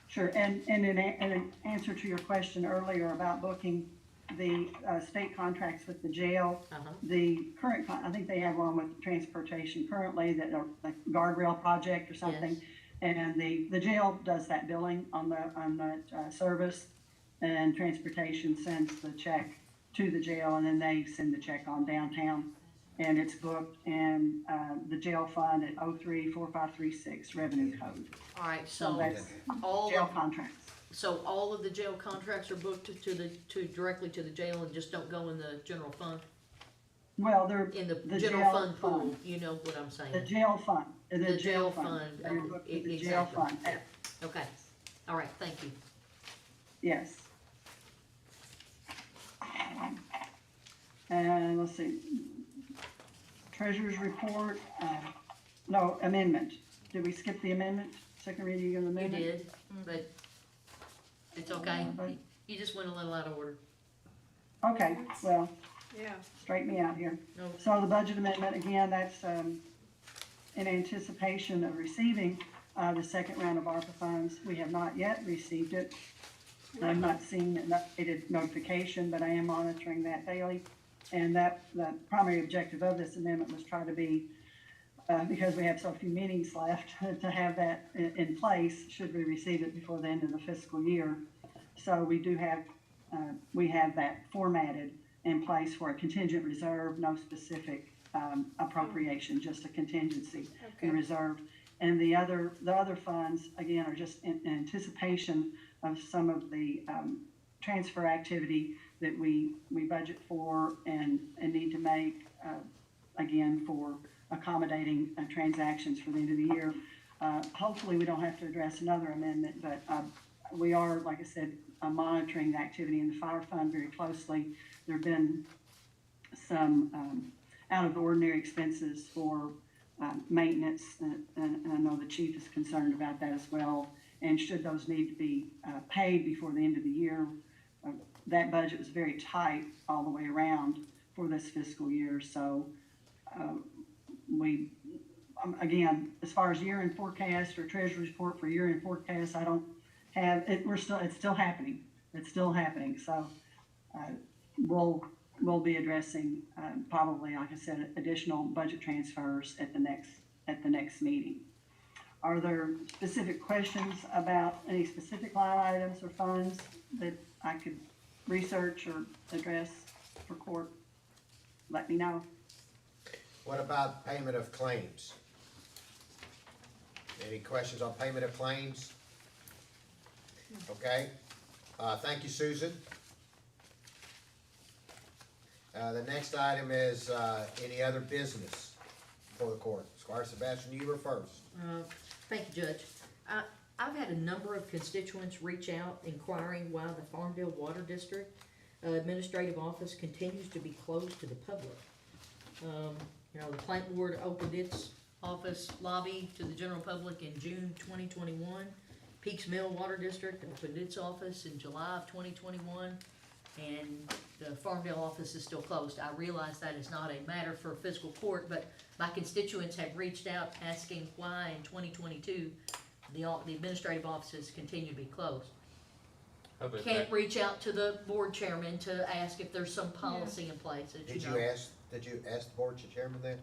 Sure, and in answer to your question earlier about booking the state contracts with the jail, the current, I think they have one with transportation currently, that are like guardrail project or something. Yes. And the jail does that billing on that service, and transportation sends the check to the jail, and then they send the check on downtown. And it's booked in the jail fund at 034536 revenue code. All right, So so that's all jail of, contracts. so all of the jail contracts are booked directly to the jail and just don't go in the general fund? Well, they're In the the general jail fund pool, you know what I'm saying? The jail fund. The jail fund, They're booked with the jail exactly. fund. Yeah. Okay, all right, thank you. Yes. And let's see, treasurer's report, no, amendment. Did we skip the amendment? Second reading of the You amendment? did, but it's okay. but- You just went a little out of order. Okay, well, Yeah. straighten me out here. No. So the budget amendment, again, that's, in anticipation of receiving, the second round of ARPA funds. We have not yet received it. I've not seen an updated notification, but I am monitoring that daily. And the primary objective of this amendment was try to be, because we have so few meetings left, to have that in place, should we receive it before the end of the fiscal year. So we do have, we have that formatted in place for a contingent reserve, no specific appropriation, just a contingency and reserve. And the other funds, again, are just in anticipation of some of the transfer activity that we budget for and need to make, again, for accommodating transactions for the end of the year. Hopefully, we don't have to address another amendment, but we are, like I said, monitoring the activity in the fire fund very closely. There have been some out of the ordinary expenses for maintenance, and I know the chief is concerned about that as well. And should those need to be paid before the end of the year, that budget was very tight all the way around for this fiscal year. So we, again, as far as year-end forecast or treasurer's report for year-end forecast, I don't have it. It's still happening. it's still happening. So we'll be addressing probably, like I said, additional budget transfers at the next meeting. Are there specific questions about any specific line items or funds that I could research or address for court? Let me know. What about payment of claims? Any questions on payment of claims? Okay, thank you, Susan. The next item is, any other business for the court? Squire Sebastian, you were first. Thank you, Judge. I've had a number of constituents reach out inquiring why the Farmville Water District Administrative Office continues to be closed to the public. You know, the plant board opened its office lobby to the general public in June 2021. Peaks Mill Water District opened its office in July of 2021. And the Farmville office is still closed. I realize that is not a matter for fiscal court, but my constituents have reached out asking why in 2022 the administrative offices continue to be closed. Can't reach out to the board chairman to ask if there's some policy in place, as Did you know. Did you ask the board chairman that?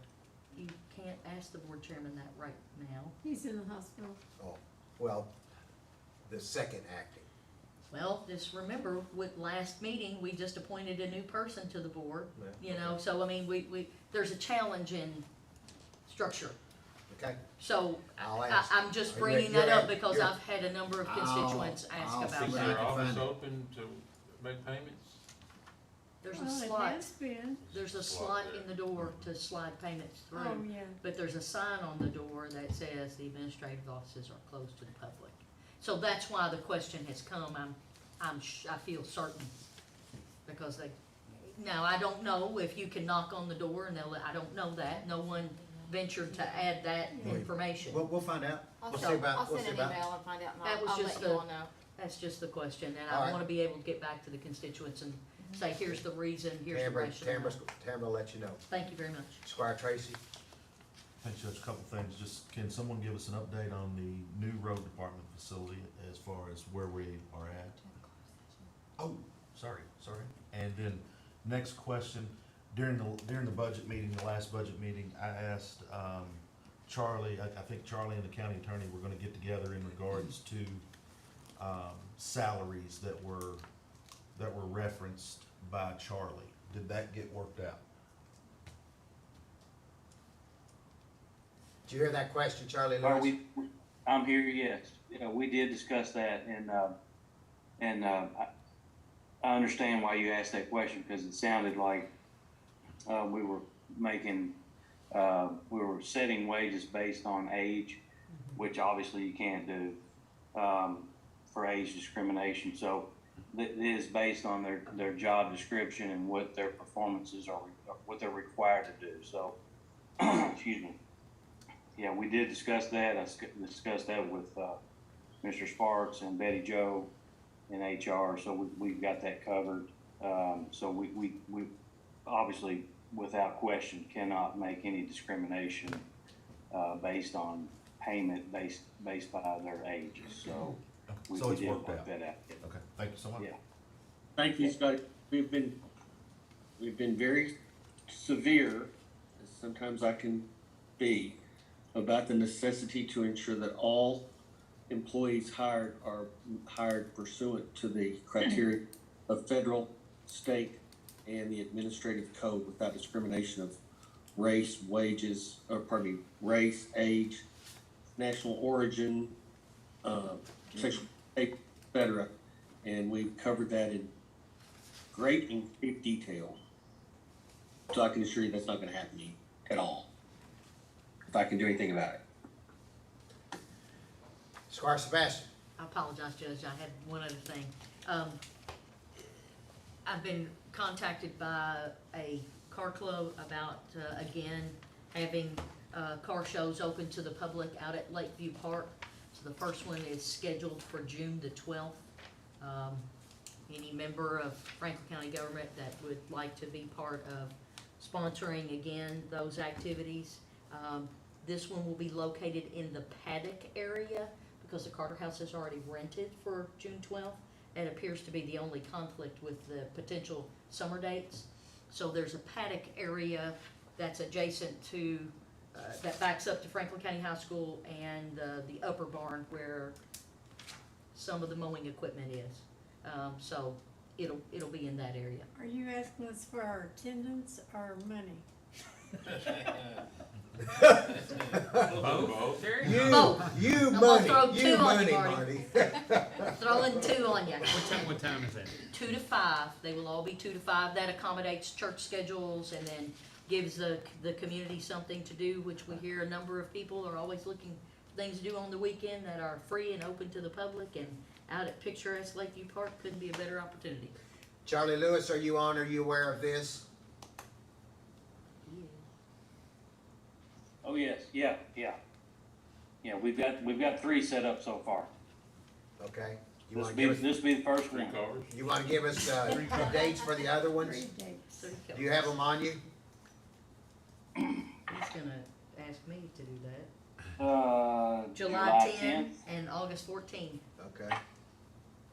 You can't ask the board chairman that right now. He's in the hospital. Oh, well, the second acting. Well, just remember, with last meeting, we just appointed a new person to the board, Yeah, you know, so I mean, there's a challenge in structure. Okay. So, I'll ask. I'm just Are bringing you- that up you're- because you're- I've had a number of constituents ask I'll about Is see that. your I can office find it. open to make payments? There's a Well, it slot, has been. there's a Slot slot there. in the door to slide payments Oh, through. yeah. But there's a sign on the door that says the administrative offices are closed to the public. So that's why the question has come, I feel certain, because now, I don't know if you can knock on the door and I don't know that, no one ventured to add that information. We'll find out. We'll see I'll about, we'll send see an about. email and find out, and That was I'll just let you all know. That's just the question, and All I right. wanna be able to get back to the constituents and say, here's the reason, here's the rationale. Tamara will let you know. Thank you very much. Squire Tracy? Thanks, Judge. A couple things. Just, can someone give us an update on the new road department facility as far as where we are at? Oh, sorry. And then, next question, during the budget meeting, the last budget meeting, I asked, Charlie, I think Charlie and the county attorney were gonna get together in regards to, salaries that were referenced by Charlie. Did that get worked out? Did you hear that question, Charlie Are Lewis? I'm here, yes. Yeah, we did discuss that, and I understand why you asked that question, because it sounded like we were setting wages based on age, which obviously you can't do for age discrimination. So it is based on their job description and what their performances are, what they're required to do. So, excuse me. Yeah, we did discuss that. I discussed that with Mr. Sparks and Betty Jo in HR, so we've got that covered. So we obviously, without question, cannot make any discrimination based on payment based by their ages. So we So it's did worked work out. that out. Okay, thank you so much. Yeah. Thank you, Scott. We've been very severe, as sometimes I can be, about the necessity to ensure that all employees hired are hired pursuant to the criteria of federal, state, and the administrative code without discrimination of race, wages, race, age, national origin, sexual, et cetera. And we've covered that in great and deep detail. So I can assure you that's not gonna happen to you at all, if I can do anything about it. Squire Sebastian? I apologize, Judge, I had one other thing. I've been contacted by a car club about, again, having, car shows open to the public out at Lakeview Park. So the first one is scheduled for June the 12th. Any member of Franklin County government that would like to be part of sponsoring, again, those activities. This one will be located in the Paddock area because the Carter House is already rented for June 12th. It appears to be the only conflict with the potential summer dates. So there's a paddock area that's adjacent to, that backs up to Franklin County High School and the upper barn where some of the mowing equipment is. So it'll be in that area. Are you asking us for our attendance or money? Both. There You, Both. you I'm gonna money, throw you two on money, you, Marty. Marty. Throwing 2 on you. What time is that? 2 to 5. They will all be 2 to 5. That accommodates church schedules and then gives the community something to do, which we hear a number of people are always looking for things to do on the weekend that are free and open to the public, and out at picturesque Lakeview Park couldn't be a better opportunity. Charlie Lewis, are you on? Are you aware of this? Oh, yes, yeah. Yeah, we've got 3 set up so far. Okay. You This wanna will be, give us, this will be the first 3 one. cars. you wanna give us, the dates for the other ones? 3 dates. Do you have them on you? He's gonna ask me to do that. July July 10 and August 14. Okay,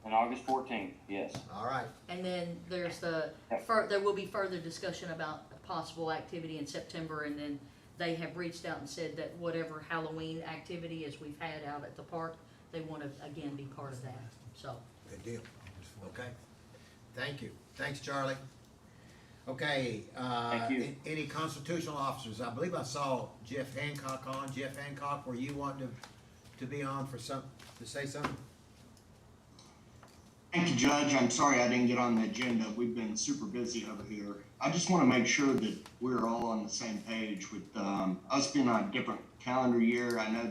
and August 14th, yes. all right. And then there's there will be further discussion about possible activity in September, and then they have reached out and said that whatever Halloween activity as we've had out at the park, they want to again be part of that, so. Good deal. Okay. Thank you. Thanks, Charlie. Okay, Thank you. any constitutional officers? I believe I saw Jeff Hancock on. Jeff Hancock, were you wanting to be on for to say something? Thank you, Judge. I'm sorry I didn't get on the agenda. We've been super busy over here. I just want to make sure that we're all on the same page with us being on a different calendar year. I know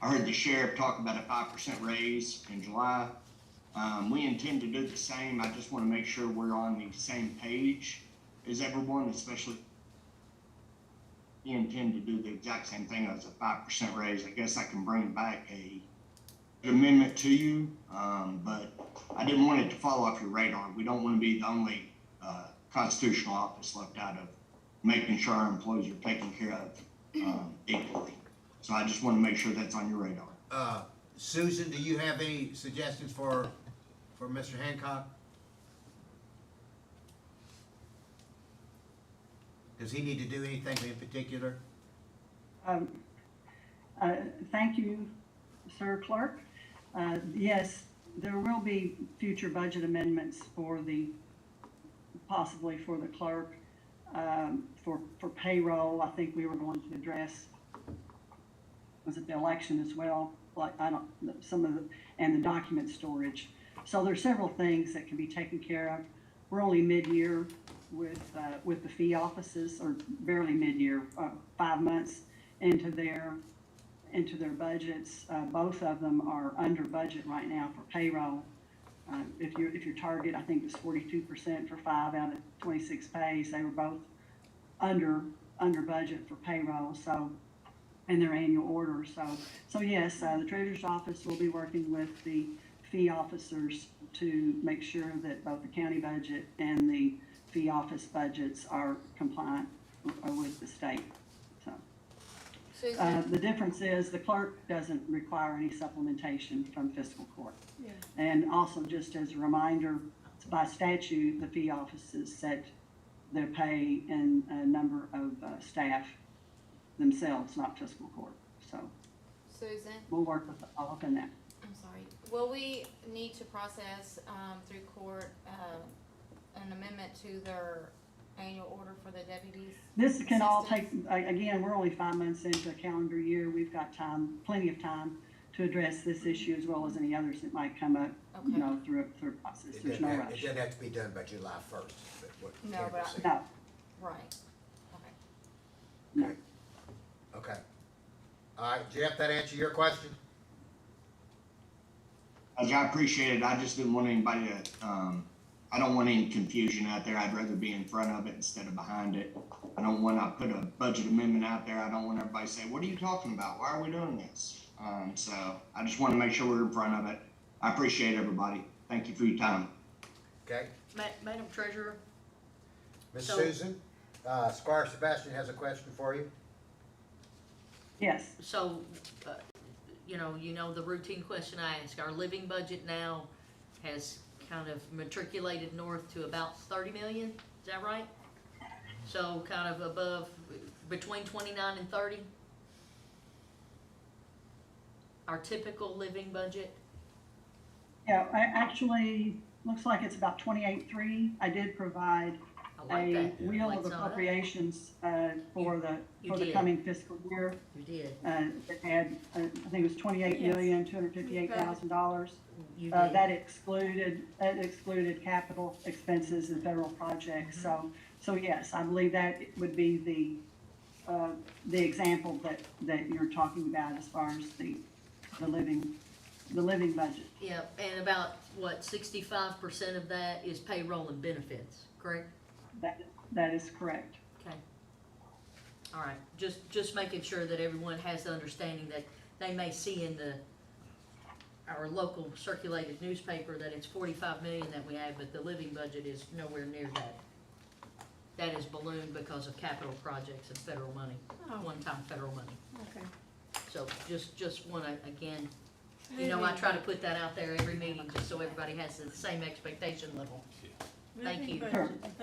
I heard the sheriff talk about a 5% raise in July. We intend to do the same. I just want to make sure we're on the same page as everyone, especially we intend to do the exact same thing as a 5% raise. I guess I can bring back an amendment to you, but I didn't want it to fall off your radar. We don't want to be the only constitutional office left out of making sure our employees are taken care of equally. So I just want to make sure that's on your radar. Susan, do you have any suggestions for Mr. Hancock? Does he need to do anything in particular? Thank you, Sir Clerk. Yes, there will be future budget amendments possibly for the clerk, for payroll. I think we were going to address, was it the election as well? Like, and the document storage. So there's several things that can be taken care of. We're only mid-year with the fee offices, or barely mid-year, 5 months into their budgets. Both of them are under budget right now for payroll. If your target, I think, was 42% for 5 out of 26 pays, they were both under budget for payroll. So, in their annual order. So yes, the treasurer's office will be working with the fee officers to make sure that both the county budget and the fee office budgets are compliant with the state. So the difference is the clerk doesn't require any supplementation from fiscal court. Yeah. And also, just as a reminder, by statute, the fee offices set their pay and a number of staff themselves, not fiscal court. So Susan, we'll work with all up in that. I'm sorry, will we need to process, through court, an amendment to their annual order for the deputies? This can all take, again, we're only 5 months into a calendar year. We've got time, plenty of time to address this issue as well as any others that might come up, Okay. through a process. There's no It rush. doesn't have to be done by July 1st. No, but No, right, okay. no. Okay. All right, Jeff, that answer your question? I appreciate it. I just didn't want anybody to, I don't want any confusion out there. I'd rather be in front of it instead of behind it. I don't want to put a budget amendment out there. I don't want everybody to say, what are you talking about? Why are we doing this? So I just want to make sure we're in front of it. I appreciate everybody. Thank you for your time. Okay. Madam Treasurer? Ms. So- Susan, Squire Sebastian has a question for you. Yes. So, you know the routine question I ask, our living budget now has kind of matriculated north to about 30 million, is that right? So kind of above, between 29 and 30? Our typical living budget? Yeah, I actually, looks like it's about 28.3. I did provide I like a that. wheel Like of some of that. appropriations, for You the did. coming fiscal year. You did. It had, I think it was $28,258,000. You did. That excluded capital expenses and federal projects. So yes, I believe that would be the example that you're talking about as far as the living budget. Yeah, and about, what, 65% of that is payroll and benefits, correct? That is correct. Okay. All right, just making sure that everyone has the understanding that they may see in our local circulated newspaper that it's 45 million that we have, but the living budget is nowhere near that. That is ballooned because of capital projects and federal money, Oh. one-time federal money. Okay. So just wanna, again, I try to put that out there every meeting, just so everybody has the same expectation level. Thank you.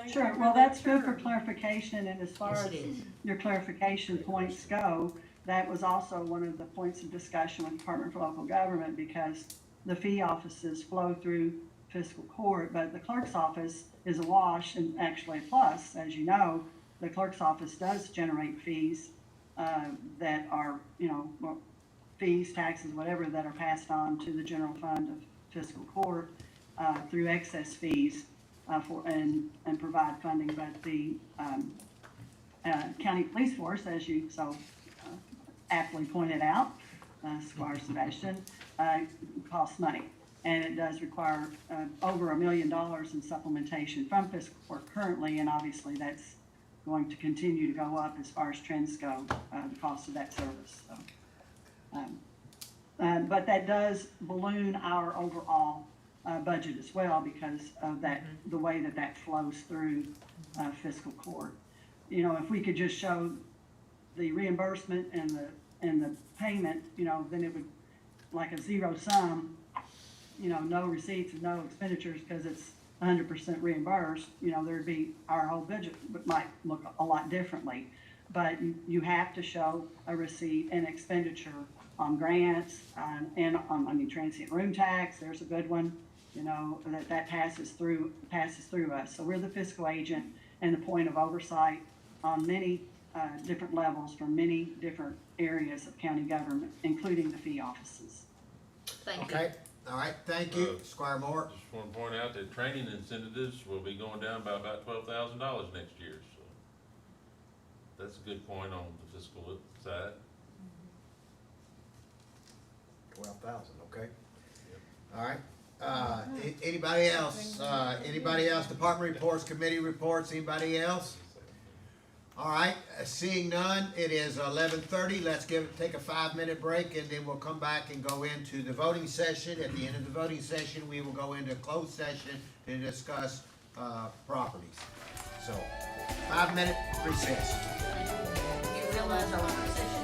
Sure, well, that's good for clarification, and as far Yes, as it is. your clarification points go, that was also one of the points of discussion with Department for Local Government, because the fee offices flow through fiscal court, but the clerk's office is a wash and actually a plus. As you know, the clerk's office does generate fees, that are, fees, taxes, whatever, that are passed on to the general fund of fiscal court, through excess fees, and provide funding, but the county police force, as you so aptly pointed out, Squire Sebastian, costs money, and it does require over $1 million in supplementation from fiscal court currently, and obviously that's going to continue to go up as far as trends go, the cost of that service. So, but that does balloon our overall budget as well, because of that, the way that flows through fiscal court. If we could just show the reimbursement and the payment, then it would, like a zero sum, no receipts and no expenditures, because it's 100% reimbursed, there'd be, our whole budget might look a lot differently. But you have to show a receipt and expenditure on grants, and on, transient room tax, there's a good one, that passes through us. So we're the fiscal agent and the point of oversight on many different levels from many different areas of county government, including the fee offices. Thank you. Okay, all right, thank you, Squire Moore. Just want to point out that training incentives will be going down by about $12,000 next year, so that's a good point on the fiscal side. 12,000, okay. All right, anybody else, department reports, committee reports, anybody else? All right, seeing none, it is 11:30, let's take a 5-minute break, and then we'll come back and go into the voting session. At the end of the voting session, we will go into closed session to discuss properties. So, 5-minute recess. You realize our session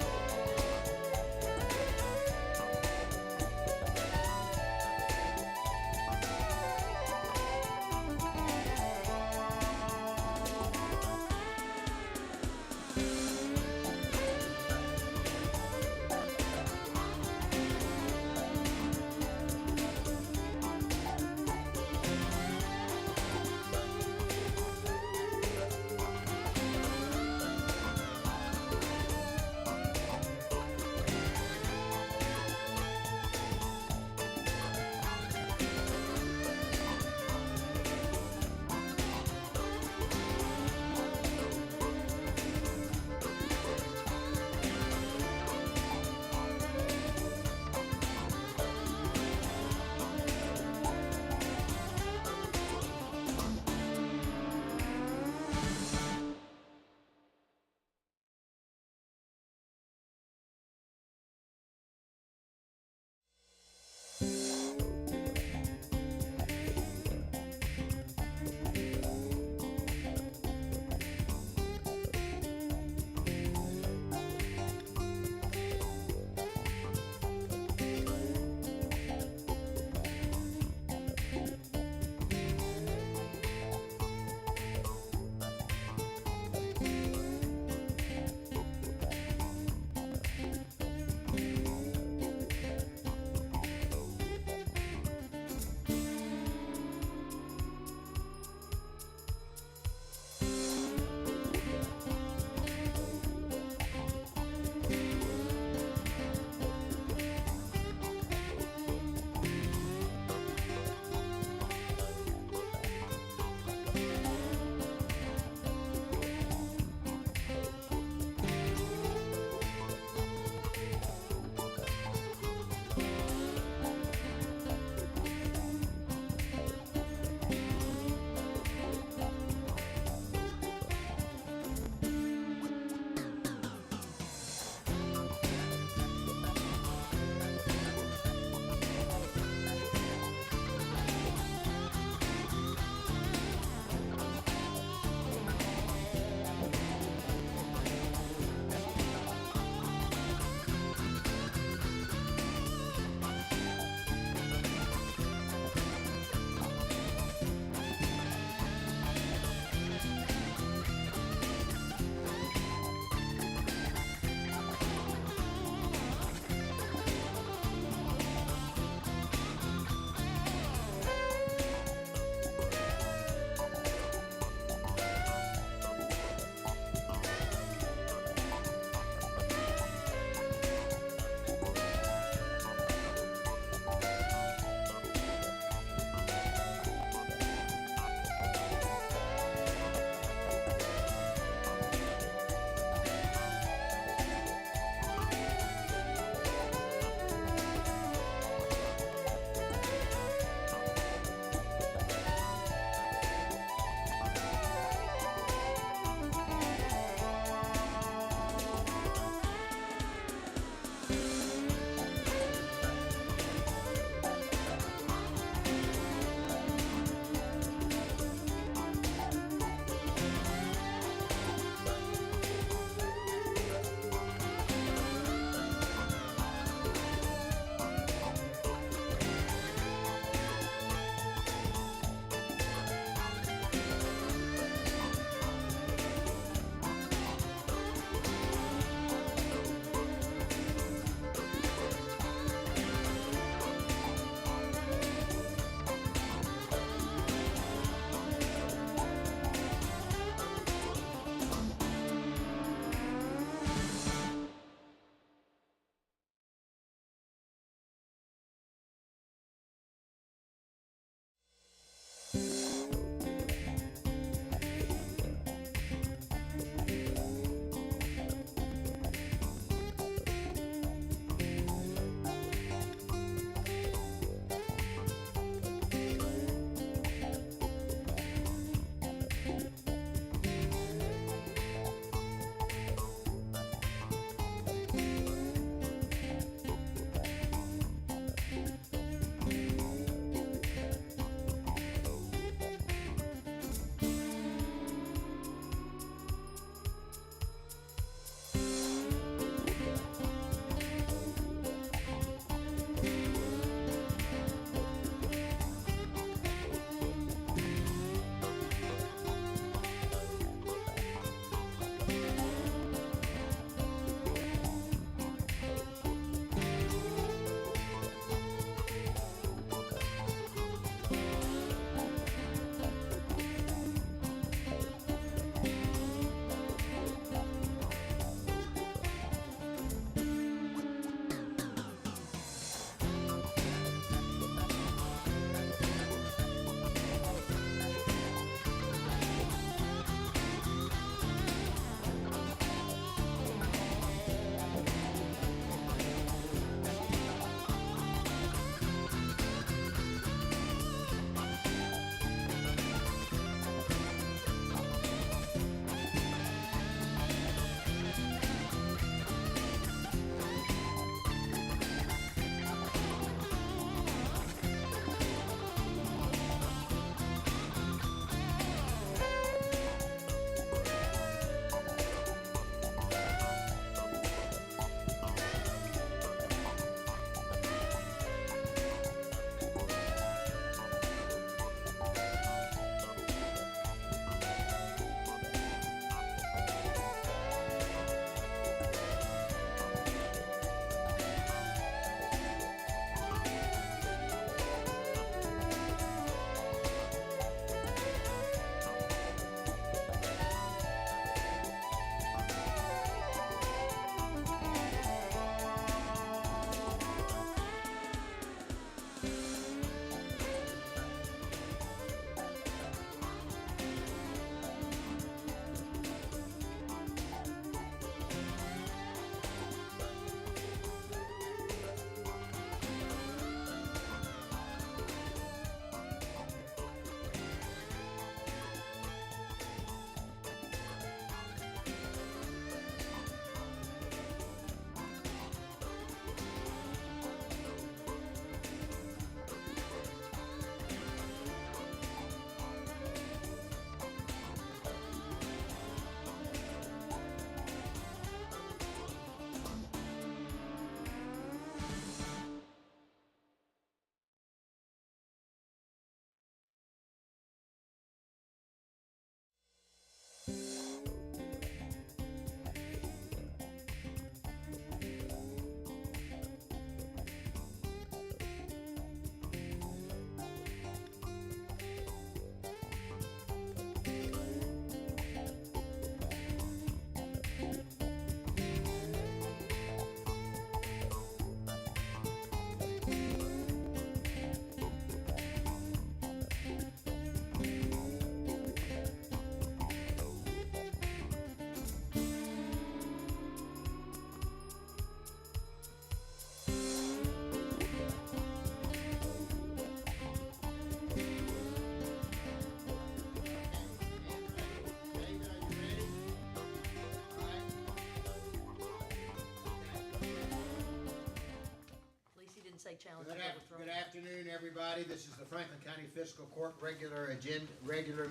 afternoon, everybody. This is the Franklin County Fiscal Court regular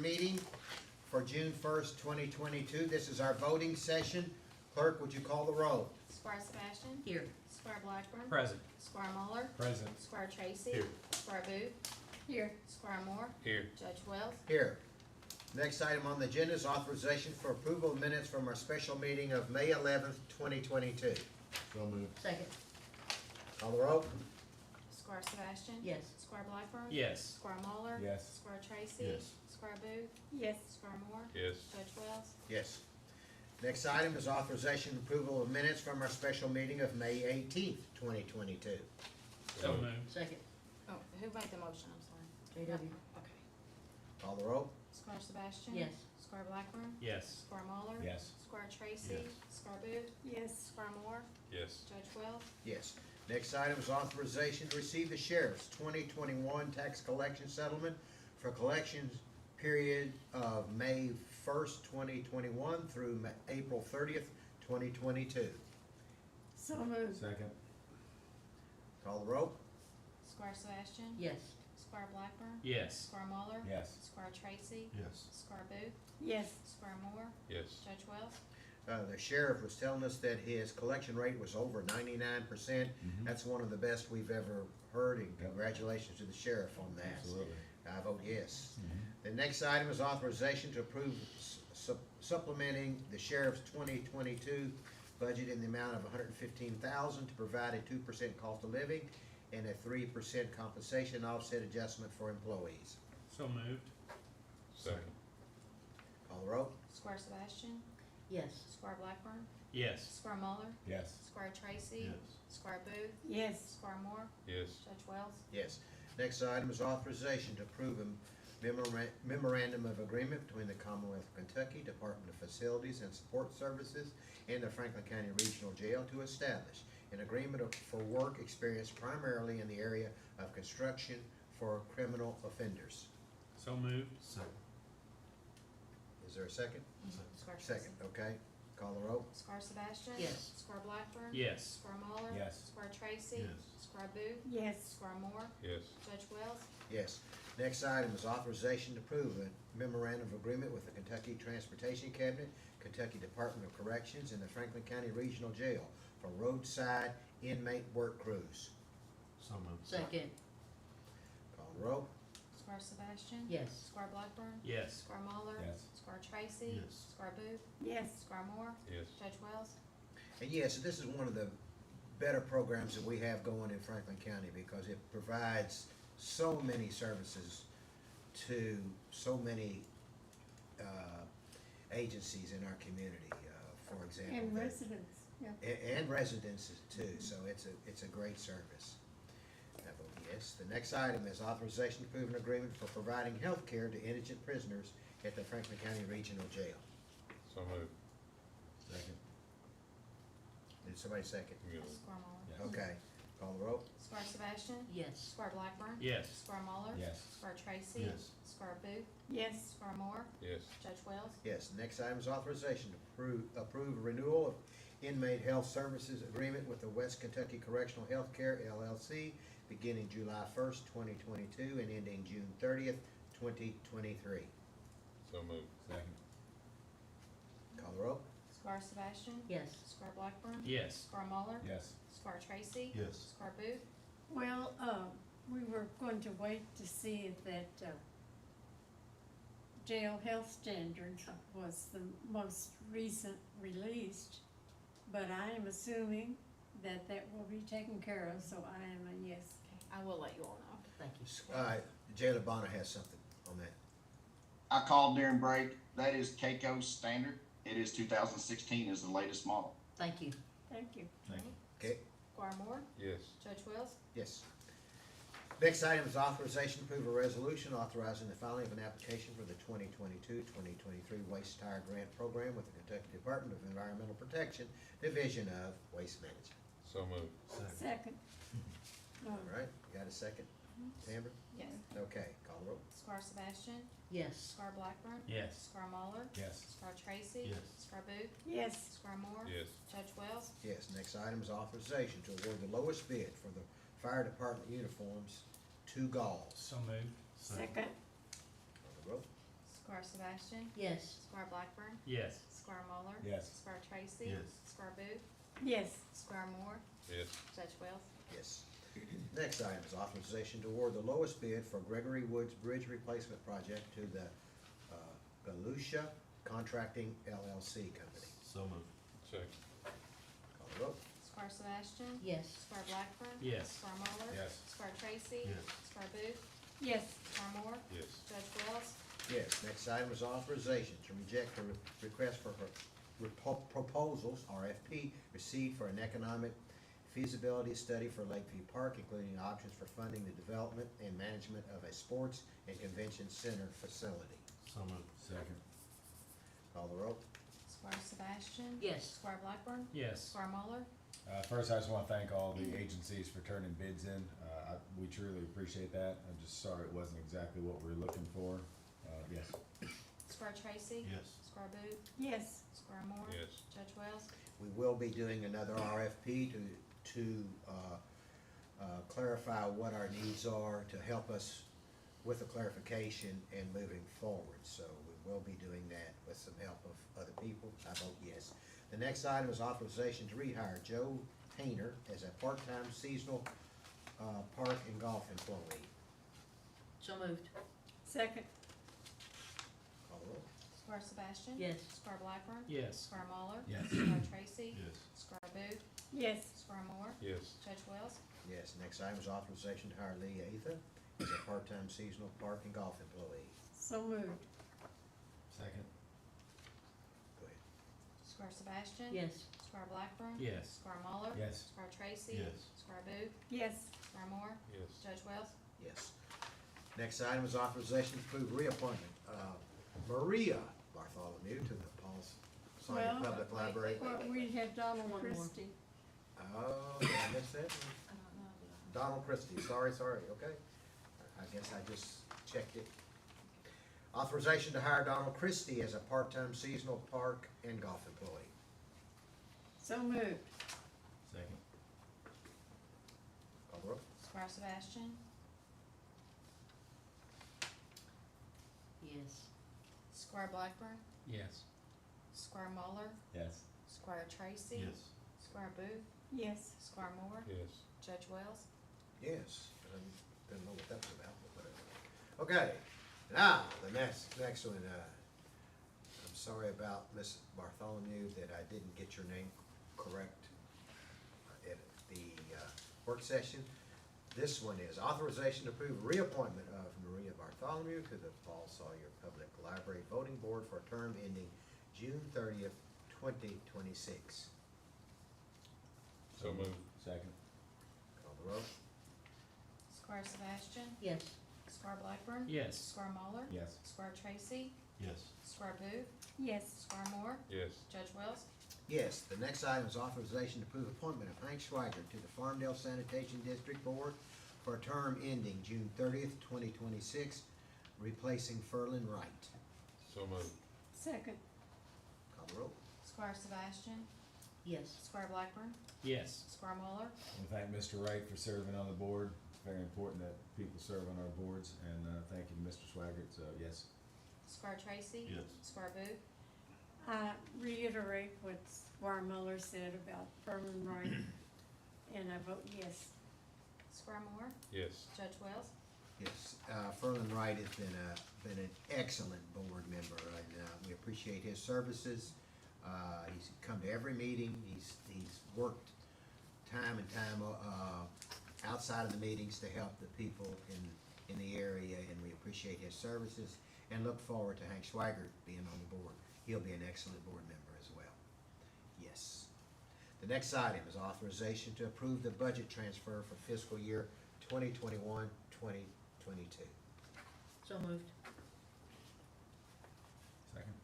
meeting for June 1st, 2022. This is our voting session. Clerk, would you call the roll? Squire Sebastian. Here. Squire Blackburn. Present. Squire Muller. Present. Squire Tracy. Here. Squire Booth. Here. Squire Moore. Here. Judge Wells. Here. Next item on the agenda is authorization for approval of minutes from our special meeting of May 11th, 2022. So moved. Second. Call the roll? Squire Sebastian. Yes. Squire Blackburn. Yes. Squire Muller. Yes. Squire Tracy. Yes. Squire Booth. Yes. Squire Moore. Yes. Judge Wells. Yes. Next item is authorization and approval of minutes from our special meeting of May 18th, 2022. So moved. Second. Oh, who made the motion? I'm sorry. JW. Okay. Call the roll? Squire Sebastian. Yes. Squire Blackburn. Yes. Squire Muller. Yes. Squire Tracy. Yes. Squire Booth. Yes. Squire Moore. Yes. Judge Wells. Yes. Next item is authorization to receive the sheriff's 2021 tax collection settlement for collections period of May 1st, 2021 through April 30th, 2022. So moved. Second. Call the roll? Squire Sebastian. Yes. Squire Blackburn. Yes. Squire Muller. Yes. Squire Tracy. Yes. Squire Booth. Yes. Squire Moore. Yes. Judge Wells. The sheriff was telling us that his collection rate was over 99%. That's one of the best we've ever heard, and congratulations to the sheriff on that. Absolutely. I vote yes. The next item is authorization to approve supplementing the sheriff's 2022 budget in the amount of $115,000 to provide a 2% cost of living and a 3% compensation offset adjustment for employees. So moved. Second. Call the roll? Squire Sebastian. Yes. Squire Blackburn. Yes. Squire Muller. Yes. Squire Tracy. Yes. Squire Booth. Yes. Squire Moore. Yes. Judge Wells. Yes. Next item is authorization to approve a memorandum of agreement between the Commonwealth of Kentucky Department of Facilities and Support Services and the Franklin County Regional Jail to establish an agreement for work experience primarily in the area of construction for criminal offenders. So moved. Second. Is there a second? Squire Tracy. Second, okay. Call the roll? Squire Sebastian. Yes. Squire Blackburn. Yes. Squire Muller. Yes. Squire Tracy. Yes. Squire Booth. Yes. Squire Moore. Yes. Judge Wells. Yes. Next item is authorization to approve a memorandum of agreement with the Kentucky Transportation Cabinet, Kentucky Department of Corrections, and the Franklin County Regional Jail for roadside inmate work crews. So moved. Second. Call the roll? Squire Sebastian. Yes. Squire Blackburn. Yes. Squire Muller. Yes. Squire Tracy. Yes. Squire Booth. Yes. Squire Moore. Yes. Judge Wells. And yes, this is one of the better programs that we have going in Franklin County because it provides so many services to so many agencies in our community, for example. And residents, yeah. And residents too, so it's a great service. I vote yes. The next item is authorization to approve an agreement for providing health care to indigent prisoners at the Franklin County Regional Jail. So moved. Second. Did somebody second? Yes. Squire Muller. Okay, call the roll? Squire Sebastian. Yes. Squire Blackburn. Yes. Squire Muller. Yes. Squire Tracy. Yes. Squire Booth. Yes. Squire Moore. Yes. Judge Wells. Yes, next item is authorization to approve a renewal of inmate health services agreement with the West Kentucky Correctional Healthcare LLC beginning July 1st, 2022 and ending June 30th, 2023. So moved. Second. Call the roll? Squire Sebastian. Yes. Squire Blackburn. Yes. Squire Muller. Yes. Squire Tracy. Yes. Squire Booth. Well, we were going to wait to see if that, jail health standard was the most recent released, but I am assuming that that will be taken care of, so I am a yes. I will let you all know. Thank you. Jayla Bonner has something on that. I called during break. That is Keiko's standard. It is 2016 is the latest model. Thank you. Thank you. Thank you. Okay, Squire Moore. Yes. Judge Wells. yes. Next item is authorization to approve a resolution authorizing the filing of an application for the 2022-2023 Waste Tire Grant Program with the Kentucky Department of Environmental Protection, Division of Waste Management. So moved. Second. All right, you got a second? Amber? Yes. Okay, call the roll. Squire Sebastian. Yes. Squire Blackburn. Yes. Squire Muller. Yes. Squire Tracy. Yes. Squire Booth. Yes. Squire Moore. Yes. Judge Wells. Yes, next item is authorization to award the lowest bid for the fire department uniforms 2 galls. So moved. Second. Call the roll. Squire Sebastian. Yes. Squire Blackburn. Yes. Squire Muller. Yes. Squire Tracy. Yes. Squire Booth. Yes. Squire Moore. Yes. Judge Wells. Yes. Next item is authorization to award the lowest bid for Gregory Woods Bridge Replacement Project to the Galusha Contracting LLC Company. So moved. Second. Call the roll. Squire Sebastian. Yes. Squire Blackburn. Yes. Squire Muller. Yes. Squire Tracy. Yes. Squire Booth. Yes. Squire Moore. Yes. Judge Wells. Yes, next item is authorization to reject the request for proposals, RFP, received for an economic feasibility study for Lakeview Park, including options for funding the development and management of a sports and convention center facility. So moved. Second. Call the roll. Squire Sebastian. Yes. Squire Blackburn. Yes. Squire Muller. First, I just want to thank all the agencies for turning bids in. We truly appreciate that. I'm just sorry it wasn't exactly what we were looking for. Yes. Squire Tracy. Yes. Squire Booth. Yes. Squire Moore. Yes. Judge Wells. We will be doing another RFP to clarify what our needs are, to help us with the clarification and moving forward. So we will be doing that with some help of other people. I vote yes. The next item is authorization to rehire Joe Hayner as a part-time seasonal park and golf employee. So moved. Second. Call the roll. Squire Sebastian. Yes. Squire Blackburn. Yes. Squire Muller. Yes. Squire Tracy. Yes. Squire Booth. Yes. Squire Moore. Yes. Judge Wells. Yes, next item is authorization to hire Lee Atha as a part-time seasonal park and golf employee. So moved. Second. Go ahead. Squire Sebastian. Yes. Squire Blackburn. Yes. Squire Muller. Yes. Squire Tracy. Yes. Squire Booth. Yes. Squire Moore. Yes. Judge Wells. Yes. Next item is authorization to approve reappointment of Maria Bartholomew to the Paul Sawyer Well, Public Library. Well, we have Donald One more. Christie. Oh, did I miss that? Donald Christie, sorry, okay. I guess I just checked it. Authorization to hire Donald Christie as a part-time seasonal park and golf employee. So moved. Second. Call the roll. Squire Sebastian. Yes. Squire Blackburn. Yes. Squire Muller. Yes. Squire Tracy. Yes. Squire Booth. Yes. Squire Moore. Yes. Judge Wells. Yes, didn't know what that was about, but whatever. Okay, now, the next one, I'm sorry about Miss Bartholomew that I didn't get your name correct at the work session. This one is authorization to approve reappointment of Maria Bartholomew to the Paul Sawyer Public Library Voting Board for a term ending June 30th, 2026. So moved. Second. Call the roll. Squire Sebastian. Yes. Squire Blackburn. Yes. Squire Muller. Yes. Squire Tracy. Yes. Squire Booth. Yes. Squire Moore. Yes. Judge Wells. Yes, the next item is authorization to approve appointment of Hank Schweiger to the Farmdale Sanitation District Board for a term ending June 30th, 2026, replacing Ferlin Wright. So moved. Second. Call the roll. Squire Sebastian. Yes. Squire Blackburn. Yes. Squire Muller. We thank Mr. Wright for serving on the board. It's very important that people serve on our boards, and thank you to Mr. Swaggart, so yes. Squire Tracy. Yes. Squire Booth. I reiterate what Squire Muller said about Furman Wright, and I vote yes. Squire Moore. Yes. Judge Wells. Yes, Ferlin Wright has been an excellent board member, and we appreciate his services. He's come to every meeting. He's worked time and time outside of the meetings to help the people in the area, and we appreciate his services and look forward to Hank Schweigert being on the board. He'll be an excellent board member as well. Yes. The next item is authorization to approve the budget transfer for fiscal year 2021-2022. So moved. Second.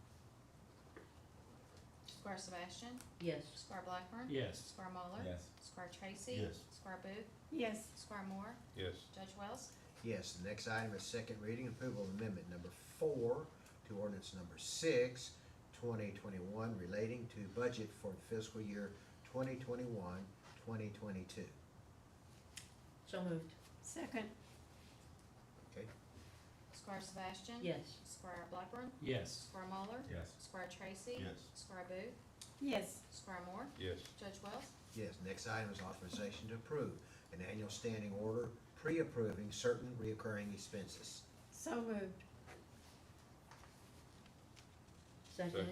Squire Sebastian. Yes. Squire Blackburn. Yes. Squire Muller. Yes. Squire Tracy. Yes. Squire Booth. Yes. Squire Moore. Yes. Judge Wells. Yes, the next item is second reading, approval of amendment number 4 to ordinance number 6, 2021, relating to budget for fiscal year 2021-2022. So moved. Second. Squire Sebastian. Yes. Squire Blackburn. Yes. Squire Muller. Yes. Squire Tracy. Yes. Squire Booth. Yes. Squire Moore. Yes. Judge Wells. Yes, next item is authorization to approve an annual standing order pre-approving certain reoccurring expenses. So moved. Second. Second.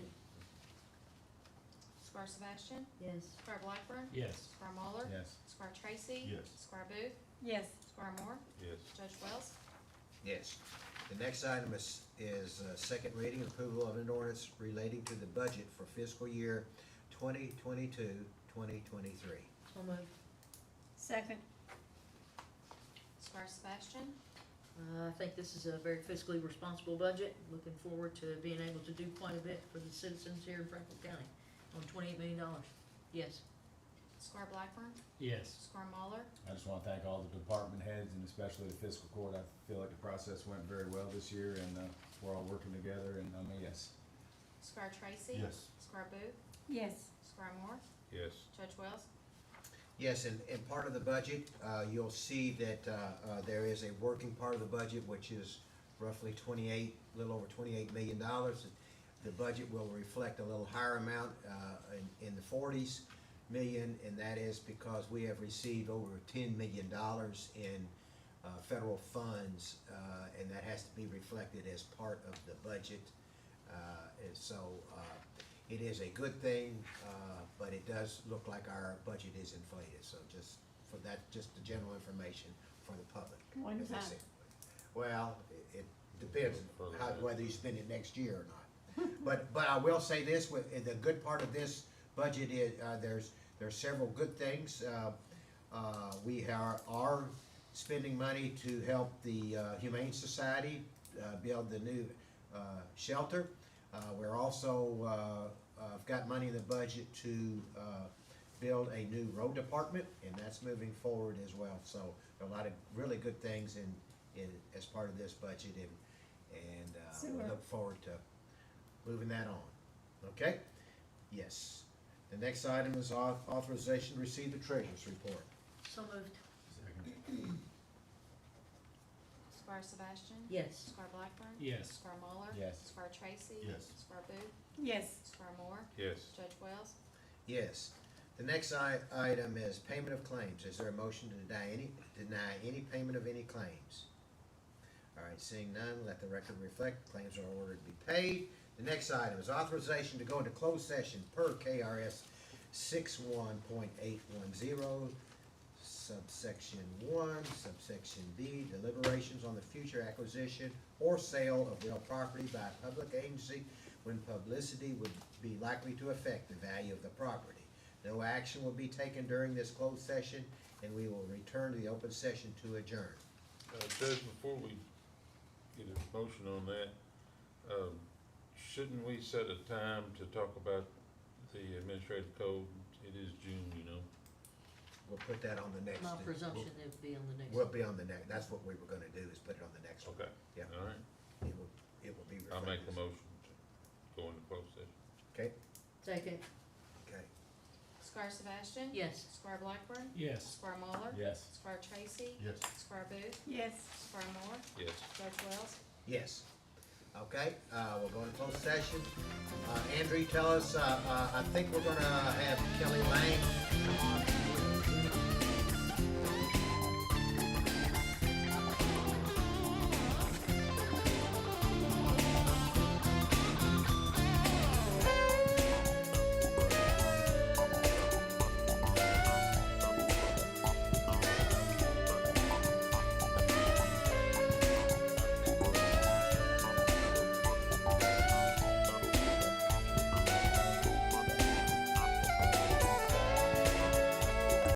Squire Sebastian. Yes. Squire Blackburn. Yes. Squire Muller. Yes. Squire Tracy. Yes. Squire Booth. Yes. Squire Moore. Yes. Judge Wells. Yes. The next item is second reading and approval of an ordinance relating to the budget for fiscal year 2022, 2023. So moved. Second. Squire Sebastian. I think this is a very fiscally responsible budget. Looking forward to being able to do quite a bit for the citizens here in Franklin County on $28 million. Yes. Squire Blackburn. Yes. Squire Muller. I just wanna thank all the department heads and especially the fiscal court. I feel like the process went very well this year and, we're all working together and, yes. Squire Tracy. Yes. Squire Booth. Yes. Squire Moore. Yes. Judge Wells. Yes, and part of the budget, you'll see that there is a working part of the budget, which is roughly a little over $28 million. The budget will reflect a little higher amount in the 40s million, and that is because we have received over $10 million in federal funds, and that has to be reflected as part of the budget. And so it is a good thing, but it does look like our budget is inflated. So just for that, just the general information for the public. One as I time. said. Well, it depends whether you spend it next year or not. But I will say this, the good part of this budget is, there's several good things. We are spending money to help the Humane Society build the new shelter. We're also got money in the budget to build a new road department, and that's moving forward as well. So there are a lot of really good things in as part of this budget, and we look forward to moving that on. Okay? Yes. The next item is authorization to receive the treasurer's report. So moved. Second. Squire Sebastian. Yes. Squire Blackburn. Yes. Squire Muller. Yes. Squire Tracy. Yes. Squire Booth. Yes. Squire Moore. Yes. Judge Wells. Yes. The next item is payment of claims. Is there a motion to deny any payment of any claims? All right, seeing none, let the record reflect claims are ordered to be paid. The next item is authorization to go into closed session per KRS 61.810, subsection 1, subsection B, deliberations on the future acquisition or sale of real property by a public agency when publicity would be likely to affect the value of the property. No action will be taken during this closed session, and we will return to the open session to adjourn. Judge, before we get a motion on that, shouldn't we set a time to talk about the administrative code? It is June, you know. We'll put that on the next. My presumption it would be on the next. We'll be on the next, that's what we were gonna do, is put it on the next one. Okay. Yeah. All right. It will be I'll make the reflected. motion to go into closed session. Okay, Second. okay. Squire Sebastian. Yes. Squire Blackburn. Yes. Squire Muller. Yes. Squire Tracy. Yes. Squire Booth. Yes. Squire Moore. Yes. Judge Wells. Yes. Okay, we'll go into closed session. Andrew, tell us, I think we're gonna have Kelly Lang come on